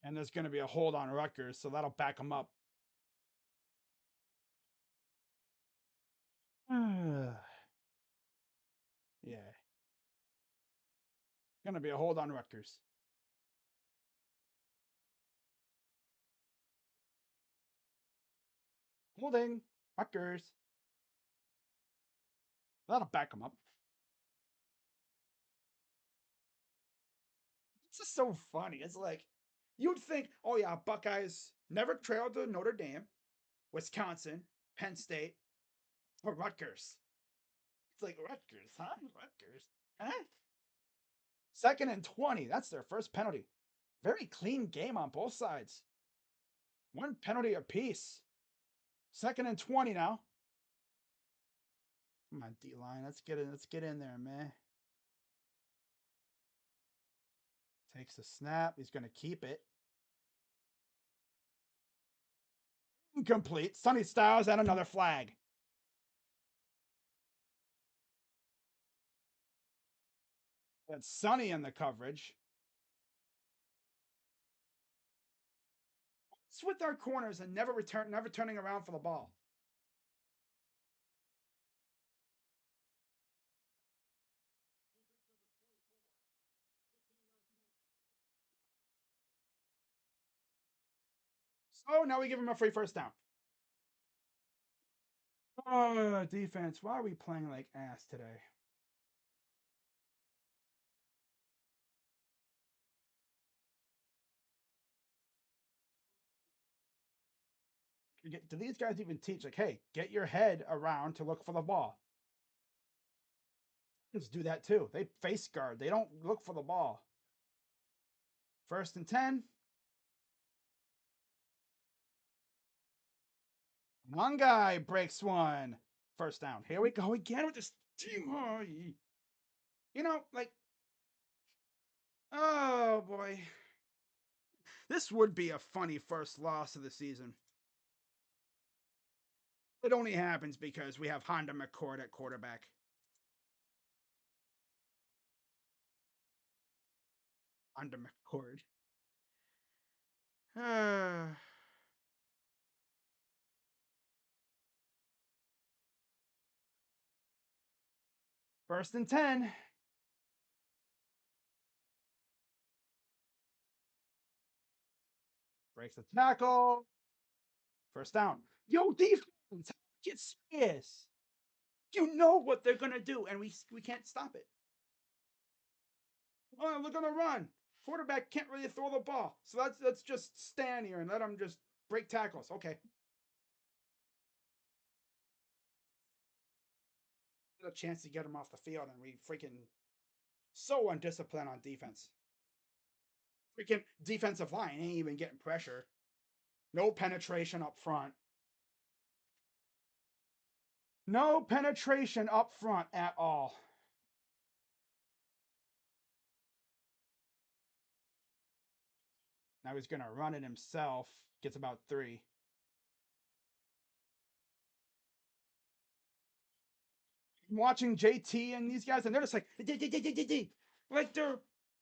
And there's going to be a hold on Rutgers, so that'll back them up. Yeah. Going to be a hold on Rutgers. Holding Rutgers. That'll back them up. It's just so funny. It's like, you'd think, oh yeah, Buckeyes never trailed to Notre Dame, Wisconsin, Penn State, or Rutgers. It's like, Rutgers, huh? Rutgers. Huh? Second and 20. That's their first penalty. Very clean game on both sides. One penalty apiece. 2nd and 20 now. Come on, D-line. Let's get in. Let's get in there, man. Takes the snap. He's going to keep it. Incomplete. Sonny Styles and another flag. That's Sonny in the coverage. What's with our corners and never turning around for the ball? So now we give him a free first down. Oh, defense. Why are we playing like ass today? Do these guys even teach? Like, hey, get your head around to look for the ball. Just do that too. They face guard. They don't look for the ball. 1st and 10. One guy breaks one. First down. Here we go again with this team. Oh, you know, like, oh boy. This would be a funny first loss of the season. It only happens because we have Honda McCord at quarterback. Honda McCord. 1st and 10. Breaks the tackle. First down. Yo, defense, get serious. You know what they're gonna do, and we can't stop it. Oh, they're gonna run. Quarterback can't really throw the ball, so let's just stand here and let them just break tackles. Okay. A chance to get him off the field, and we freaking so undisciplined on defense. Freaking defensive line ain't even getting pressure. No penetration up front. No penetration up front at all. Now he's going to run it himself. Gets about 3. I'm watching JT and these guys, and they're just like, like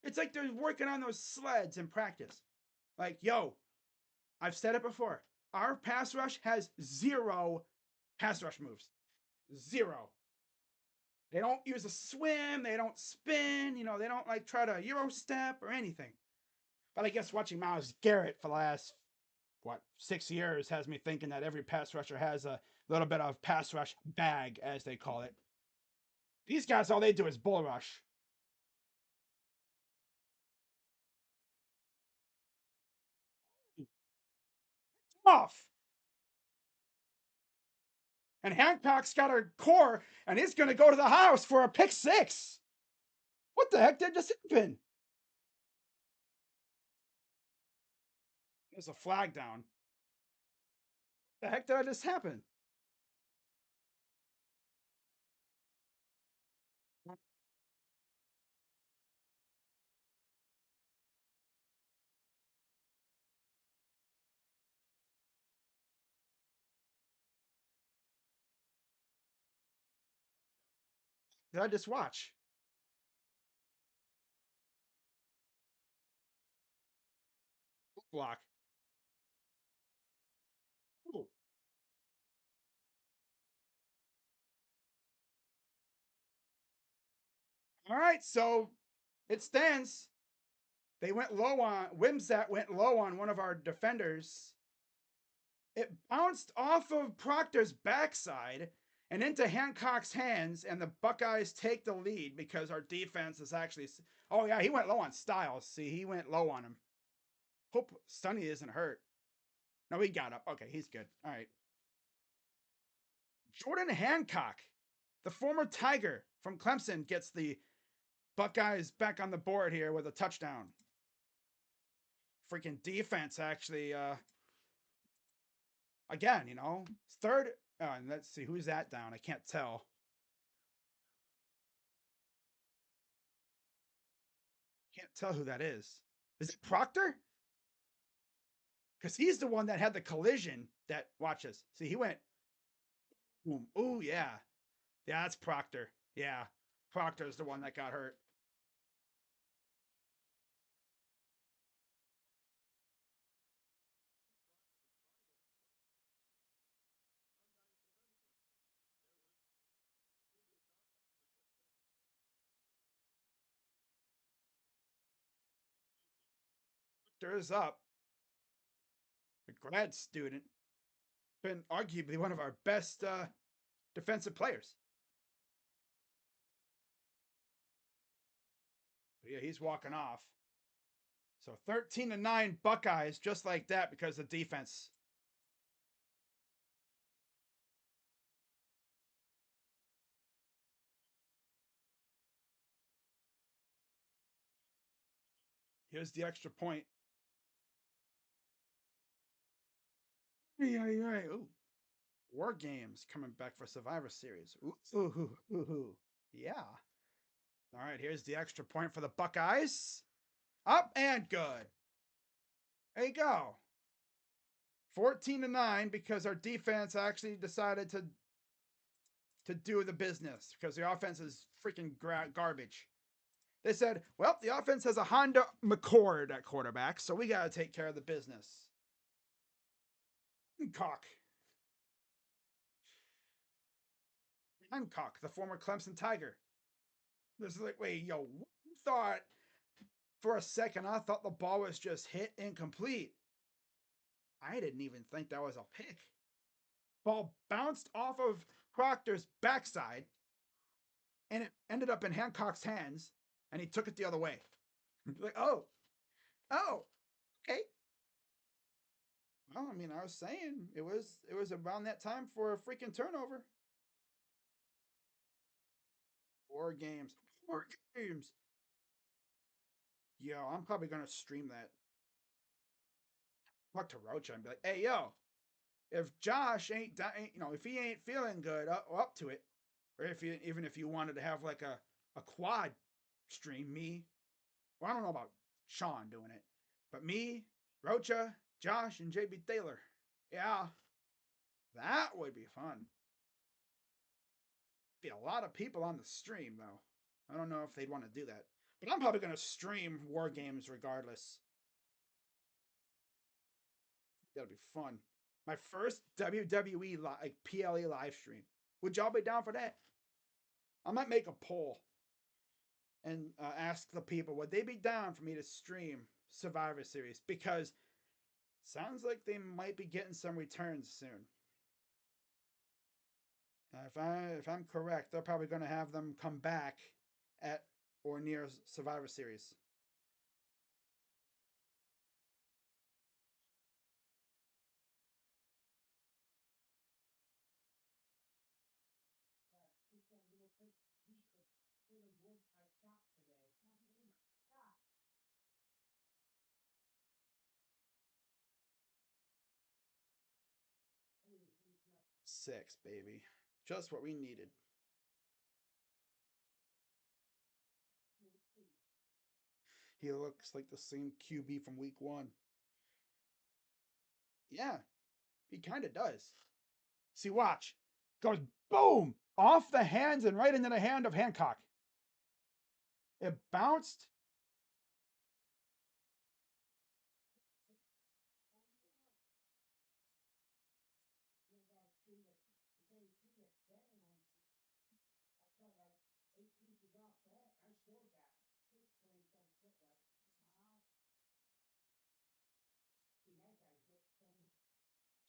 it's like they're working on those sleds in practice. Like, yo, I've said it before. Our pass rush has 0 pass rush moves. 0. They don't use a swim. They don't spin. You know, they don't like try to Euro step or anything. But I guess watching Myles Garrett for the last, 6 years has me thinking that every pass rusher has a little bit of pass rush bag, as they call it. These guys, all they do is bull rush. Off. And Hancock's got a core, and he's going to go to the house for a pick 6. What the heck did just happen? There's a flag down. What the heck did just happen? Did I just watch? Block. Ooh. All right, so it stands. They went low on Wimsat went low on one of our defenders. It bounced off of Proctor's backside and into Hancock's hands, and the Buckeyes take the lead because our defense is actually. Oh yeah, he went low on Styles. See, he went low on him. Hope Sonny isn't hurt. No, he got up. Okay, he's good. All right. Jordan Hancock, the former Tiger from Clemson, gets the Buckeyes back on the board here with a touchdown. freaking defense actually, again, third. And let's see, who's that down? I can't tell. Can't tell who that is. Is it Proctor? Because he's the one that had the collision that, watch this. See, he went, boom. Oh, yeah. Yeah, that's Proctor. Yeah. Proctor's the one that got hurt. Proctor's up. A grad student. Been arguably one of our best defensive players. But yeah, he's walking off. So 13-9 Buckeyes, just like that, because of defense. Here's the extra point. Yeah. Ooh. War Games coming back for Survivor Series. Ooh. Yeah. All right, here's the extra point for the Buckeyes. Up and good. There you go. 14-9 because our defense actually decided to do the business because the offense is freaking garbage. They said, well, the offense has a Honda McCord at quarterback, so we got to take care of the business. Hancock, the former Clemson Tiger. This is like, wait, yo, thought for a second, I thought the ball was just hit incomplete. I didn't even think that was a pick. Ball bounced off of Proctor's backside, and it ended up in Hancock's hands, and he took it the other way. Like, oh, okay. Well, I mean, I was saying it was around that time for a freaking turnover. Four games. Four games. Yo, I'm probably gonna stream that. Talk to Rocha and be like, hey, yo, if Josh ain't, if he ain't feeling good, up to it, or even if you wanted to have like a quad stream, me, well, I don't know about Sean doing it, but me, Rocha, Josh, and JB Taylor, yeah, that would be fun. Be a lot of people on the stream though. I don't know if they'd want to do that, but I'm probably gonna stream War Games regardless. That'll be fun. My first WWE like PLE live stream. Would y'all be down for that? I might make a poll and ask the people would they be down for me to stream Survivor Series because sounds like they might be getting some returns soon. If I'm correct, they're probably going to have them come back at or near Survivor Series. Six, baby. Just what we needed. He looks like the same QB from week one. Yeah, he kind of does. See, watch. Goes boom! Off the hands and right into the hand of Hancock. It bounced.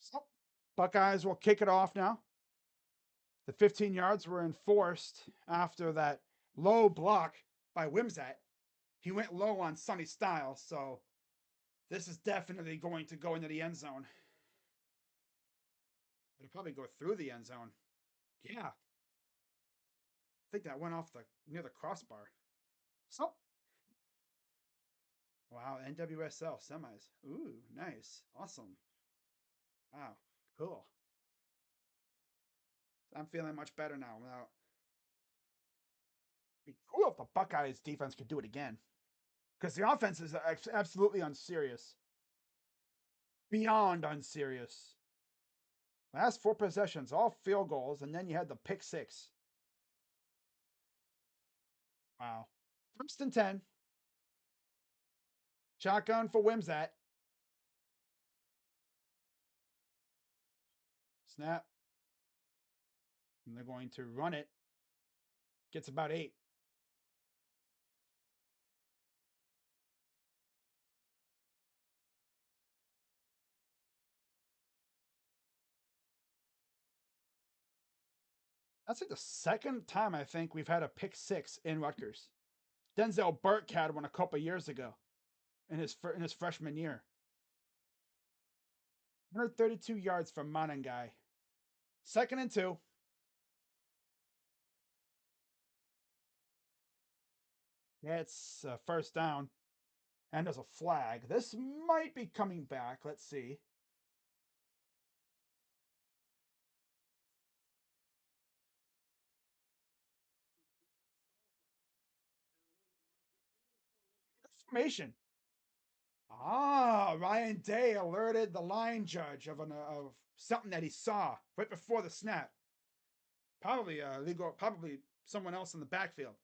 So, Buckeyes will kick it off now. The 15 yards were enforced after that low block by Wimsat. He went low on Sonny Styles, so this is definitely going to go into the end zone. It'll probably go through the end zone. Yeah. I think that went off near the crossbar. So Wow, NWSL semis. Ooh, nice. Awesome. Wow, cool. I'm feeling much better now. Now, it'd be cool if the Buckeyes defense could do it again. Because the offense is absolutely unserious. Beyond unserious. Last four possessions, all field goals, and then you had the pick six. Wow. First and 10. Shotgun for Wimsat. Snap. And they're going to run it. Gets about 8. That's like the second time I think we've had a pick six in Rutgers. Denzel Burke had one a couple years ago in his freshman year. 132 yards from Monangai. Second and 2. It's first down. And there's a flag. This might be coming back. Let's see. Information. Ah, Ryan Day alerted the line judge of something that he saw right before the snap. Probably legal. Probably someone else in the backfield.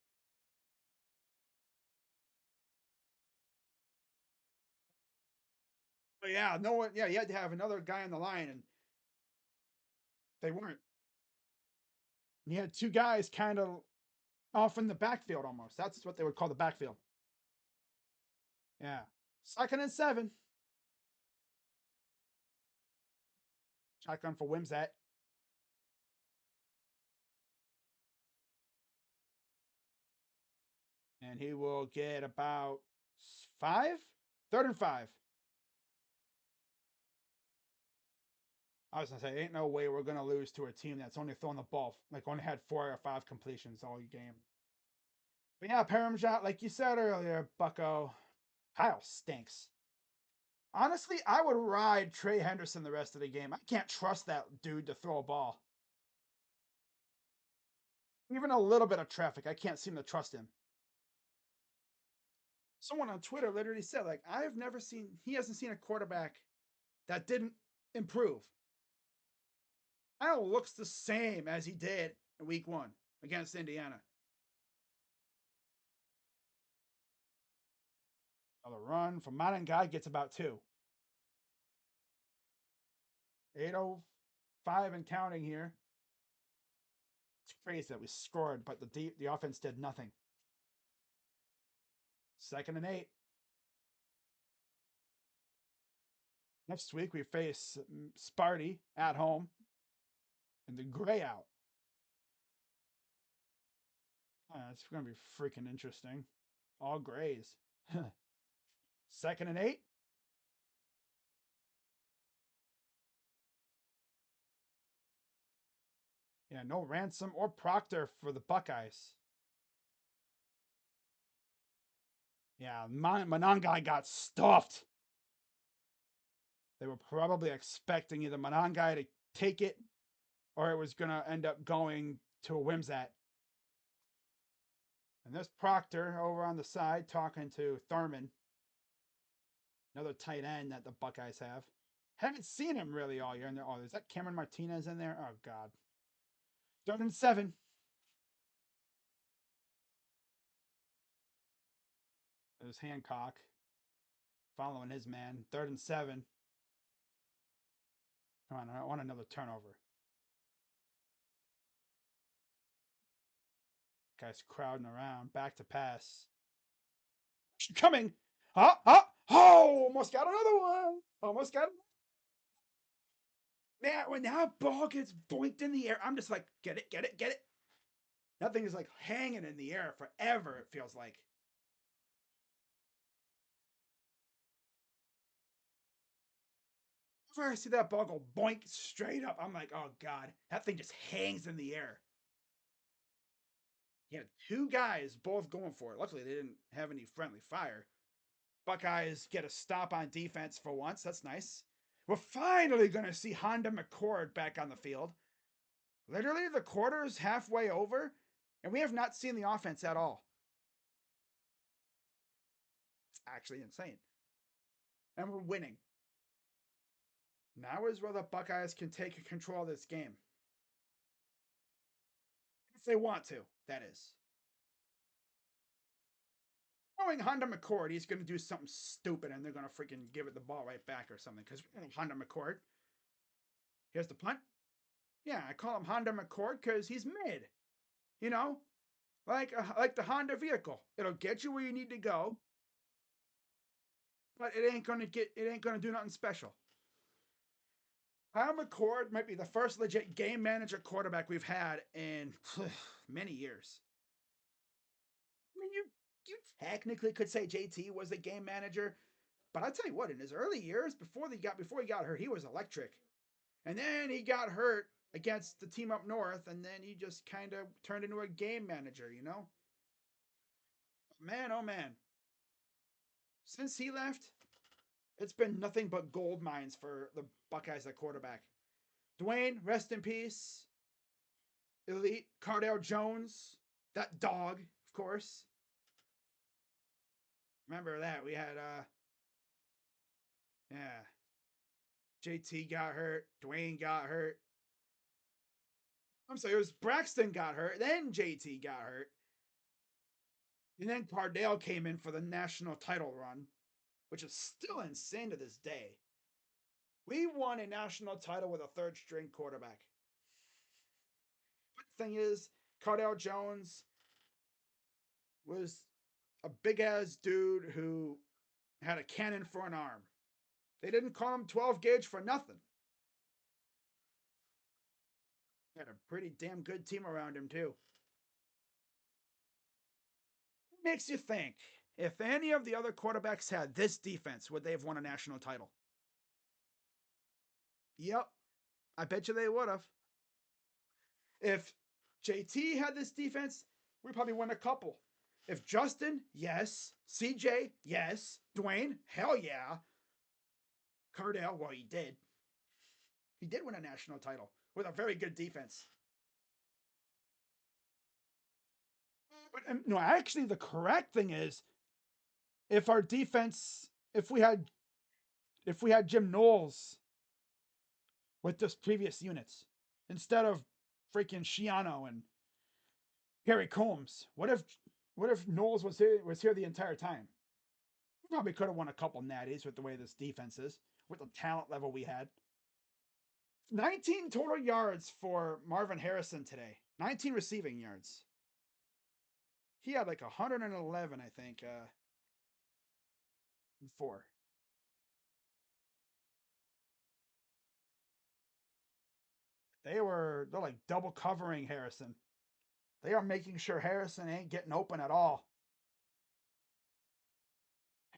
But yeah, no one. Yeah, you had to have another guy on the line, and they weren't. And you had two guys kind of off in the backfield almost. That's what they would call the backfield. Yeah. Second and 7. Shotgun for Wimsat. And he will get about 5. Third and 5. I was gonna say, ain't no way we're gonna lose to a team that's only throwing the ball, like only had 4 or 5 completions all game. But yeah, Paramjot, like you said earlier, Bucko, Kyle stinks. Honestly, I would ride Trey Henderson the rest of the game. I can't trust that dude to throw a ball. Even a little bit of traffic, I can't seem to trust him. Someone on Twitter literally said, like, I've never seen, he hasn't seen a quarterback that didn't improve. Kyle looks the same as he did in week 1 against Indiana. Another run from Modern Guy gets about 2. 8:05 and counting here. It's crazy that we scored, but the offense did nothing. Second and 8. Next week we face Sparty at home and the Gray out. It's going to be freaking interesting. All Grays. Second and 8. Yeah, no Ransom or Proctor for the Buckeyes. Yeah, Monangai got stuffed. They were probably expecting either Monangai to take it or it was going to end up going to a Wimsat. And this Proctor over on the side talking to Thurman, another tight end that the Buckeyes have. Haven't seen him really all year. Oh, is that Cameron Martinez in there? Oh, God. 3rd and 7. There's Hancock following his man. 3rd and 7. Come on, I want another turnover. Guys crowding around. Back to pass. Coming. Oh, almost got another one. Almost got. Man, when that ball gets boinked in the air, I'm just like, get it, get it, get it. That thing is like hanging in the air forever, it feels like. Whenever I see that ball go boink straight up, I'm like, oh God, that thing just hangs in the air. He had 2 guys both going for it. Luckily, they didn't have any friendly fire. Buckeyes get a stop on defense for once. That's nice. We're finally going to see Honda McCord back on the field. Literally, the quarter's halfway over, and we have not seen the offense at all. It's actually insane. And we're winning. Now is where the Buckeyes can take control of this game. If they want to, that is. Knowing Honda McCord, he's going to do something stupid and they're going to freaking give it the ball right back or something. Because Honda McCord. Here's the punt. Yeah, I call him Honda McCord because he's mid. You know, like the Honda vehicle. It'll get you where you need to go, but it ain't gonna do nothing special. Kyle McCord might be the first legit game manager quarterback we've had in many years. I mean, you technically could say JT was the game manager, but I tell you what, in his early years, before he got hurt, he was electric. And then he got hurt against the team up north, and then he just kind of turned into a game manager, you know? Man, oh man. Since he left, it's been nothing but gold mines for the Buckeyes at quarterback. Dwayne, rest in peace. Elite. Cardale Jones. That dog, of course. Remember that. We had, yeah. JT got hurt. Dwayne got hurt. I'm sorry, it was Braxton got hurt. Then JT got hurt. And then Cardale came in for the national title run, which is still insane to this day. We won a national title with a third string quarterback. But the thing is, Cardale Jones was a big ass dude who had a cannon for an arm. They didn't call him 12 gauge for nothing. He had a pretty damn good team around him, too. It makes you think, if any of the other quarterbacks had this defense, would they have won a national title? Yep. I bet you they would have. If JT had this defense, we probably win a couple. If Justin, yes. CJ, yes. Dwayne, hell yeah. Cardale, well, he did. He did win a national title with a very good defense. But no, actually, the correct thing is, if our defense, if we had Jim Knowles with this previous units instead of freaking Shiano and Harry Combs, what if Knowles was here the entire time? We probably could have won a couple natties with the way this defense is, with the talent level we had. 19 total yards for Marvin Harrison today. 19 receiving yards. He had like 111, I think, before. They're like double covering Harrison. They are making sure Harrison ain't getting open at all.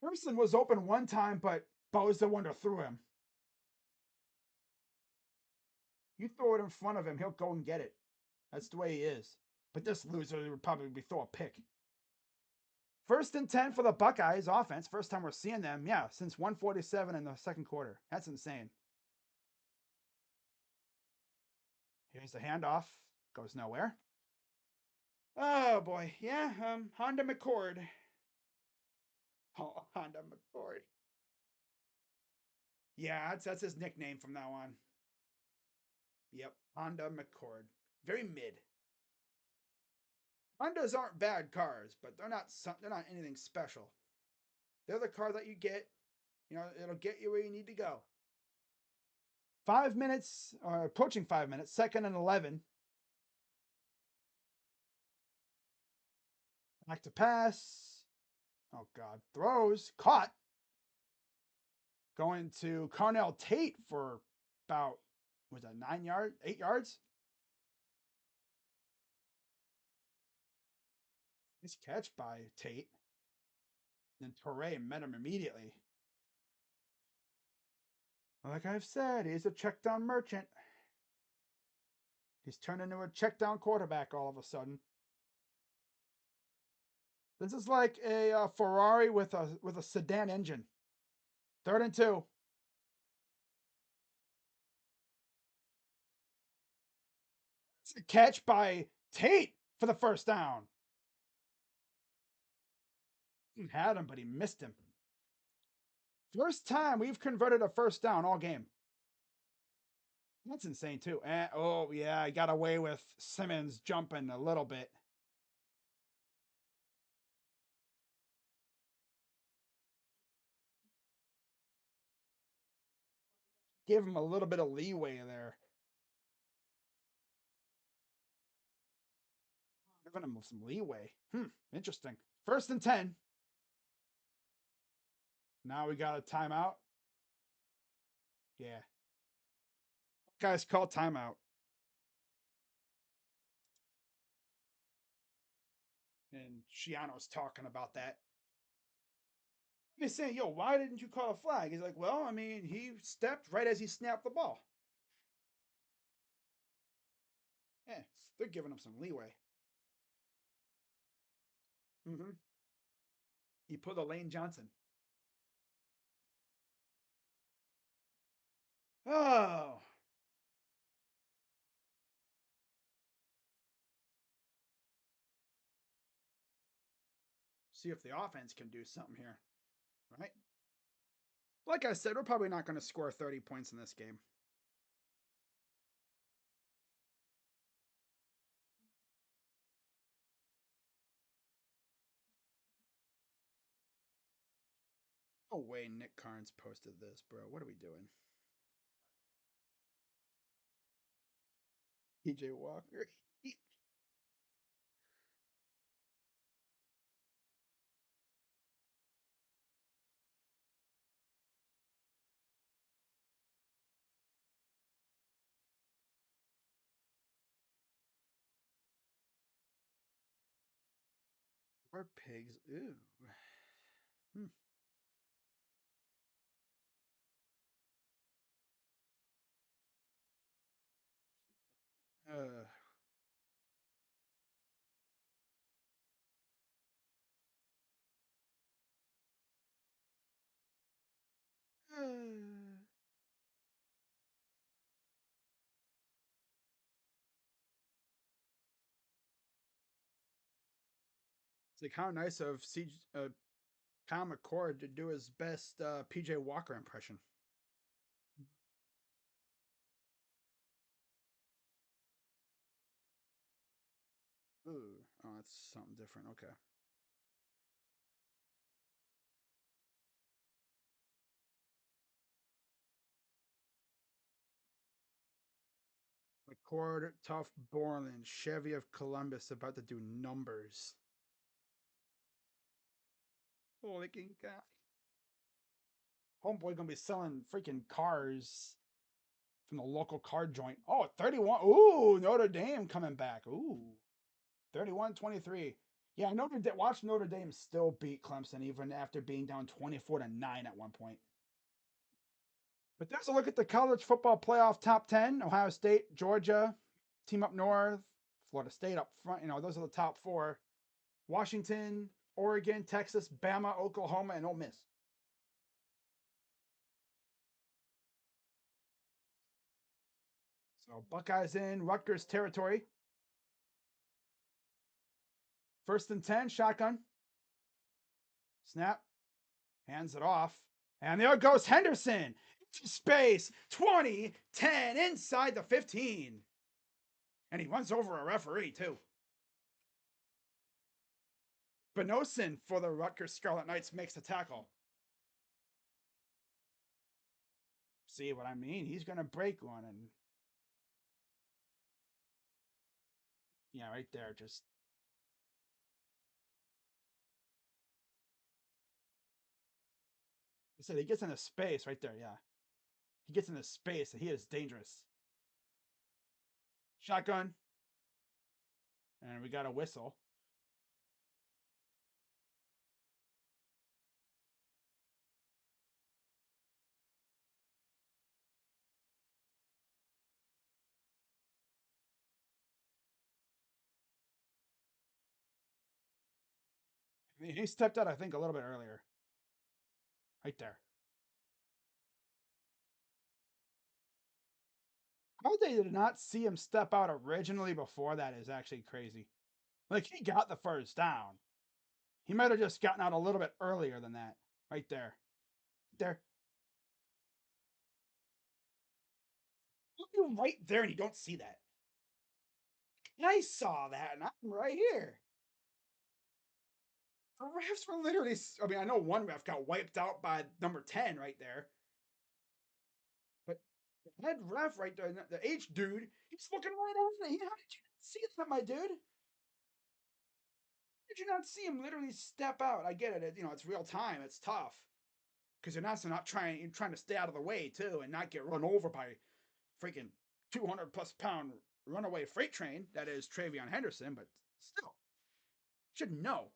Harrison was open one time, but Bosa wonder threw him. You throw it in front of him, he'll go and get it. That's the way he is. But this loser would probably throw a pick. 1st and 10 for the Buckeyes offense. First time we're seeing them, yeah, since 147 in the second quarter. That's insane. Here's the handoff. Goes nowhere. Oh boy, yeah, Honda McCord. Oh, Honda McCord. Yeah, that's his nickname from now on. Yep, Honda McCord. Very mid. Hondas aren't bad cars, but they're not anything special. They're the car that you get, it'll get you where you need to go. 5 minutes, or approaching 5 minutes, 2nd and 11. Back to pass. Oh God, throws, caught. Going to Carnell Tate for about, was that 8 yards? Nice catch by Tate. Then Torre met him immediately. Like I've said, he's a check down merchant. He's turned into a check down quarterback all of a sudden. This is like a Ferrari with a sedan engine. 3rd and 2. It's a catch by Tate for the first down. He had him, but he missed him. First time we've converted a first down all game. That's insane too. And oh yeah, I got away with Simmons jumping a little bit. Give him a little bit of leeway there. Giving him some leeway. Interesting. 1st and 10. Now we got a timeout. Yeah. Guys, call timeout. And Shiano's talking about that. He's saying, yo, why didn't you call a flag? He's like, well, I mean, he stepped right as he snapped the ball. Yeah, they're giving him some leeway. Mm-hmm. He pulled a Lane Johnson. Oh. See if the offense can do something here. Right? Like I said, we're probably not going to score 30 points in this game. No way Nick Carnes posted this, bro. What are we doing? PJ Walker. We're pigs. Ooh. Hmm. Uh, uh, it's like how nice of Kyle McCord to do his best PJ Walker impression. Ooh. Oh, that's something different. Okay. McCord, Tough Borland, Chevy of Columbus about to do numbers. Holy cow. Homeboy gonna be selling freaking cars from the local car joint. Oh, 31. Ooh, Notre Dame coming back. Ooh. 31-23. Yeah, watch Notre Dame still beat Clemson even after being down 24-9 at one point. But there's a look at the college football playoff top 10. Ohio State, Georgia, team up north, Florida State up front. Those are the top 4. Washington, Oregon, Texas, Bama, Oklahoma, and Ole Miss. So Buckeyes in Rutgers territory. 1st and 10, shotgun. Snap. Hands it off. And there goes Henderson. Space. 20, 10, inside the 15. And he runs over a referee, too. Benosin for the Rutgers Scarlet Knights makes the tackle. See what I mean? He's going to break one. And yeah, right there. Just I said he gets into space right there. Yeah. He gets into space. He is dangerous. Shotgun. And we got a whistle. He stepped out, I think, a little bit earlier. Right there. How they did not see him step out originally before that is actually crazy. Like, he got the first down. He might have just gotten out a little bit earlier than that. Right there. There. You're right there and you don't see that. I saw that and I'm right here. The refs were literally. I mean, I know one ref got wiped out by number 10 right there. But the head ref right there, the H dude, he's looking right at me. How did you not see that, my dude? Did you not see him literally step out? I get it. It's real time. It's tough because you're trying to stay out of the way too and not get run over by freaking 200+ pound runaway freight train that is Travion Henderson. But still, should know.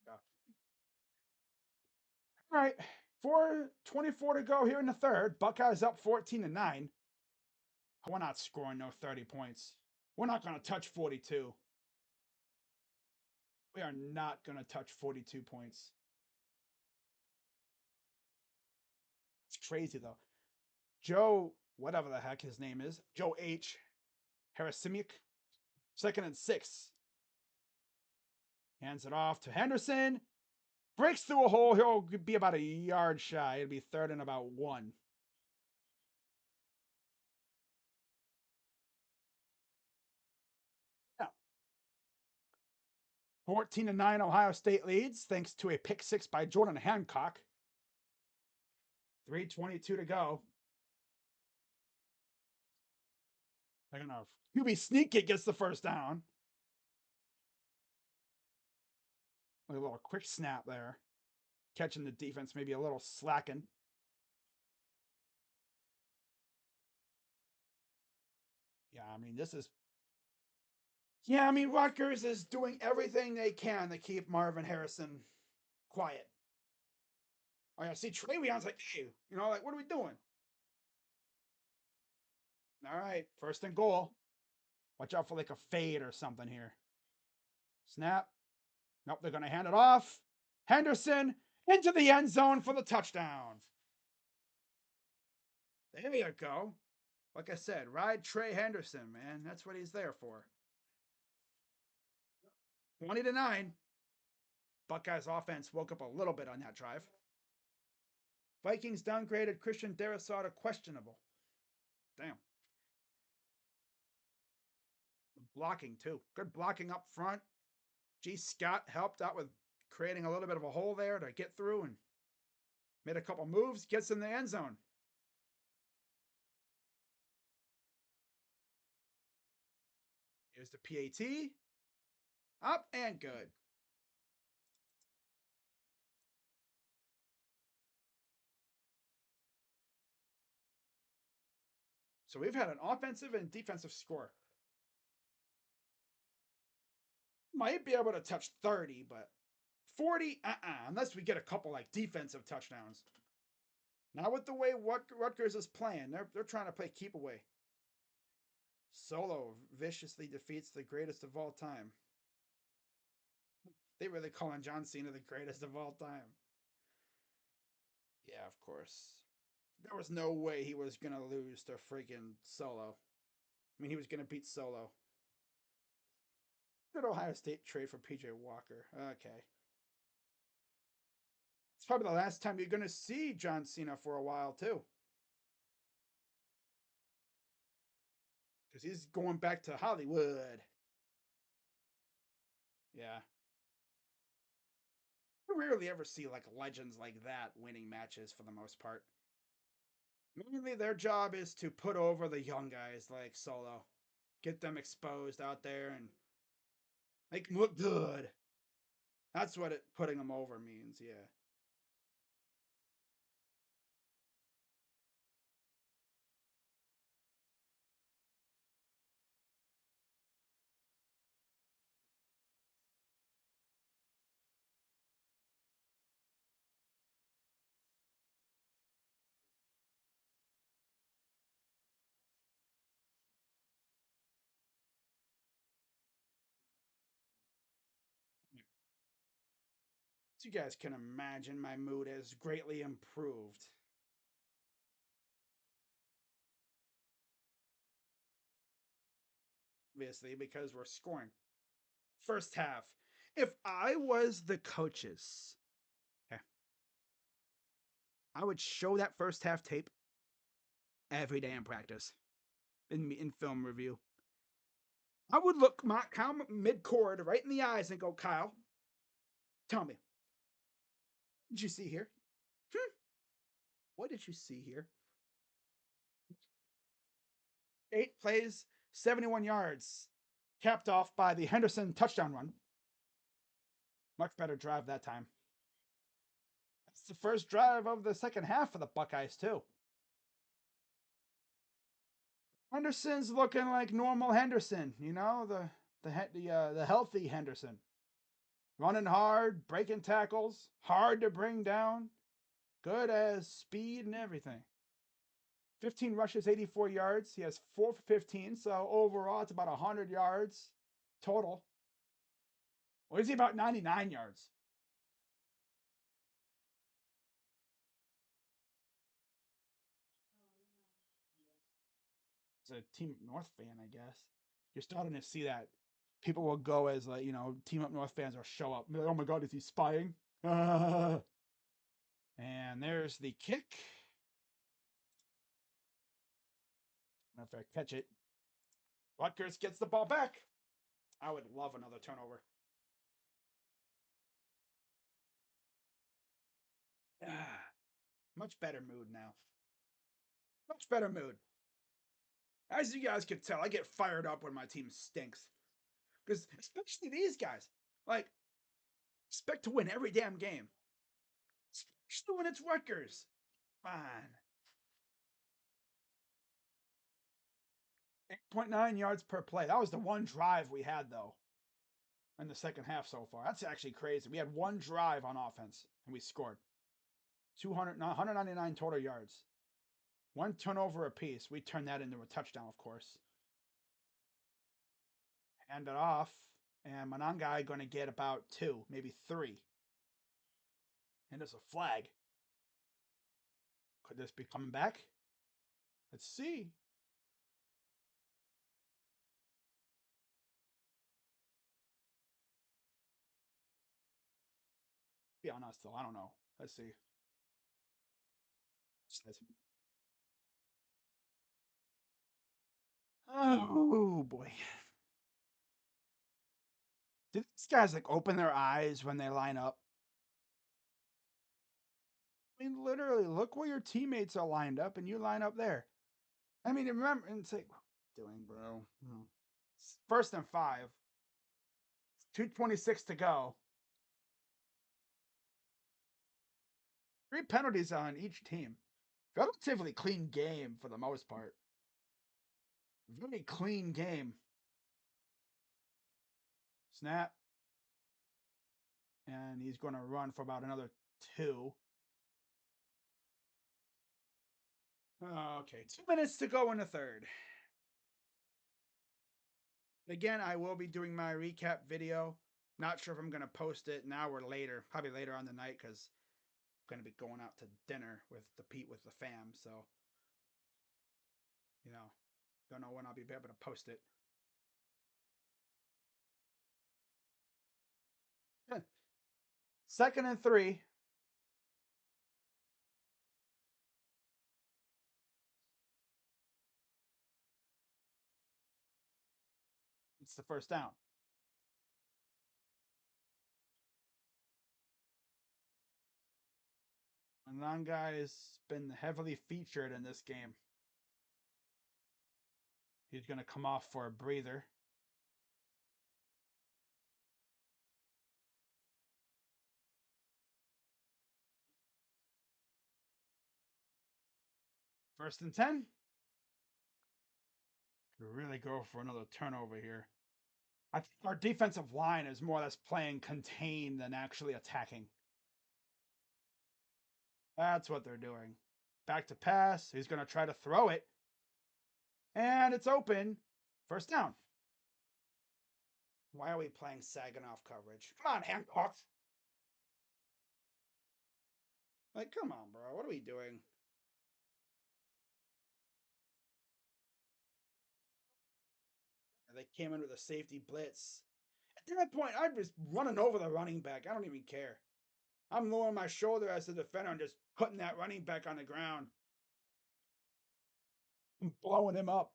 Yeah. All right, 4:24 to go here in the third. Buckeyes up 14-9. We're not scoring no 30 points. We're not going to touch 42. We are not going to touch 42 points. It's crazy, though. Joe, whatever the heck his name is, Joe H. Harasimic, 2nd and 6. Hands it off to Henderson. Breaks through a hole. He'll be about a yard shy. It'll be 3rd and about 1. Yeah. 14-9, Ohio State leads thanks to a pick six by Jordan Hancock. 3:22 to go. They're gonna QB sneak it, gets the first down. A little quick snap there. Catching the defense, maybe a little slacking. Yeah, I mean, this is. Yeah, I mean, Rutgers is doing everything they can to keep Marvin Harrison quiet. Oh, yeah, see, Trayvion's like, hey, like, what are we doing? All right, 1st and goal. Watch out for like a fade or something here. Snap. Nope, they're going to hand it off. Henderson into the end zone for the touchdown. There you go. Like I said, ride Trey Henderson, man. That's what he's there for. 20-9. Buckeyes offense woke up a little bit on that drive. Vikings downgraded Christian Darrisaw to questionable. Damn. Blocking, too. Good blocking up front. G. Scott helped out with creating a little bit of a hole there to get through and made a couple moves, gets in the end zone. Here's the PAT. Up and good. So we've had an offensive and defensive score. Might be able to touch 30, but 40, unless we get a couple like defensive touchdowns. Not with the way Rutgers is playing. They're trying to play keep away. Solo viciously defeats the greatest of all time. They really calling John Cena the greatest of all time. Yeah, of course. There was no way he was gonna lose to freaking Solo. I mean, he was gonna beat Solo. Good Ohio State trade for PJ Walker. Okay. It's probably the last time you're gonna see John Cena for a while too. Because he's going back to Hollywood. Yeah. You rarely ever see like legends like that winning matches for the most part. Mainly their job is to put over the young guys like Solo. Get them exposed out there and make them look good. That's what putting them over means, yeah. As you guys can imagine, my mood has greatly improved. Obviously, because we're scoring. First half. If I was the coaches, okay, I would show that first half tape every day in practice, in film review. I would look Kyle mid-cord right in the eyes and go, Kyle, tell me, what did you see here? What did you see here? 8 plays, 71 yards, capped off by the Henderson touchdown run. Much better drive that time. That's the first drive of the second half for the Buckeyes, too. Henderson's looking like normal Henderson, you know, the healthy Henderson. Running hard, breaking tackles, hard to bring down, good as speed and everything. 15 rushes, 84 yards. He has 4 for 15, so overall it's about 100 yards total. Or is he about 99 yards? It's a Team Up North fan, I guess. You're starting to see that. People will go as, like, Team Up North fans will show up. Like, oh my God, is he spying? And there's the kick. If I catch it, Rutgers gets the ball back. I would love another turnover. Much better mood now. Much better mood. As you guys can tell, I get fired up when my team stinks. Because especially these guys, like, expect to win every damn game. Especially when it's Rutgers. Fine. 8.9 yards per play. That was the one drive we had, though, in the second half so far. That's actually crazy. We had one drive on offense, and we scored. 199 total yards. One turnover apiece. We turned that into a touchdown, of course. Hand it off, and Monangai going to get about 2, maybe 3. And there's a flag. Could this be coming back? Let's see. Be on us, though. I don't know. Let's see. Oh, boy. Did these guys, like, open their eyes when they line up? I mean, literally, look where your teammates are lined up, and you line up there. I mean, remember, and it's like, what are you doing, bro? First and 5. 2:26 to go. 3 penalties on each team. Relatively clean game for the most part. Very clean game. Snap. And he's going to run for about another 2. Okay, 2 minutes to go in the third. Again, I will be doing my recap video. Not sure if I'm going to post it now or later. Probably later on the night because I'm going to be going out to dinner with the fam. So, don't know when I'll be able to post it. Second and 3. It's the first down. Monangai has been heavily featured in this game. He's going to come off for a breather. First and 10. Could really go for another turnover here. I think our defensive line is more or less playing contain than actually attacking. That's what they're doing. Back to pass. He's going to try to throw it. And it's open. First down. Why are we playing Saginaw coverage? Come on, Hancock. Like, come on, bro. What are we doing? They came in with a safety blitz. At that point, I'm just running over the running back. I don't even care. I'm lowering my shoulder as the defender and just putting that running back on the ground. I'm blowing him up.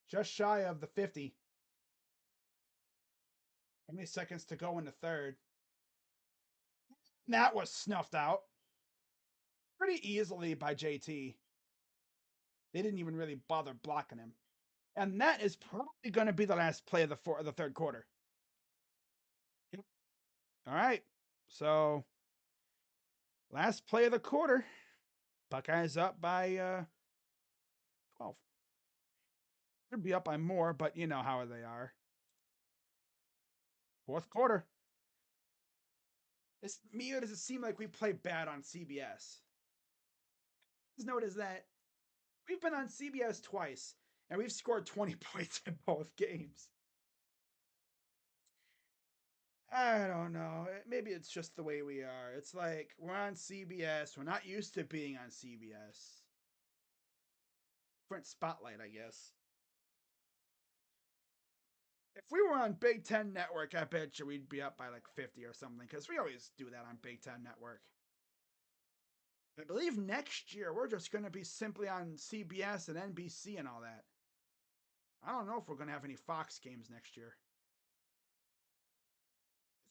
Just shy of the 50. How many seconds to go in the third? That was snuffed out pretty easily by JT. They didn't even really bother blocking him. And that is probably going to be the last play of the third quarter. Yep. All right. So, last play of the quarter. Buckeyes up by 12. Could be up by more, but you know how they are. Fourth quarter. It's me, or does it seem like we play bad on CBS? Just notice that we've been on CBS twice, and we've scored 20 points in both games. I don't know. Maybe it's just the way we are. It's like we're on CBS. We're not used to being on CBS. Different spotlight, I guess. If we were on Big Ten Network, I bet you we'd be up by like 50 or something, because we always do that on Big Ten Network. I believe next year we're just going to be simply on CBS and NBC and all that. I don't know if we're going to have any Fox games next year.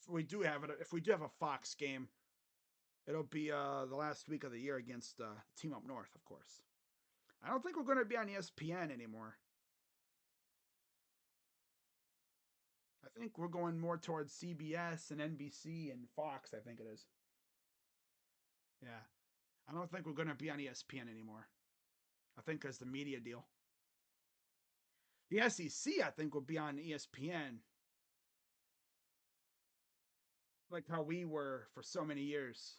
If we do have a Fox game, it'll be the last week of the year against Team Up North, of course. I don't think we're going to be on ESPN anymore. I think we're going more towards CBS and NBC and Fox, I think it is. Yeah. I don't think we're going to be on ESPN anymore. I think it's the media deal. The SEC, I think, will be on ESPN. Like how we were for so many years.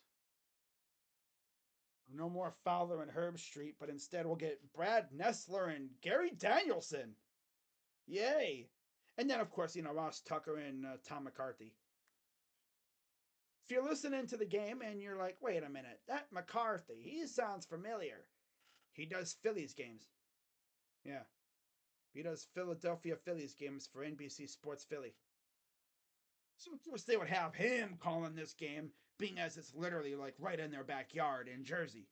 No more Fowler and Herb Street, but instead we'll get Brad Nessler and Gary Danielson. Yay! And then, of course, Ross Tucker and Tom McCarthy. If you're listening to the game and you're like, wait a minute, that McCarthy, he sounds familiar. He does Phillies games. Yeah. He does Philadelphia Phillies games for NBC Sports Philly. So of course they would have him calling this game, being as it's literally like right in their backyard in Jersey.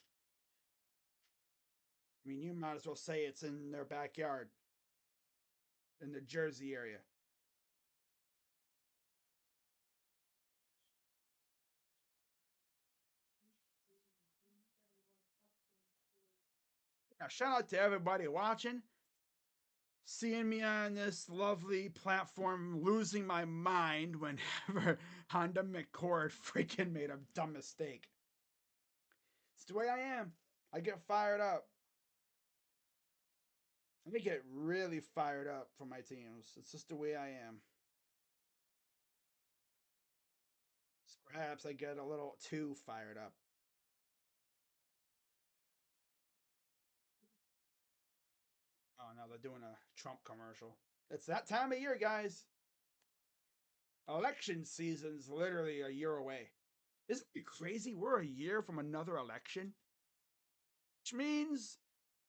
I mean, you might as well say it's in their backyard in the Jersey area. Now, shout out to everybody watching, seeing me on this lovely platform, losing my mind whenever Honda McCord freaking made a dumb mistake. It's the way I am. I get fired up. I get really fired up for my teams. It's just the way I am. Perhaps I get a little too fired up. Oh, now they're doing a Trump commercial. It's that time of year, guys. Election season's literally a year away. Isn't it crazy? We're a year from another election. Which means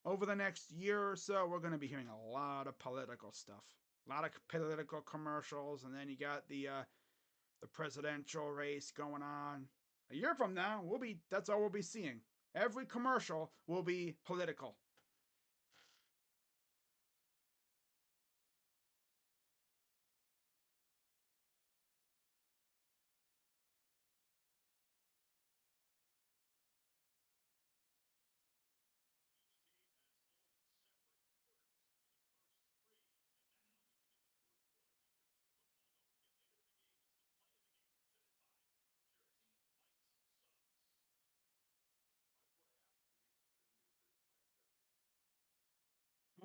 over the next year or so, we're going to be hearing a lot of political stuff. A lot of political commercials, and then you got the presidential race going on. A year from now, that's all we'll be seeing. Every commercial will be political.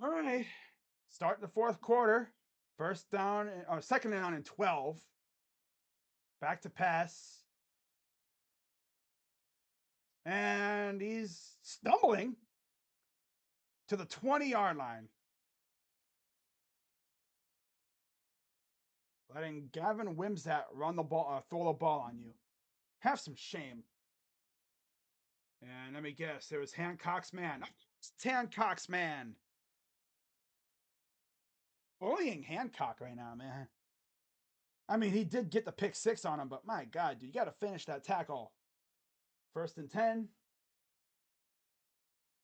All right. Start the fourth quarter. First down, or second down and 12. Back to pass. And he's stumbling to the 20-yard line. Letting Gavin Wimsatt run the ball, throw the ball on you. Have some shame. let me guess. It was Hancock's man. It's Hancock's man. Bullying Hancock right now, man. I mean, he did get the pick six on him, but my God, dude, you got to finish that tackle. 1st and 10.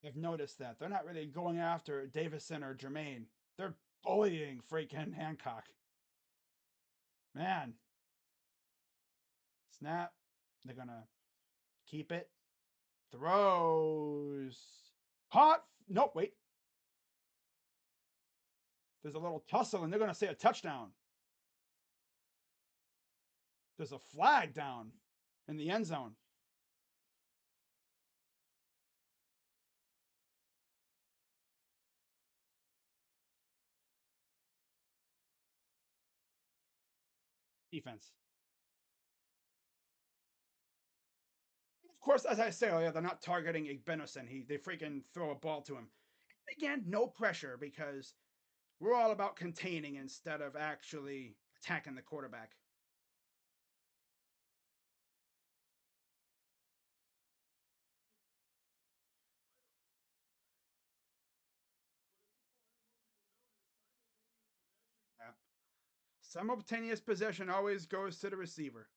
I've noticed that they're not really going after Davison or Jermaine. They're bullying freaking Hancock. Man, snap. They're gonna keep it. Throws. Hot. Nope. Wait. There's a little tussle, and they're gonna say a touchdown. There's a flag down in the end zone. Defense. Of course, as I say, oh yeah, they're not targeting Igbenison. They freaking throw a ball to him. Again, no pressure because we're all about containing instead of actually attacking the quarterback. Yeah. Simultaneous possession always goes to the receiver.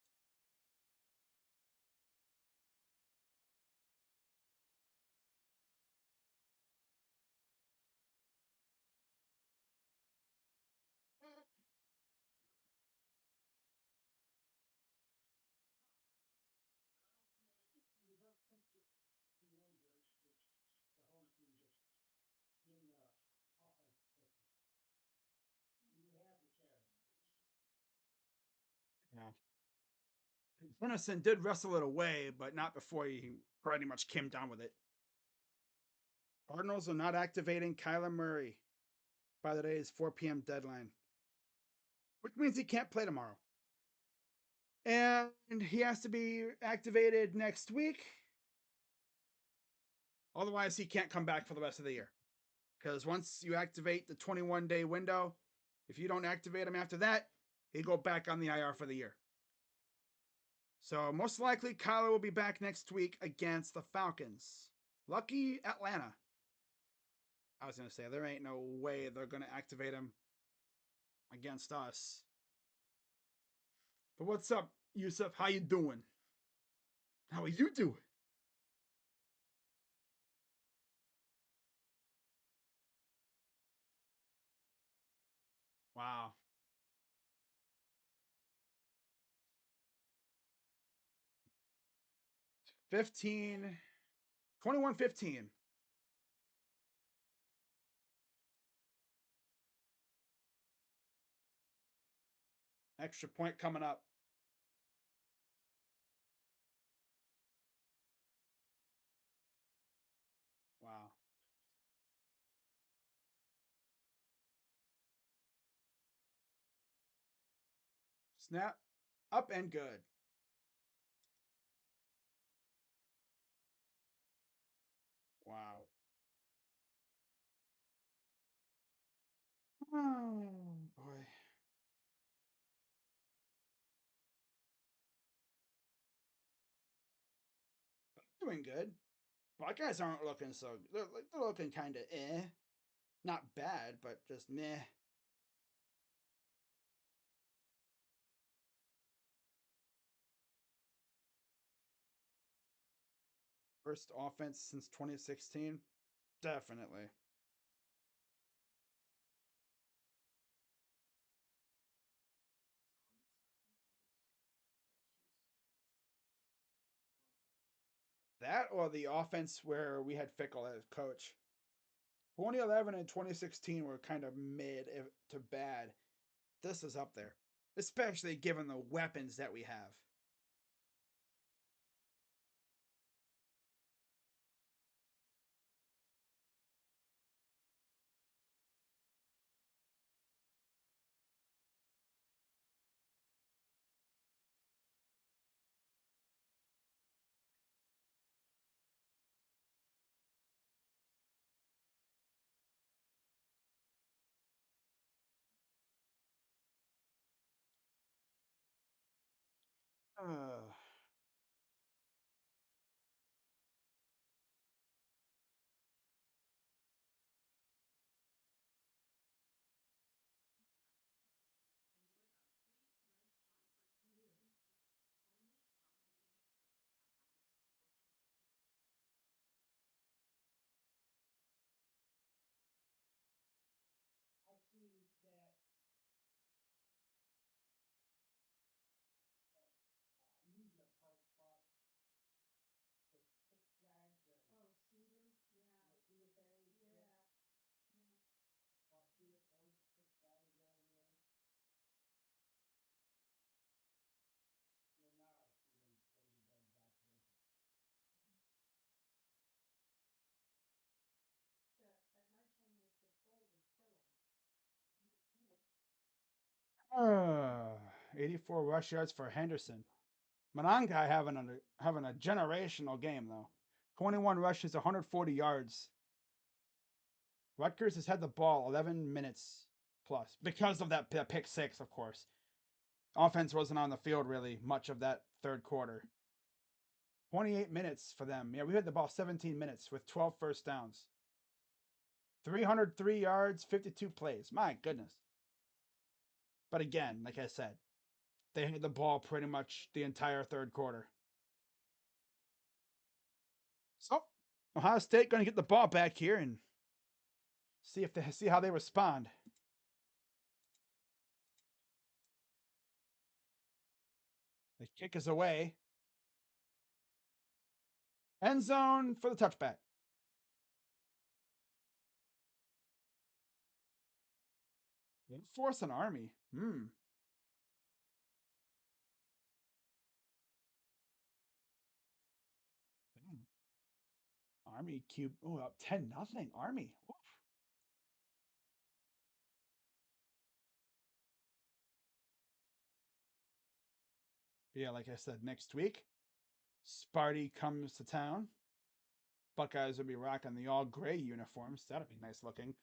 Yeah. Innocent did wrestle it away, but not before he pretty much came down with it. Cardinals are not activating Kyler Murray by today's 4 p.m. deadline, which means he can't play tomorrow. And he has to be activated next week. Otherwise, he can't come back for the rest of the year. Because once you activate the 21-day window, if you don't activate him after that, he go back on the IR for the year. So most likely Kyler will be back next week against the Falcons. Lucky Atlanta. I was gonna say there ain't no way they're gonna activate him against us. But what's up, Yusuf? How you doing? How are you doing? Wow. 15, 21-15. Extra point coming up. Wow. Snap. Up and good. Wow. Oh boy. Doing good. Buckeyes aren't looking so. They're looking kind of not bad, but just meh. First offense since 2016. Definitely. That or the offense where we had Fickle as coach. 2011 and 2016 were kind of mid to bad. This is up there, especially given the weapons that we have. Uh, Uh, 84 rush yards for Henderson. Monangai having a generational game though. 21 rushes, 140 yards. Rutgers has had the ball 11 minutes plus because of that pick six, of course. Offense wasn't on the field really much of that third quarter. 28 minutes for them. Yeah, we had the ball 17 minutes with 12 first downs. 303 yards, 52 plays. My goodness. But again, like I said, they had the ball pretty much the entire third quarter. So, Ohio State going to get the ball back here and see how they respond. The kick is away. End zone for the touchback. Force an Army. Army cube. Oh, up 10-0. Army. Oof. Yeah, like I said, next week, Sparty comes to town. Buckeyes will be rocking the all gray uniforms. That'll be nice looking.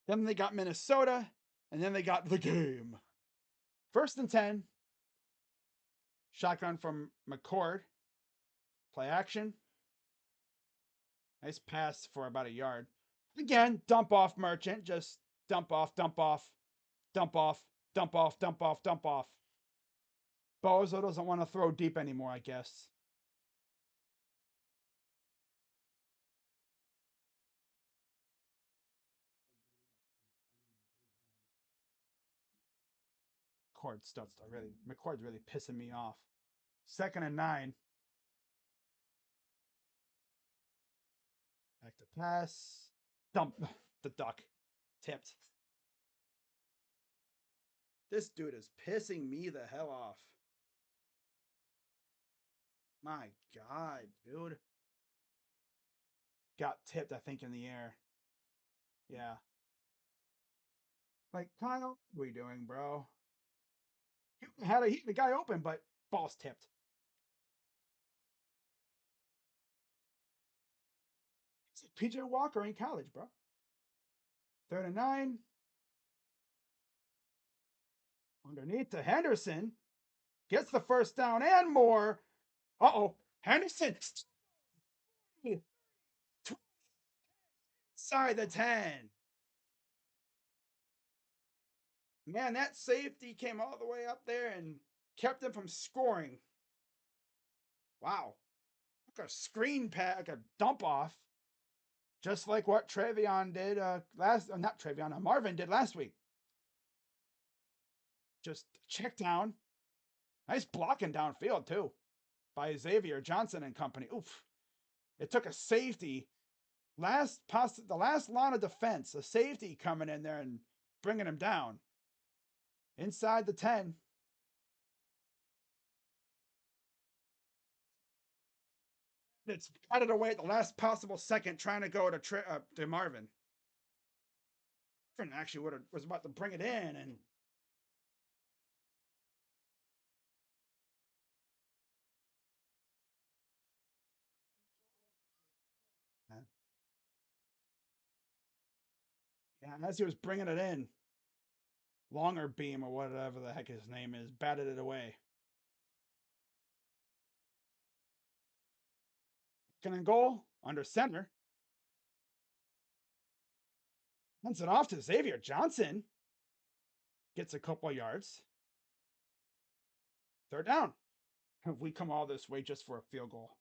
Then they got Minnesota, and then they got the game. 1st and 10. Shotgun from McCord. Play action. Nice pass for about a yard. Again, dump off Merchant. Just dump off, dump off, dump off, dump off, dump off, dump off. Bozo doesn't want to throw deep anymore, I guess. McCord's really pissing me off. 2nd and 9. Back to pass. Dump the duck. Tipped. This dude is pissing me the hell off. My God, dude. Got tipped, I think, in the air. Yeah. Like, Kyle, what are you doing, bro? He had the guy open, but ball's tipped. It's like PJ Walker in college, bro. 3rd and 9. Underneath to Henderson. Gets the first down and more. Uh-oh. Henderson. Inside the 10. Man, that safety came all the way up there and kept him from scoring. Wow. Like a screen pass, like a dump off. Just like what Travion did not Travion, Marvin did last week. Just check down. Nice blocking downfield, too, by Xavier Johnson and company. Oof. It took a safety. The last line of defense, a safety coming in there and bringing him down. Inside the 10. It's batted away at the last possible second, trying to go to Marvin. Marvin actually was about to bring it in, and yeah, as he was bringing it in, Longer Beam or whatever the heck his name is batted it away. Second and goal under center. Hands it off to Xavier Johnson. Gets a couple yards. 3rd down. We come all this way just for a field goal.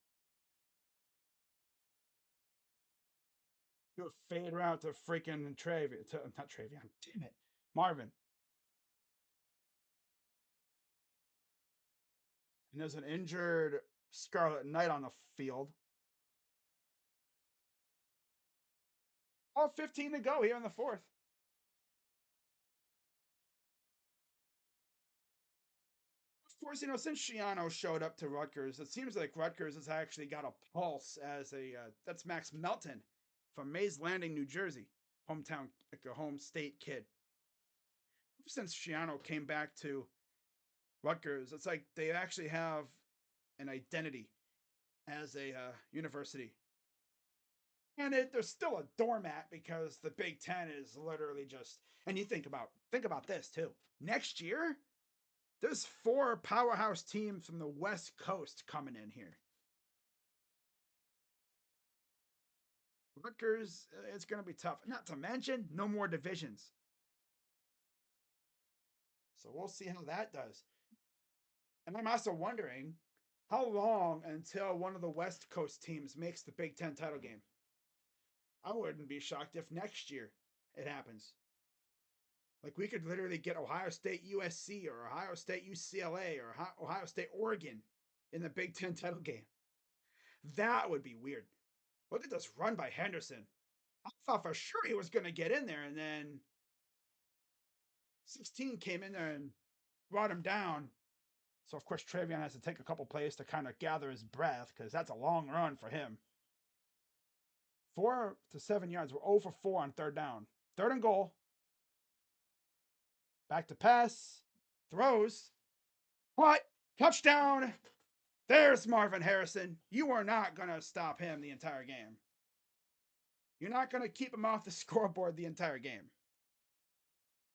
Do a fade route to freaking not Travion. Damn it. Marvin. And there's an injured Scarlet Knight on the field. All 15 to go here in the 4th. Of course, since Shiano showed up to Rutgers, it seems like Rutgers has actually got a pulse as that's Max Melton from Mays Landing, New Jersey. Hometown, like a home state kid. since Shiano came back to Rutgers, it's like they actually have an identity as a university. And there's still a doormat because the Big Ten is literally just. And you think about this too. Next year, there's 4 powerhouse teams from the West Coast coming in here. Rutgers, it's going to be tough. Not to mention, no more divisions. So we'll see how that does. And I'm also wondering how long until one of the West Coast teams makes the Big Ten title game. I wouldn't be shocked if next year it happens. Like we could literally get Ohio State USC or Ohio State UCLA or Ohio State Oregon in the Big Ten title game. That would be weird. Look at this run by Henderson. I thought for sure he was going to get in there, and then 16 came in there and brought him down. So, of course, Travion has to take a couple plays to kind of gather his breath because that's a long run for him. 4 to 7 yards. We're 0 for 4 on third down. Third and goal. Back to pass. Throws. What? Touchdown. There's Marvin Harrison. You are not going to stop him the entire game. You're not going to keep him off the scoreboard the entire game.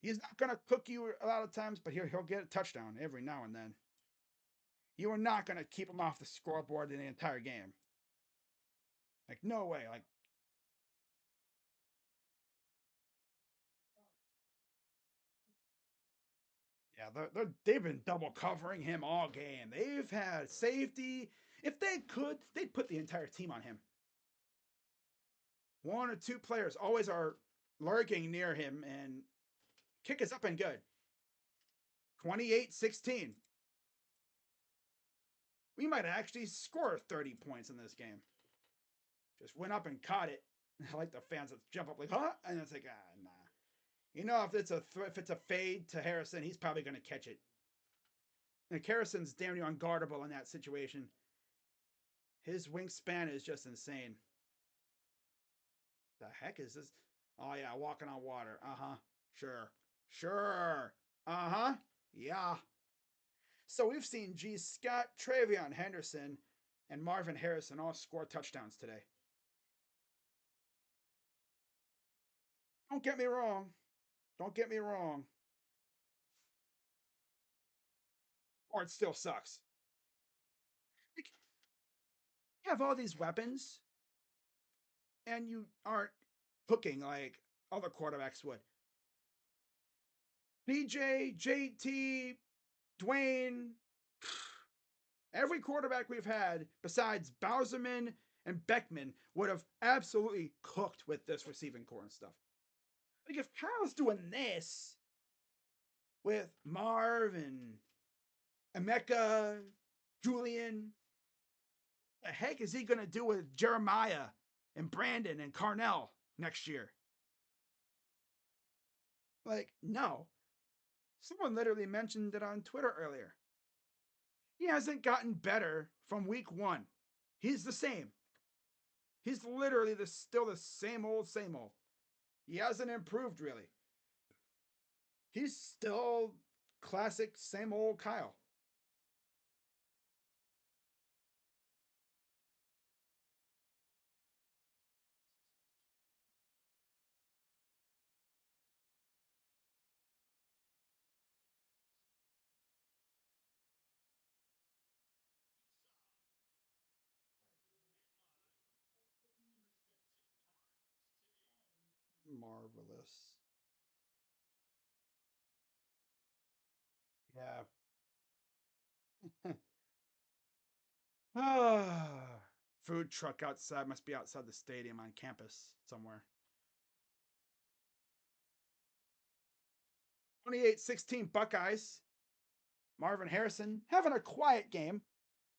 He's not going to cook you a lot of times, but he'll get a touchdown every now and then. You are not going to keep him off the scoreboard in the entire game. Like, no way. Like, yeah, they've been double covering him all game. They've had safety. If they could, they'd put the entire team on him. 1 or 2 players always are lurking near him, and kick is up and good. 28-16. We might actually score 30 points in this game. Just went up and caught it. I like the fans that jump up like, huh? And it's like, nah. You know, if it's a fade to Harrison, he's probably going to catch it. And Harrison's damn near unguardable in that situation. His wingspan is just insane. The heck is this? Oh yeah, walking on water. Uh-huh. Sure. Uh-huh. Yeah. So we've seen G. Scott, Travion Henderson, and Marvin Harrison all score touchdowns today. Don't get me wrong. Don't get me wrong. Or it still sucks. Like, you have all these weapons, and you aren't hooking like other quarterbacks would. BJ, JT, Dwayne, every quarterback we've had besides Bauserman and Beckman would have absolutely cooked with this receiving core and stuff. Like if Kyle's doing this with Marv and Emeka, Julian, what the heck is he gonna do with Jeremiah and Brandon and Carnell next year? Like, no. Someone literally mentioned it on Twitter earlier. He hasn't gotten better from week 1. He's the same. He's literally still the same old, same old. He hasn't improved really. He's still classic, same old Kyle. Marvelous. Yeah. Ah, food truck outside must be outside the stadium on campus somewhere. 28-16 Buckeyes. Marvin Harrison having a quiet game.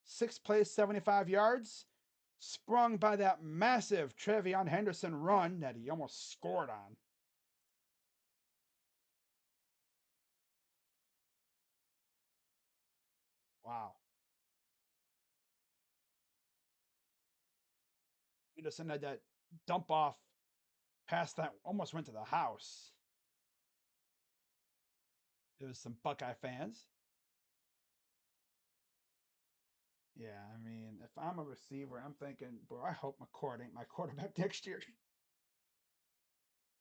6 plays, 75 yards. Sprung by that massive Travion Henderson run that he almost scored on. Wow. Henderson had that dump off pass that almost went to the house. There's some Buckeye fans. Yeah, I mean, if I'm a receiver, I'm thinking, bro, I hope McCord ain't my quarterback next year.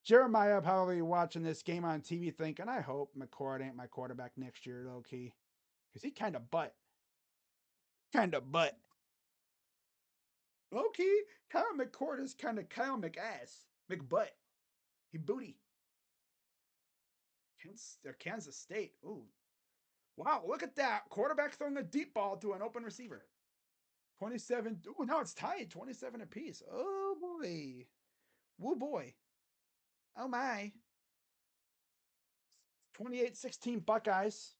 Jeremiah probably watching this game on TV thinking, I hope McCord ain't my quarterback next year, low key. Because he kind of butt. Kind of butt. Low key, Kyle McCord is kind of Kyle McAss. McButt. He booty. Kansas State. Ooh. Wow, look at that. Quarterback throwing a deep ball to an open receiver. 27. Ooh, now it's tied. 27 apiece. Oh, boy. Woo, boy. Oh, my. 28-16 Buckeyes.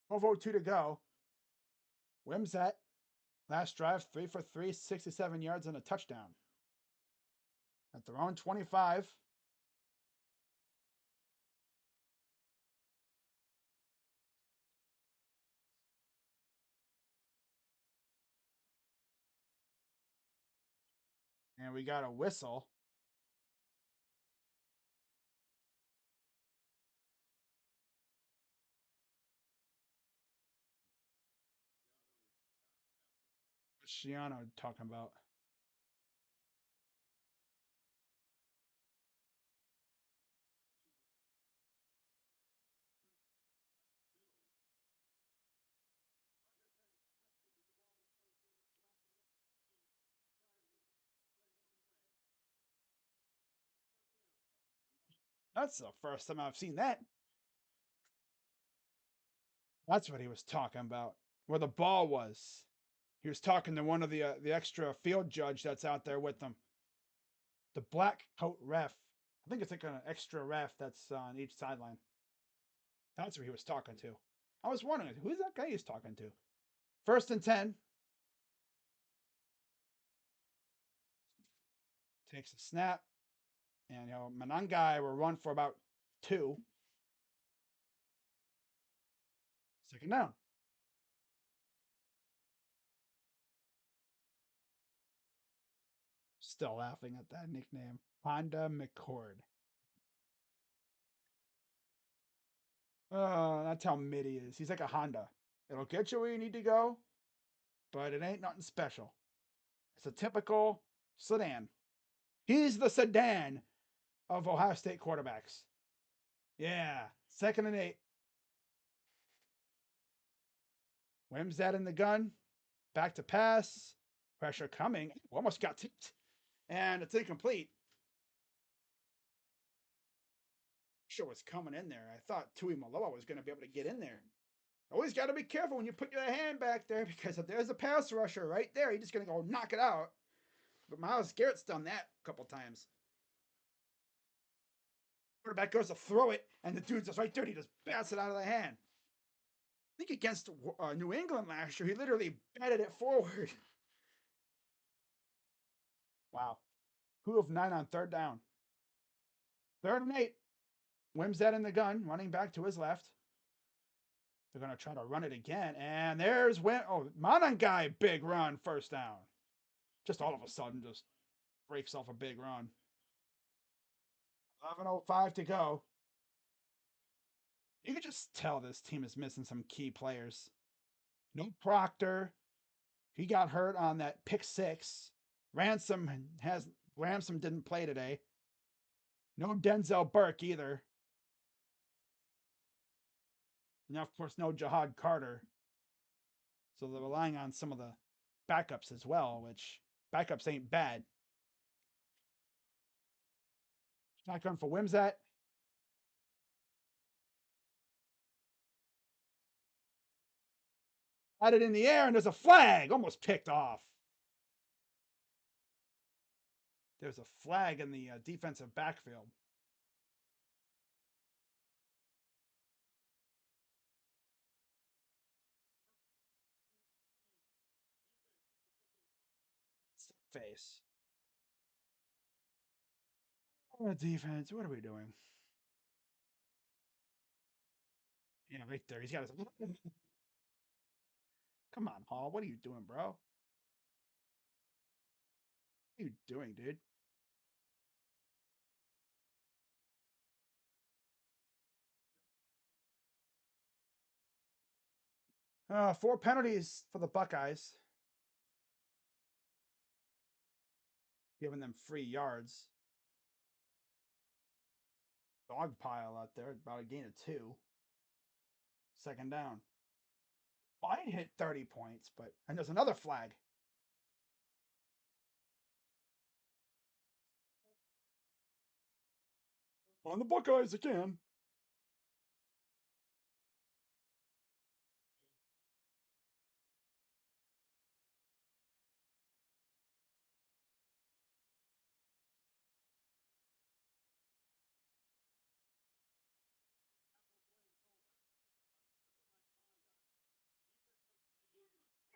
12:02 to go. Wimsett. Last drive, 3 for 3, 67 yards and a touchdown. At their own 25. And we got a whistle. What's Shiano talking about? That's the first time I've seen that. That's what he was talking about. Where the ball was. He was talking to one of the extra field judge that's out there with them. The black coat ref. I think it's like an extra ref that's on each sideline. That's who he was talking to. I was wondering, who's that guy he's talking to? 1st and 10. Takes a snap. And, Manangai will run for about 2. 2nd down. Still laughing at that nickname. Honda McCord. That's how mid he is. He's like a Honda. It'll get you where you need to go, but it ain't nothing special. It's a typical sedan. He's the sedan of Ohio State quarterbacks. Yeah. 2nd and 8. Wimsett in the gun. Back to pass. Pressure coming. Almost got tipped. And it's incomplete. Sure was coming in there. I thought Tui Maloa was going to be able to get in there. Always got to be careful when you put your hand back there because if there's a pass rusher right there, you're just going to go knock it out. But Myles Garrett's done that a couple times. Quarterback goes to throw it, and the dude's just right there. And he just bats it out of the hand. I think against New England last year, he literally batted it forward. Wow. 2 of 9 on 3rd down. 3rd and 8. Wimsett in the gun, running back to his left. They're going to try to run it again. And there's Monangai, big run, 1st down. Just all of a sudden, just breaks off a big run. 11:05 to go. You can just tell this team is missing some key players. No Proctor. He got hurt on that pick 6. Ransom didn't play today. No Denzel Burke either. And of course, no Jihad Carter. So they're relying on some of the backups as well, which backups ain't bad. Not going for Wimsett. Had it in the air, and there's a flag. Almost picked off. There's a flag in the defensive backfield. Face. Oh, defense. What are we doing? Yeah, right there. He's got his. Come on, Hall. What are you doing, bro? What are you doing, dude? 4 penalties for the Buckeyes, giving them free yards. Dog pile out there, about a gain of 2. Second down. Might hit 30 points, and there's another flag. On the Buckeyes again.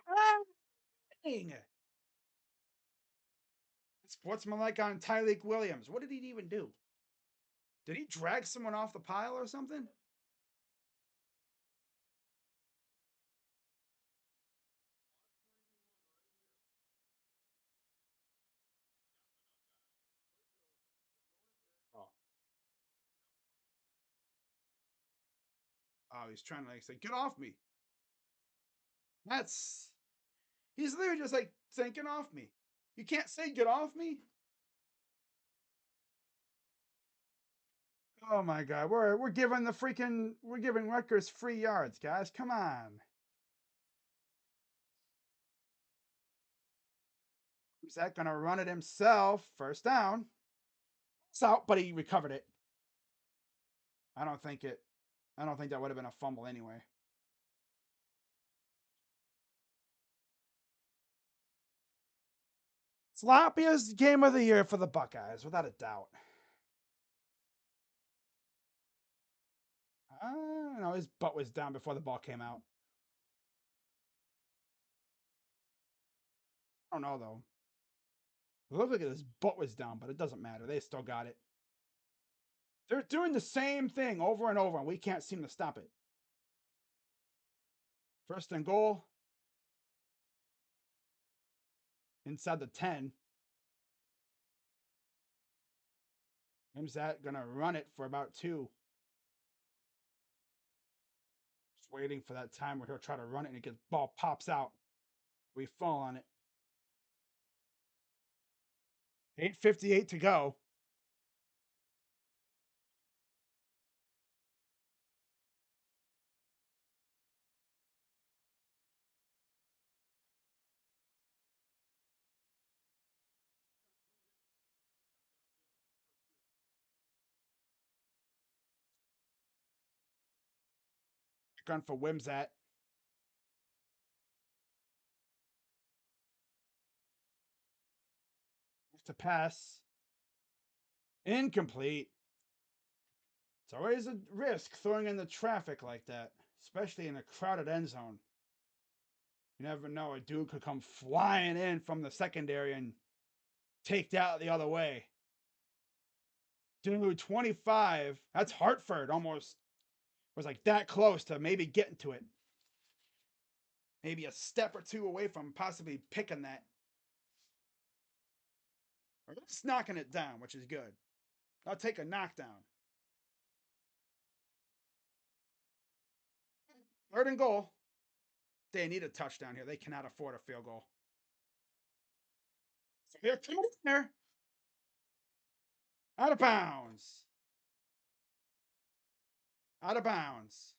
Ah, dang. Sportsmanlike on Tyleek Williams. What did he even do? Did he drag someone off the pile or something? Oh. Oh, he's trying to like say, get off me. That's he's literally just like saying, get off me. You can't say get off me. Oh my god, we're giving Rutgers free yards, guys. Come on. Is that gonna run it himself? First down. It's out, but he recovered it. I don't think it. I don't think that would have been a fumble anyway. Sloppiest game of the year for the Buckeyes, without a doubt. No, his butt was down before the ball came out. I don't know though. It looked like his butt was down, but it doesn't matter. They still got it. They're doing the same thing over and over, and we can't seem to stop it. First and goal. Inside the 10. Who's that gonna run it for about 2? Just waiting for that time where he'll try to run it and the ball pops out. We fall on it. 8:58 to go. Gun for Wimsat. To pass. Incomplete. It's always a risk throwing in the traffic like that, especially in a crowded end zone. You never know. A dude could come flying in from the secondary and take that the other way. Dude, 25. That's Hartford almost was like that close to maybe getting to it. Maybe a step or 2 away from possibly picking that. Or just knocking it down, which is good. I'll take a knockdown. 3rd and goal. They need a touchdown here. They cannot afford a field goal. So they're coming in there. Out of bounds. Out of bounds.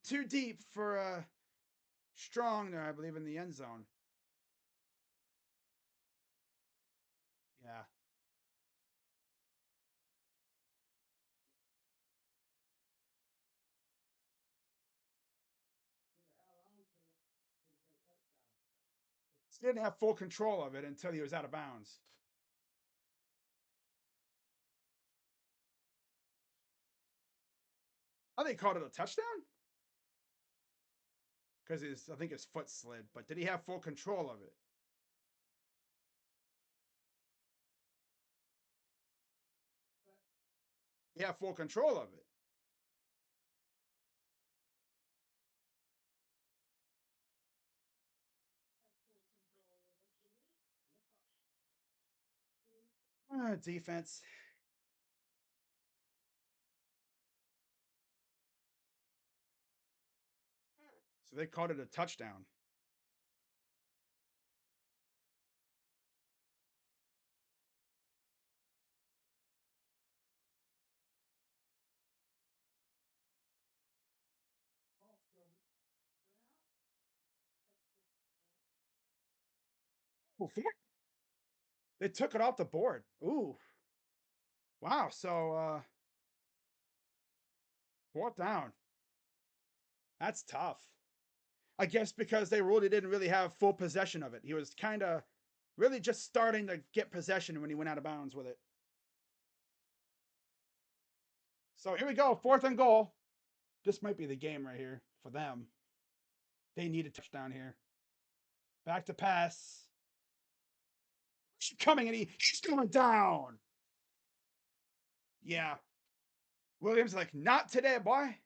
Too deep for Strong there, I believe, in the end zone. Yeah. He didn't have full control of it until he was out of bounds. I think he called it a touchdown because I think his foot slid. But did he have full control of it? He had full control of it. Defense. So they called it a touchdown. Ooh, they took it off the board. Ooh. Wow. So 4th down. That's tough. I guess because they really didn't really have full possession of it. He was kind of really just starting to get possession when he went out of bounds with it. So here we go, 4th and goal. This might be the game right here for them. They need a touchdown here. Back to pass. He's coming and he's going down. Yeah. Williams like, not today, boy.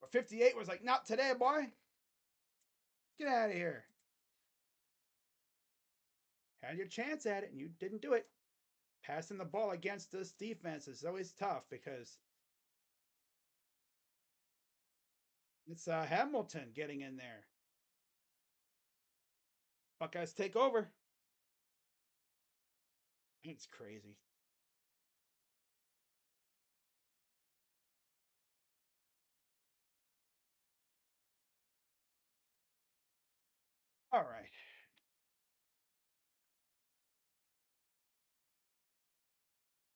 Or 58 was like, not today, boy. Get out of here. Had your chance at it and you didn't do it. Passing the ball against this defense is always tough because it's Hamilton getting in there. Buckeyes take over. It's crazy. All right.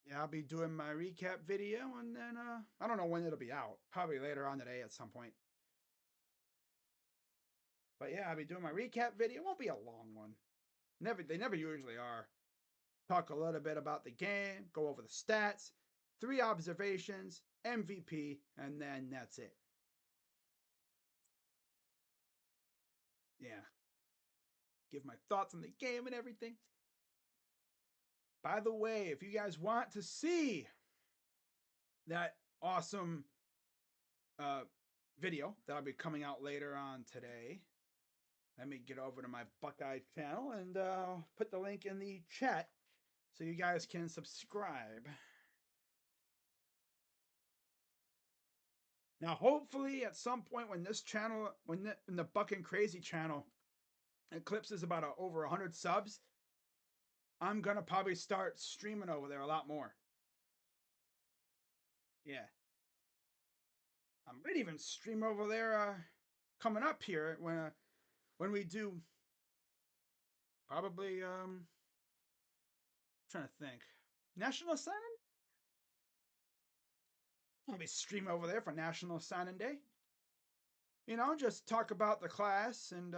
Yeah, I'll be doing my recap video and then I don't know when it'll be out. Probably later on today at some point. But yeah, I'll be doing my recap video. It won't be a long one. They never usually are. Talk a little bit about the game, go over the stats, 3 observations, MVP, and then that's it. Yeah. Give my thoughts on the game and everything. By the way, if you guys want to see that awesome video that'll be coming out later on today, let me get over to my Buckeye channel and put the link in the chat so you guys can subscribe. Now, hopefully, at some point when this channel, when the Buck and Crazy channel eclipses about over 100 subs, I'm gonna probably start streaming over there a lot more. Yeah, I might even stream over there coming up here when we do probably trying to think, National Signing. I'll be stream over there for National Signing Day. You know, just talk about the class and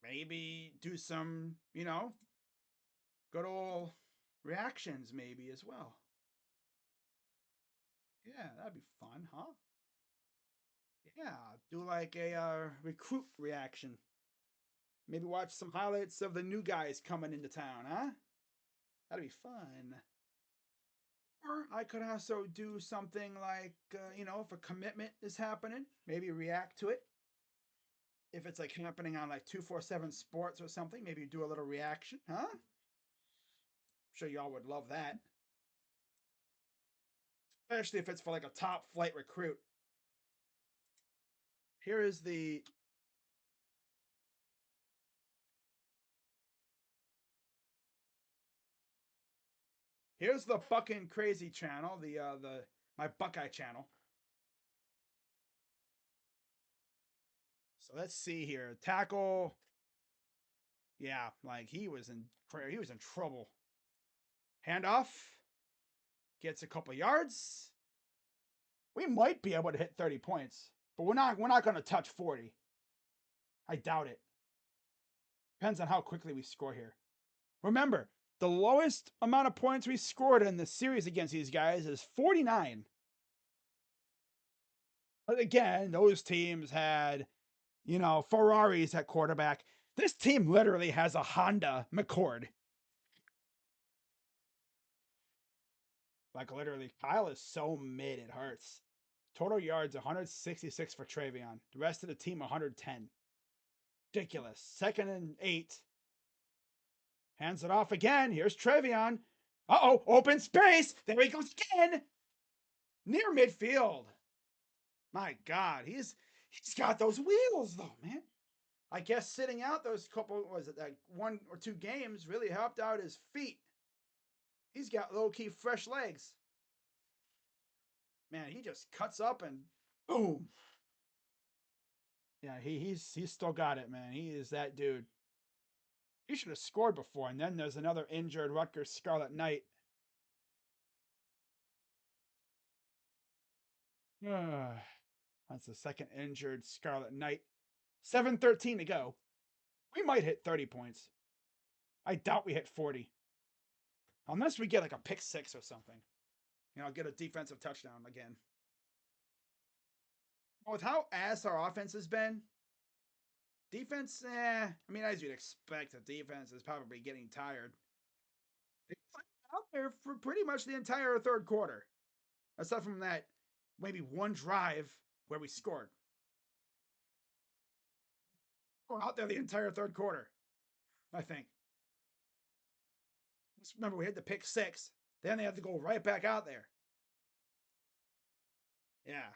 maybe do some, you know, good old reactions maybe as well. Yeah, that'd be fun, huh? Yeah, do like a recruit reaction. Maybe watch some highlights of the new guys coming into town, huh? That'd be fun. Or I could also do something like, you know, if a commitment is happening, maybe react to it. If it's like happening on like 247 Sports or something, maybe do a little reaction, huh? I'm sure y'all would love that. Especially if it's for like a top flight recruit. Here is the here's the Buckin' Crazy channel, the my Buckeye channel. So let's see here. Tackle. Yeah, like he was in trouble. Handoff. Gets a couple yards. We might be able to hit 30 points, but we're not going to touch 40. I doubt it. Depends on how quickly we score here. Remember, the lowest amount of points we scored in the series against these guys is 49. But again, those teams had, you know, Ferraris at quarterback. This team literally has a Honda McCord. Like literally, Kyle is so mid, it hurts. Total yards 166 for Travion. The rest of the team 110. Ridiculous. 2nd and 8. Hands it off again. Here's Travion. Uh-oh, open space. There he goes again. Near midfield. My God, He's got those wheels though, man. I guess sitting out those couple, was it like 1 or 2 games, really helped out his feet. He's got low key fresh legs. Man, he just cuts up and boom. Yeah, he's still got it, man. He is that dude. He should have scored before. And then there's another injured Rutgers Scarlet Knight. That's the second injured Scarlet Knight. 7:13 to go. We might hit 30 points. I doubt we hit 40. Unless we get like a pick six or something. Get a defensive touchdown again. With how ass our offense has been, defense, I mean, as you'd expect, the defense is probably getting tired. They were out there for pretty much the entire third quarter. Aside from that, maybe one drive where we scored. We're out there the entire third quarter, I think. Just remember, we had the pick six. Then they had to go right back out there. Yeah.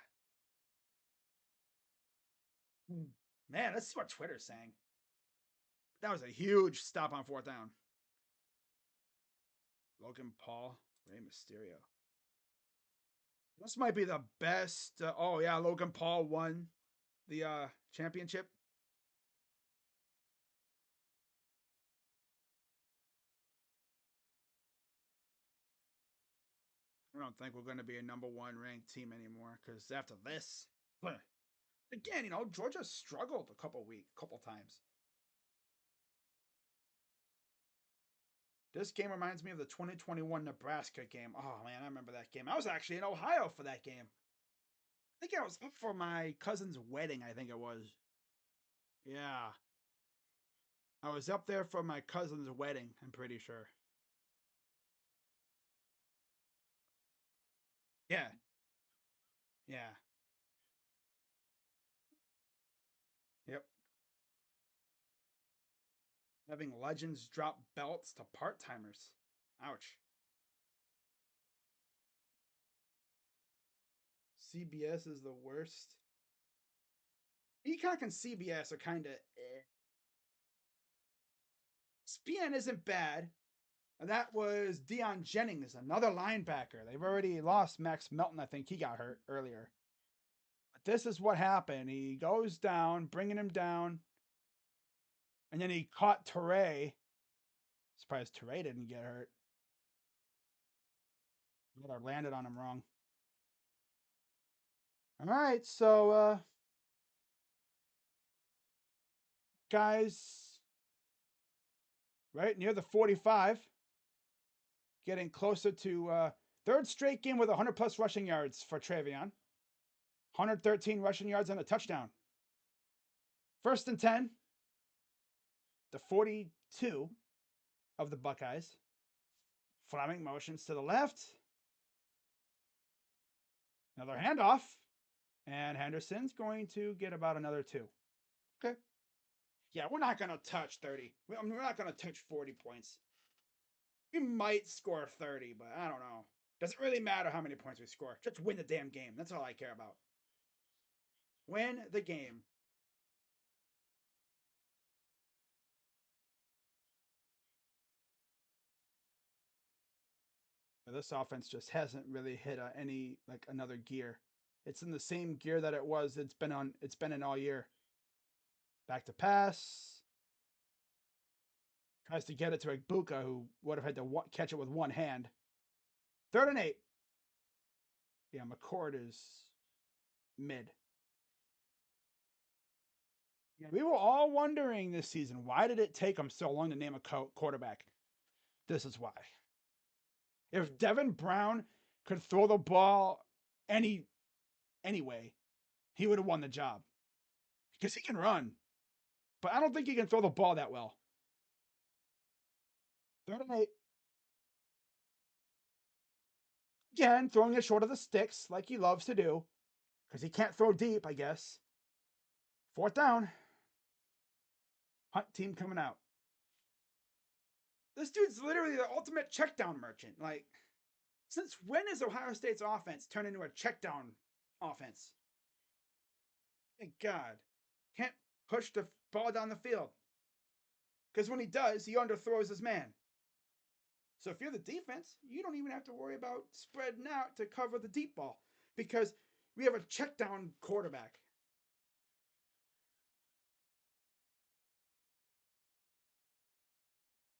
Man, let's see what Twitter's saying. That was a huge stop on fourth down. Logan Paul, Rey Mysterio. This might be the best. Oh, yeah, Logan Paul won the championship. I don't think we're going to be a #1 ranked team anymore because after this, again, Georgia struggled a couple times. This game reminds me of the 2021 Nebraska game. Oh man, I remember that game. I was actually in Ohio for that game. I think I was up for my cousin's wedding. I think it was. Yeah, I was up there for my cousin's wedding. I'm pretty sure. Yeah, yeah, yep. Having legends drop belts to part timers. Ouch. CBS is the worst. Peacock and CBS are kind of eh. SPN isn't bad. And that was Deion Jennings, another linebacker. They've already lost Max Melton. I think he got hurt earlier. But this is what happened. He goes down, bringing him down. And then he caught Teray. Surprised Teray didn't get hurt. But I landed on him wrong. All right, so guys, right near the 45, getting closer to third straight game with 100 plus rushing yards for Travion. 113 rushing yards and a touchdown. 1st and 10, the 42 of the Buckeyes. Fleming motions to the left. Another handoff. And Henderson's going to get about another 2. Okay. Yeah, we're not going to touch 30. We're not going to touch 40 points. We might score 30, but I don't know. Doesn't really matter how many points we score. Just win the damn game. That's all I care about. Win the game. This offense just hasn't really hit any like another gear. It's in the same gear that it was. It's been in all year. Back to pass. Tries to get it to Ibuka, who would have had to catch it with one hand. 3rd and 8. Yeah, McCord is mid. Yeah, we were all wondering this season, why did it take him so long to name a quarterback? This is why. If Devin Brown could throw the ball anyway, he would have won the job. Because he can run. But I don't think he can throw the ball that well. 3rd and 8. Again, throwing it short of the sticks like he loves to do. Because he can't throw deep, I guess. 4th down. Hunt team coming out. This dude's literally the ultimate checkdown merchant. Like, since when has Ohio State's offense turned into a checkdown offense? My God. Can't push the ball down the field. Because when he does, he underthrows his man. So if you're the defense, you don't even have to worry about spreading out to cover the deep ball because we have a check down quarterback.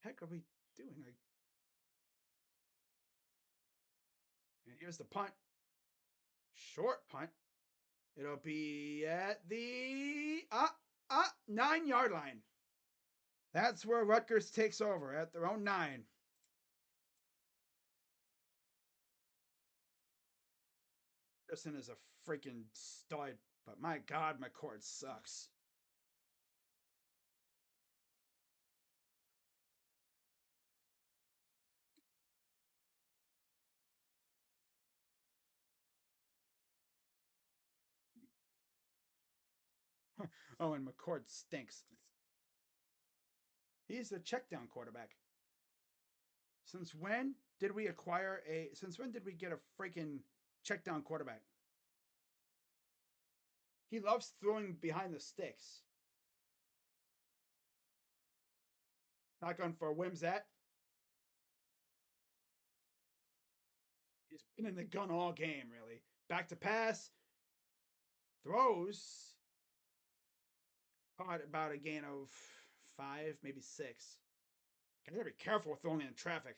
Heck are we doing? Like, and here's the punt. Short punt. It'll be at the 9-yard line. That's where Rutgers takes over at their own 9. Anderson is a freaking stud, but my God, McCord sucks. Oh, and McCord stinks. He's a checkdown quarterback. Since when did we acquire a? Since when did we get a freaking checkdown quarterback? He loves throwing behind the sticks. Not going for a Wimsat. He's been in the gun all game, really. Back to pass. Throws. Caught about a gain of 5, maybe 6. Gotta be careful with throwing in traffic.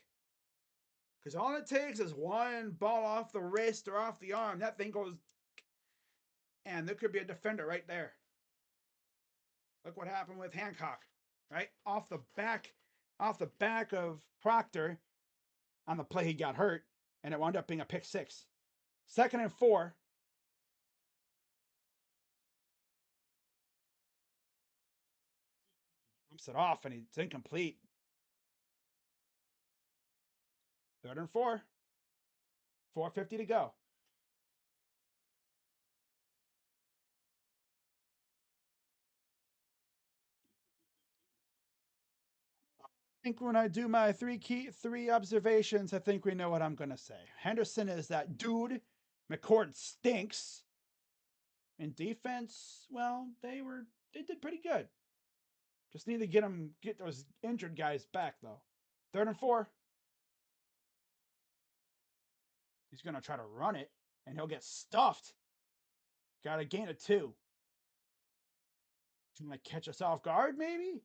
Because all it takes is one ball off the wrist or off the arm. That thing goes. And there could be a defender right there. Look what happened with Hancock. Right? Off the back of Proctor on the play he got hurt. And it wound up being a pick 6. 2nd and 4. Bumps it off and it's incomplete. 3rd and 4. 4:50 to go. I think when I do my three observations, I think we know what I'm gonna say. Henderson is that dude. McCord stinks. In defense, well, they did pretty good. Just need to get those injured guys back though. 3rd and 4. He's gonna try to run it, and he'll get stuffed. Got a gain of 2. Trying to catch us off guard, maybe?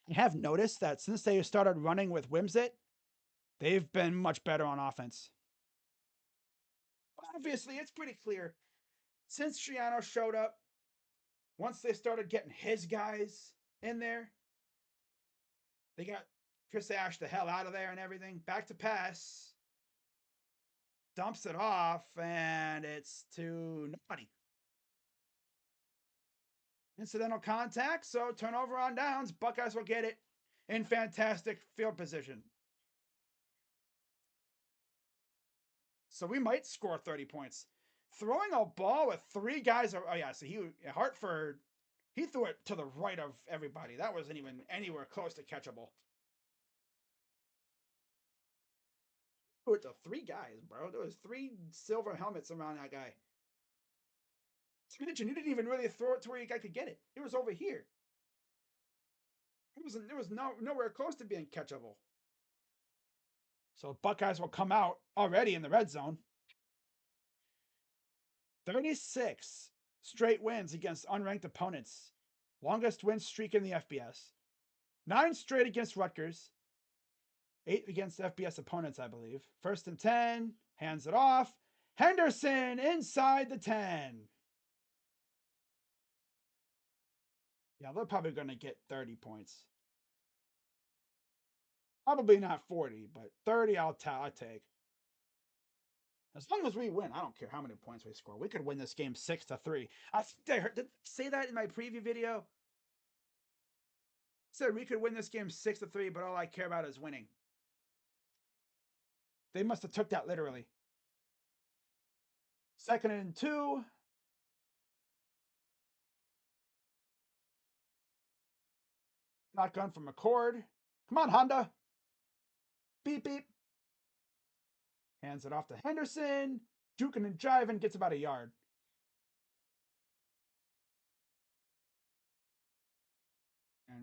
I have noticed that since they started running with Wimsett, they've been much better on offense. Obviously, it's pretty clear. Since Shiano showed up, once they started getting his guys in there, they got Chris Ash the hell out of there and everything. Back to pass. Dumps it off, and it's to nobody. Incidental contact, so turnover on downs. Buckeyes will get it in fantastic field position. So we might score 30 points. Throwing a ball with 3 guys. Oh, yeah. So Hartford, he threw it to the right of everybody. That wasn't even anywhere close to catchable. Threw it to 3 guys, bro. There was 3 silver helmets around that guy. You didn't even really throw it to where you guy could get it. It was over here. It was nowhere close to being catchable. So Buckeyes will come out already in the red zone. 36 straight wins against unranked opponents. Longest win streak in the FBS. 9 straight against Rutgers. 8 against FBS opponents, I believe. 1st and 10. Hands it off. Henderson inside the 10. Yeah, they're probably going to get 30 points. Probably not 40, but 30 I'll take. As long as we win, I don't care how many points we score. We could win this game 6-3. I think did I say that in my preview video? I said we could win this game 6-3, but all I care about is winning. They must have took that literally. 2nd and 2. Shotgun from McCord. Come on, Honda. Beep, beep. Hands it off to Henderson. Juking and jiving, gets about a yard.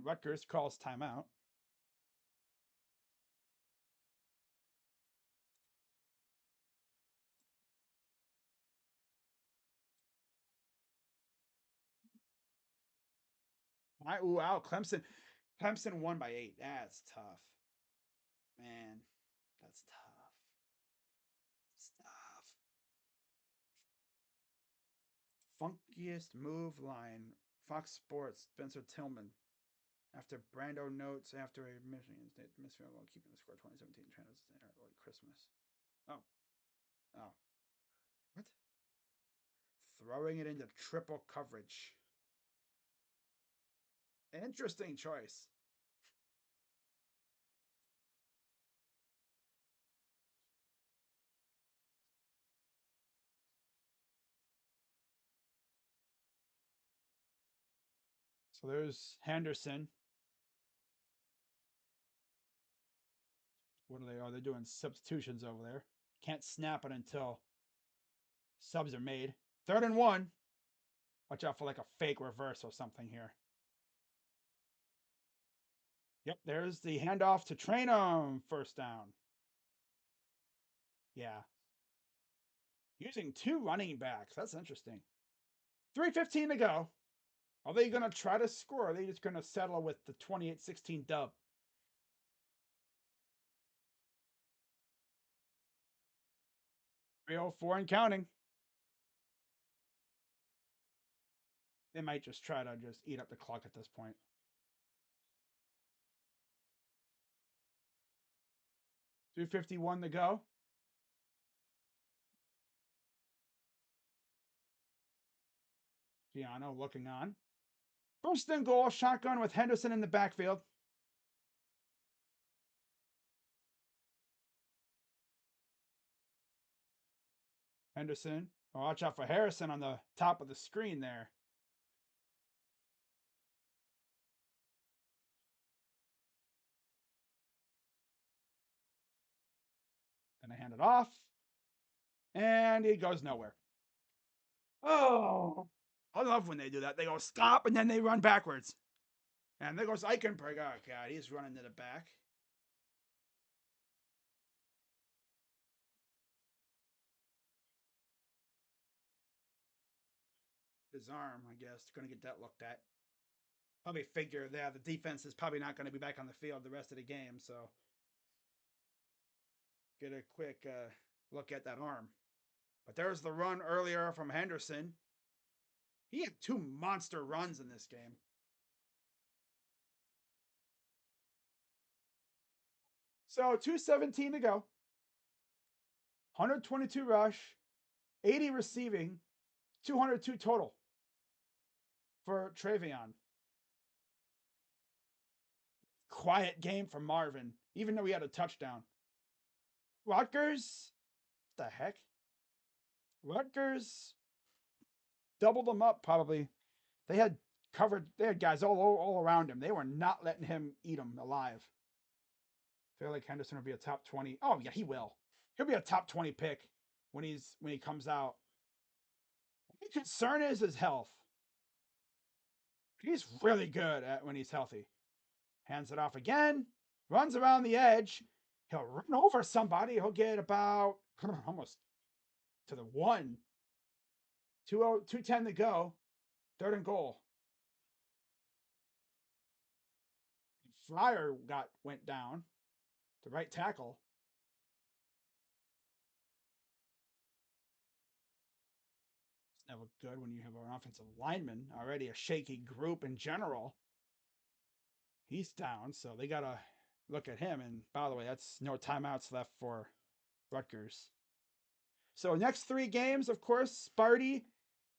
And Rutgers calls timeout. Ooh, wow, Clemson. Clemson won by 8. That's tough. Man, that's tough. It's tough. Funkiest move line. Fox Sports, Spencer Tillman. After Brando notes after a Michigan State misfield while keeping the score 2017 trend was early Christmas. Oh. Oh. What? Throwing it into triple coverage. Interesting choice. So there's Henderson. What are they? Oh, they're doing substitutions over there. Can't snap it until subs are made. 3rd and 1. Watch out for like a fake reverse or something here. Yep, there's the handoff to Trainum. First down. Yeah. Using 2 running backs. That's interesting. 3:15 to go. Are they going to try to score? Or are they just going to settle with the 28-16 dub? 3:04 and counting. They might just try to just eat up the clock at this point. 2:51 to go. Giano looking on. First and goal, shotgun with Henderson in the backfield. Henderson. Oh, watch out for Harrison on the top of the screen there. Then I hand it off. And he goes nowhere. Oh, I love when they do that. They go stop and then they run backwards. And there goes Eichenberg. Oh, God, he's running to the back. His arm, I guess, going to get that looked at. Probably figure that the defense is probably not going to be back on the field the rest of the game. So get a quick look at that arm. But there's the run earlier from Henderson. He had 2 monster runs in this game. So 2:17 to go. 122 rush, 80 receiving, 202 total for Travion. Quiet game for Marvin, even though he had a touchdown. Rutgers, what the heck? Rutgers doubled them up probably. They had covered. They had guys all around him. They were not letting him eat them alive. I feel like Henderson will be a top 20. Oh yeah, he will. He'll be a top 20 pick when he comes out. The concern is his health. He's really good at when he's healthy. Hands it off again. Runs around the edge. He'll run over somebody. He'll get about almost to the 1. 2:10 to go. 3rd and goal. Flyer went down. The right tackle. It's never good when you have an offensive lineman, already a shaky group in general. He's down, so they got to look at him. And by the way, that's no timeouts left for Rutgers. So next 3 games, of course, Sparty,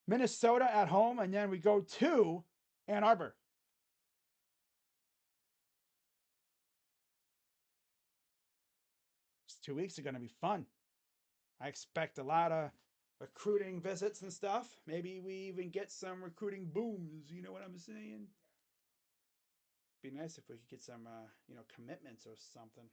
Minnesota at home, and then we go to Ann Arbor. These 2 weeks are going to be fun. I expect a lot of recruiting visits and stuff. Maybe we even get some recruiting booms. You know what I'm saying? Be nice if we could get some, commitments or something.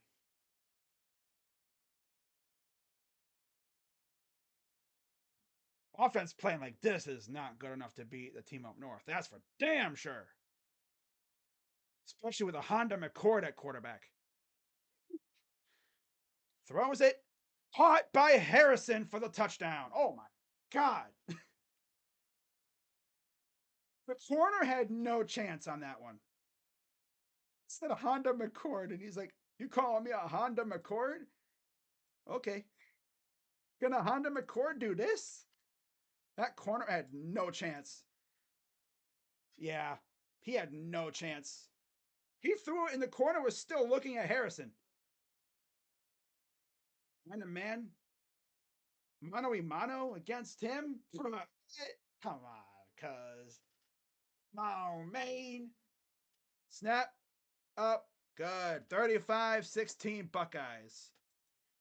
Offense playing like this is not good enough to beat the team up north. That's for damn sure. especially with a Honda McCord at quarterback. Throws it, caught by Harrison for the touchdown. Oh my God. The corner had no chance on that one. It said a Honda McCord, and he's like, "You calling me a Honda McCord? Okay. Can a Honda McCord do this?" That corner had no chance. Yeah, he had no chance. He threw it in the corner, was still looking at Harrison. And the man, mano a mano against him? Come on, cuz. Come on, Maine. Snap up. Good. 35-16 Buckeyes.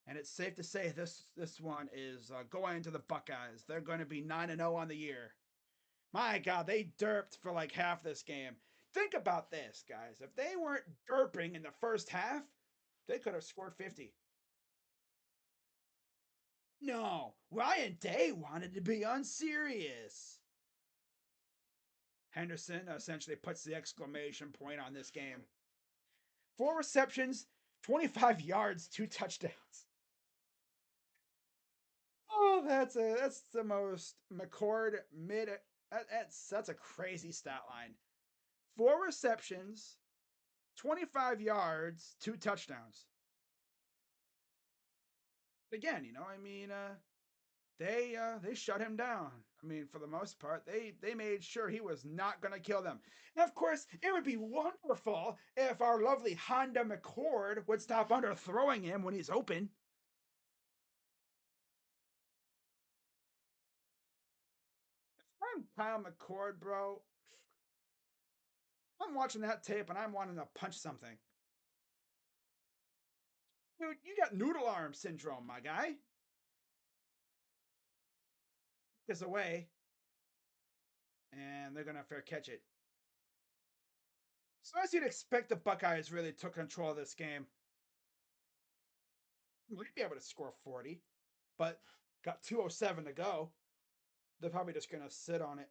And it's safe to say this one is going into the Buckeyes. They're going to be 9-0 on the year. My God, they derped for like half this game. Think about this, guys. If they weren't derping in the first half, they could have scored 50. No, Ryan Day wanted to be unserious. Henderson essentially puts the exclamation point on this game. 4 receptions, 25 yards, 2 touchdowns. Oh, that's the most McCord mid. That's a crazy stat line. 4 receptions, 25 yards, 2 touchdowns. Again, I mean, they shut him down. I mean, for the most part, they made sure he was not going to kill them. And of course, it would be wonderful if our lovely Honda McCord would stop underthrowing him when he's open. If I'm Kyle McCord, bro, I'm watching that tape and I'm wanting to punch something. Dude, you got noodle arm syndrome, my guy. This away, and they're gonna fair catch it. So as you'd expect, the Buckeyes really took control of this game. We'd be able to score 40, but got 2:07 to go. They're probably just gonna sit on it.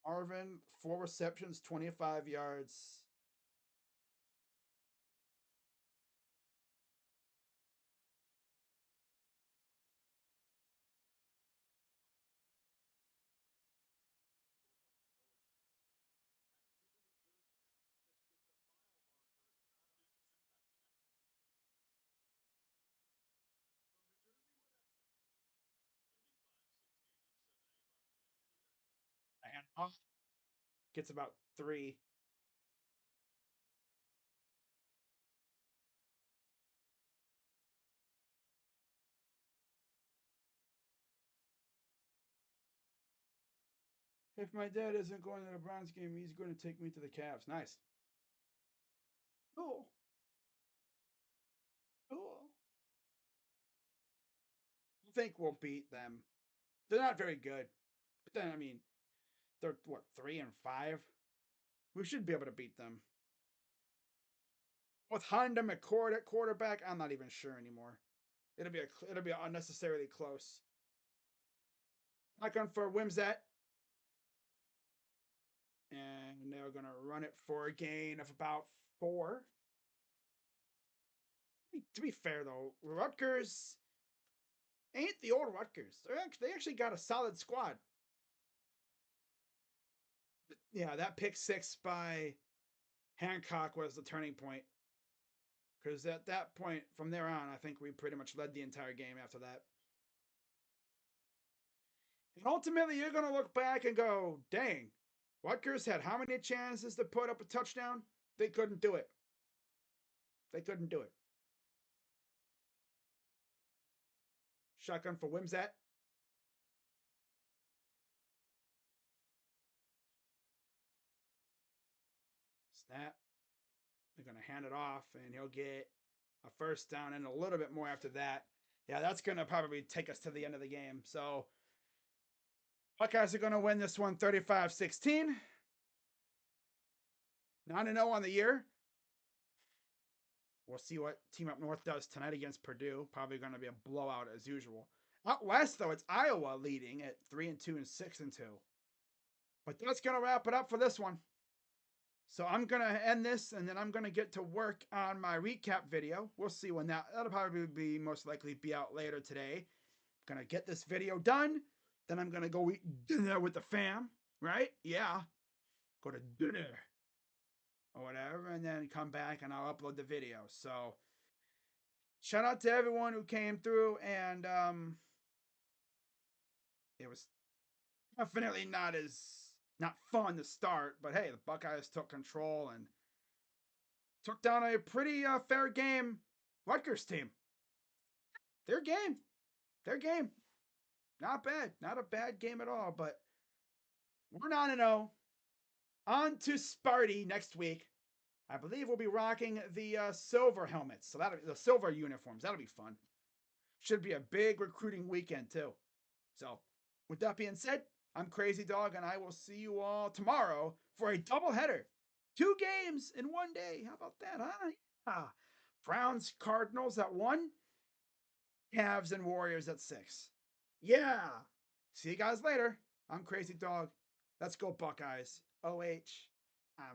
Marvin, 4 receptions, 25 yards. And off gets about 3. If my dad isn't going to the Browns game, he's going to take me to the Cavs. Nice. Cool. Cool. I think we'll beat them. They're not very good. But then, I mean, they're what, 3-5? We should be able to beat them. With Honda McCord at quarterback, I'm not even sure anymore. It'll be unnecessarily close. Not going for Wimsat. And they're going to run it for a gain of about 4. To be fair, though, Rutgers ain't the old Rutgers. They actually got a solid squad. Yeah, that pick 6 by Hancock was the turning point. Because at that point, from there on, I think we pretty much led the entire game after that. And ultimately, you're going to look back and go, dang, Rutgers had how many chances to put up a touchdown? They couldn't do it. They couldn't do it. Shotgun for Wimsat. Snap. They're going to hand it off, and he'll get a first down and a little bit more after that. Yeah, that's going to probably take us to the end of the game. So, Buckeyes are going to win this one 35-16. 9-0 on the year. We'll see what Team Up North does tonight against Purdue. Probably going to be a blowout as usual. Out west, though, it's Iowa leading at 3-2 and 6-2. But that's going to wrap it up for this one. So I'm going to end this, and then I'm going to get to work on my recap video. We'll see when that'll probably be most likely be out later today. I'm going to get this video done. Then I'm going to go eat dinner with the fam, right? Yeah. Go to dinner or whatever, and then come back and I'll upload the video. So shout out to everyone who came through, and it was definitely not fun to start, but hey, the Buckeyes took control and took down a pretty fair game Rutgers team. Their game, their game, not bad, not a bad game at all. But we're 9-0. On to Sparty next week. I believe we'll be rocking the silver helmets, so the silver uniforms. That'll be fun. Should be a big recruiting weekend too. So, with that being said, I'm Crazy Dog, and I will see you all tomorrow for a doubleheader. 2 games in one day. How about that, huh? Yeah. Browns Cardinals at 1, Cavs and Warriors at 6. Yeah. See you guys later. I'm Crazy Dog. Let's go Buckeyes. OH.